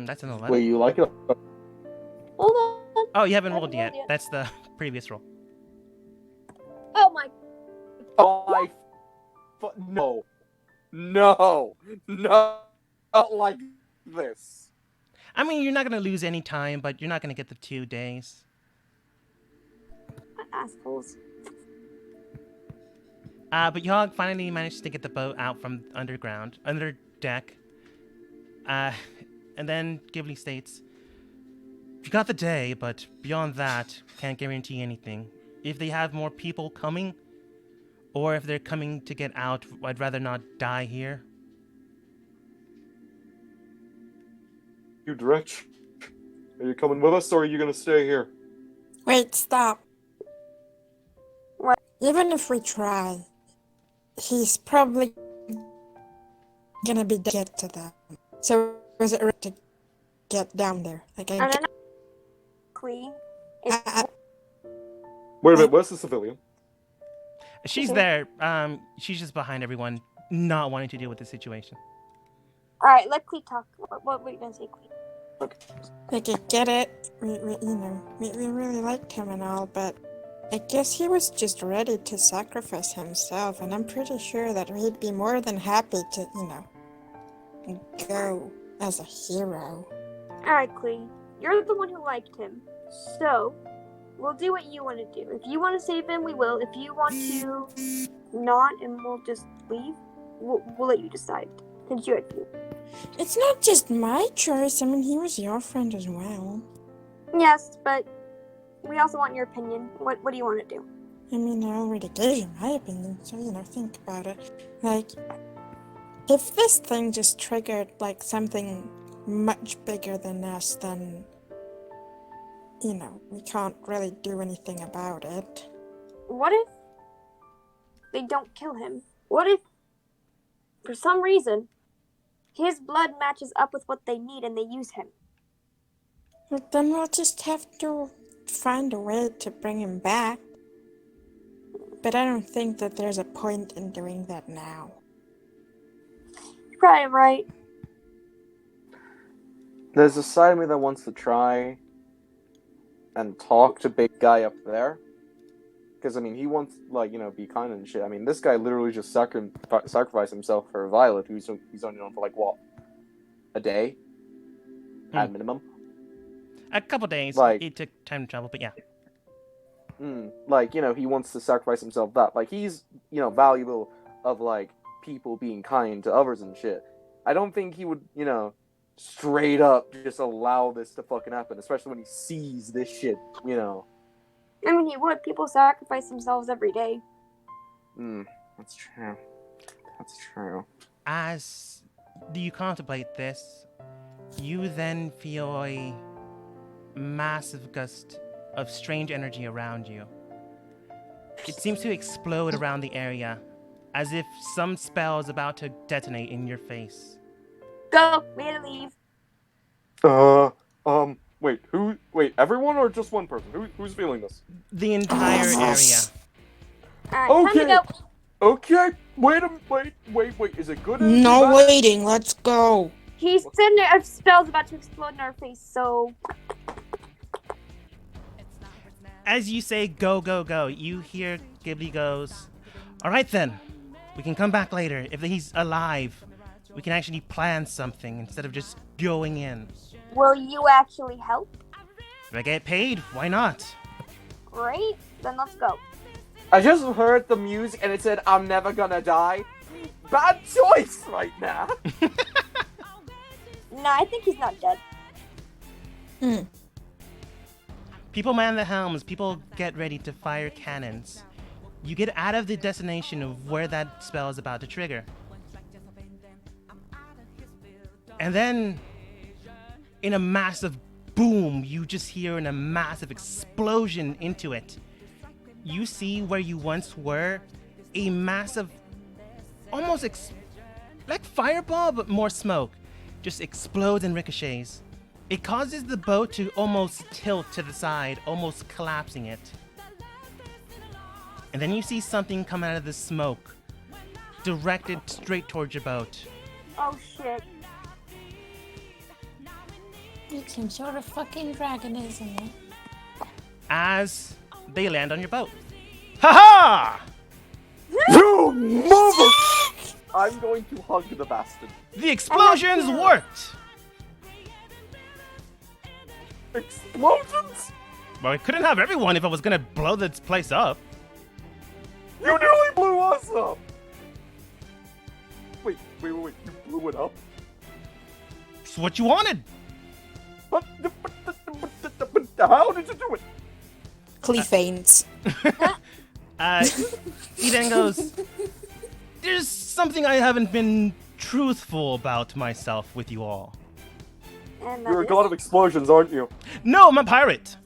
That's an 11. Wait, you like it? Hold on. Oh, you haven't I rolled haven't yet. rolled yet. That's the previous roll. Oh my. Oh, no, not like this. I mean, you're not gonna lose any time, but you're not gonna get the 2 days. Assholes. But Yogg finally managed to get the boat out from under deck. And then Ghibli states, "You got the day, but beyond that, can't guarantee anything. If they have more people coming, or if they're coming to get out, I'd rather not die here." You, Dretch. Are you coming with us, or are you gonna stay here? Wait, stop. What? Even if we try, he's probably gonna be dead to them. So is it right to get down there? Like I don't know. Clee. Wait a minute, where's the civilian? She's there. She's just behind everyone, not wanting to deal with the situation. Alright, let Clee talk. What were you gonna say, Clee? Like, I get it. We really liked him and all, but I guess he was just ready to sacrifice himself, and I'm pretty sure that he'd be more than happy to, go as a hero. Alright, Clee. You're the one who liked him. So, we'll do what you want to do. If you want to save him, we will. If you want to not, and we'll just leave, we'll let you decide. It's your idea. It's not just my choice. I mean, he was your friend as well. Yes, but we also want your opinion. What do you want to do? I mean, I already gave you my opinion, so, think about it. Like, if this thing just triggered, like, something much bigger than us, then, we can't really do anything about it. What if they don't kill him? What if, for some reason, his blood matches up with what they need and they use him? But then we'll just have to find a way to bring him back. But I don't think that there's a point in doing that now. You're probably right. There's a side of me that wants to try and talk to big guy up there. Because, he wants, be kind and shit. This guy literally just sacrificed himself for Violet, who's only known for, a day? At minimum. A couple days. Like- It took time to travel, but yeah. He wants to sacrifice himself that. He's, valuable of, people being kind to others and shit. I don't think he would, straight up just allow this to fucking happen, especially when he sees this shit, He would. People sacrifice themselves every day. That's true. That's true. As you contemplate this, you then feel a massive gust of strange energy around you. It seems to explode around the area, as if some spell is about to detonate in your face. Go! We had to leave. Wait, everyone or just one person? Who's feeling this? The entire area. Alright, time to go. Okay, wait, is it good? No bad? waiting, let's go. He said a spell's about to explode in our face, so... As you say, go, go, go, you hear Ghibli goes, "Alright then, we can come back later. If he's alive, we can actually plan something instead of just going in. Will you actually help? If I get paid, why not?" Great, then let's go. I just heard the music and it said, "I'm never gonna die." Bad choice right now. No, I think he's not dead. People man the helms, people get ready to fire cannons. you get out of the destination of where that spell is about to trigger. And then, in a massive boom, you just hear in a massive explosion into it. You see where you once were, a massive, almost like fireball, but more smoke, just explodes and ricochets. It causes the boat to almost tilt to the side, almost collapsing it. And then you see something come out of the smoke, directed straight towards your boat. Oh shit. It's some sort of fucking dragon, isn't it? As they land on your boat. Ha ha! You mother! I'm going to hug the bastard. The explosions worked! Explosions? Well, I couldn't have everyone if I was gonna blow this place up. You nearly blew us up! Wait, you blew it up? It's what you wanted. But how did you do it? Clee faints. He then goes, there's something I haven't been truthful about myself with you all. And You're a god of explosions, aren't you? No, I'm a pirate.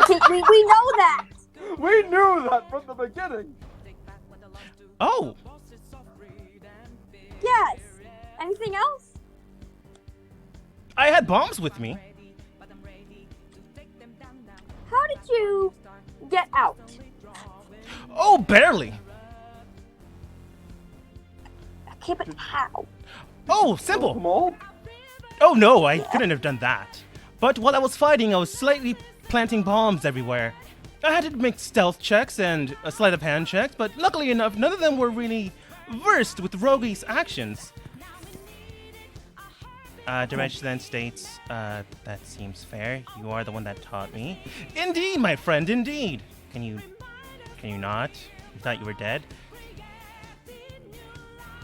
we know that. We knew that from the beginning. Oh, Yes. Anything else? I had bombs with me. How did you get out? Oh, barely. Okay, but how? Oh, simple. Come on. Oh no, I couldn't have done that. But while I was fighting, I was slightly planting bombs everywhere. I had to make stealth checks and a sleight of hand checks, but luckily enough, none of them were really versed with Rogi's actions. Diresh then states, that seems fair. You are the one that taught me. Indeed, my friend, indeed. Can you not? You thought you were dead?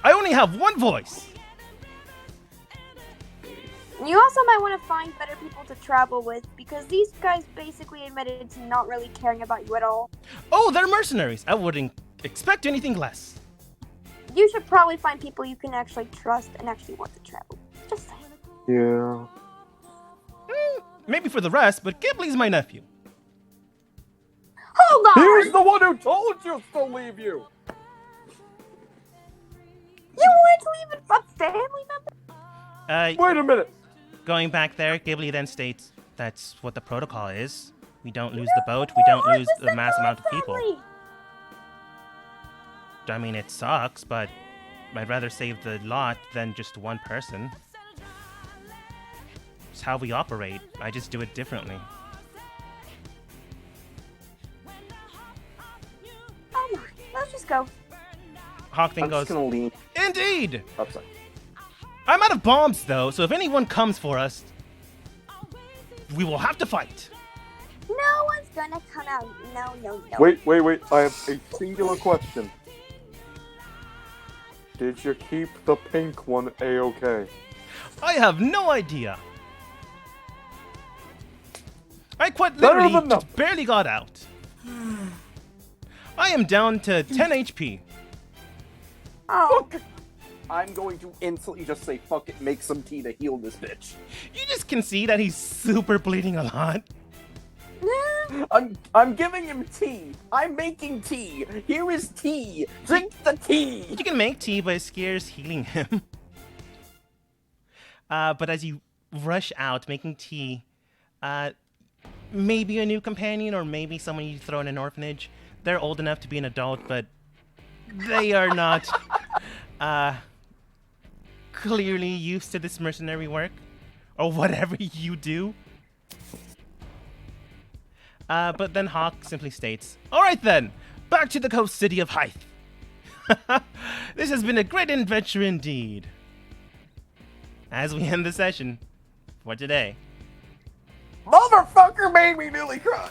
I only have one voice. You also might want to find better people to travel with, because these guys basically admitted to not really caring about you at all. Oh, they're mercenaries. I wouldn't expect anything less. You should probably find people you can actually trust and actually want to travel. Just saying. Yeah. Maybe for the rest, but Ghibli's my nephew. Hold on! He's the one who told you to leave you. You wanted to leave a family member? Wait a minute. Going back there, Ghibli then states that's what the protocol is. We don't lose the boat, we don't lose a mass amount of people. Family. I mean, it sucks, but I'd rather save the lot than just one person. It's how we operate. I just do it differently. Oh my, let's just go. Hawk then I'm goes, just gonna lean Indeed! upside. I'm out of bombs, though, so if anyone comes for us, we will have to fight. No one's gonna come out. No. Wait. I have a singular question. Did you keep the pink one A-okay? I have no idea. I quite Better literally than just barely got out. I am down to 10 HP. Oh, I'm going to instantly just say, fuck it, make some tea to heal this bitch. You just can see that he's super bleeding a lot. I'm giving him tea. I'm making tea. Here is tea. Drink the tea. You can make tea, but it scares healing him. But as you rush out making tea, maybe a new companion or maybe someone you throw in an orphanage. They're old enough to be an adult, but they are not clearly used to this mercenary work or whatever you do. But then Hawk simply states, "Alright then, back to the coast city of Hythe. This has been a great adventure indeed." As we end the session for today. Motherfucker made me nearly cry.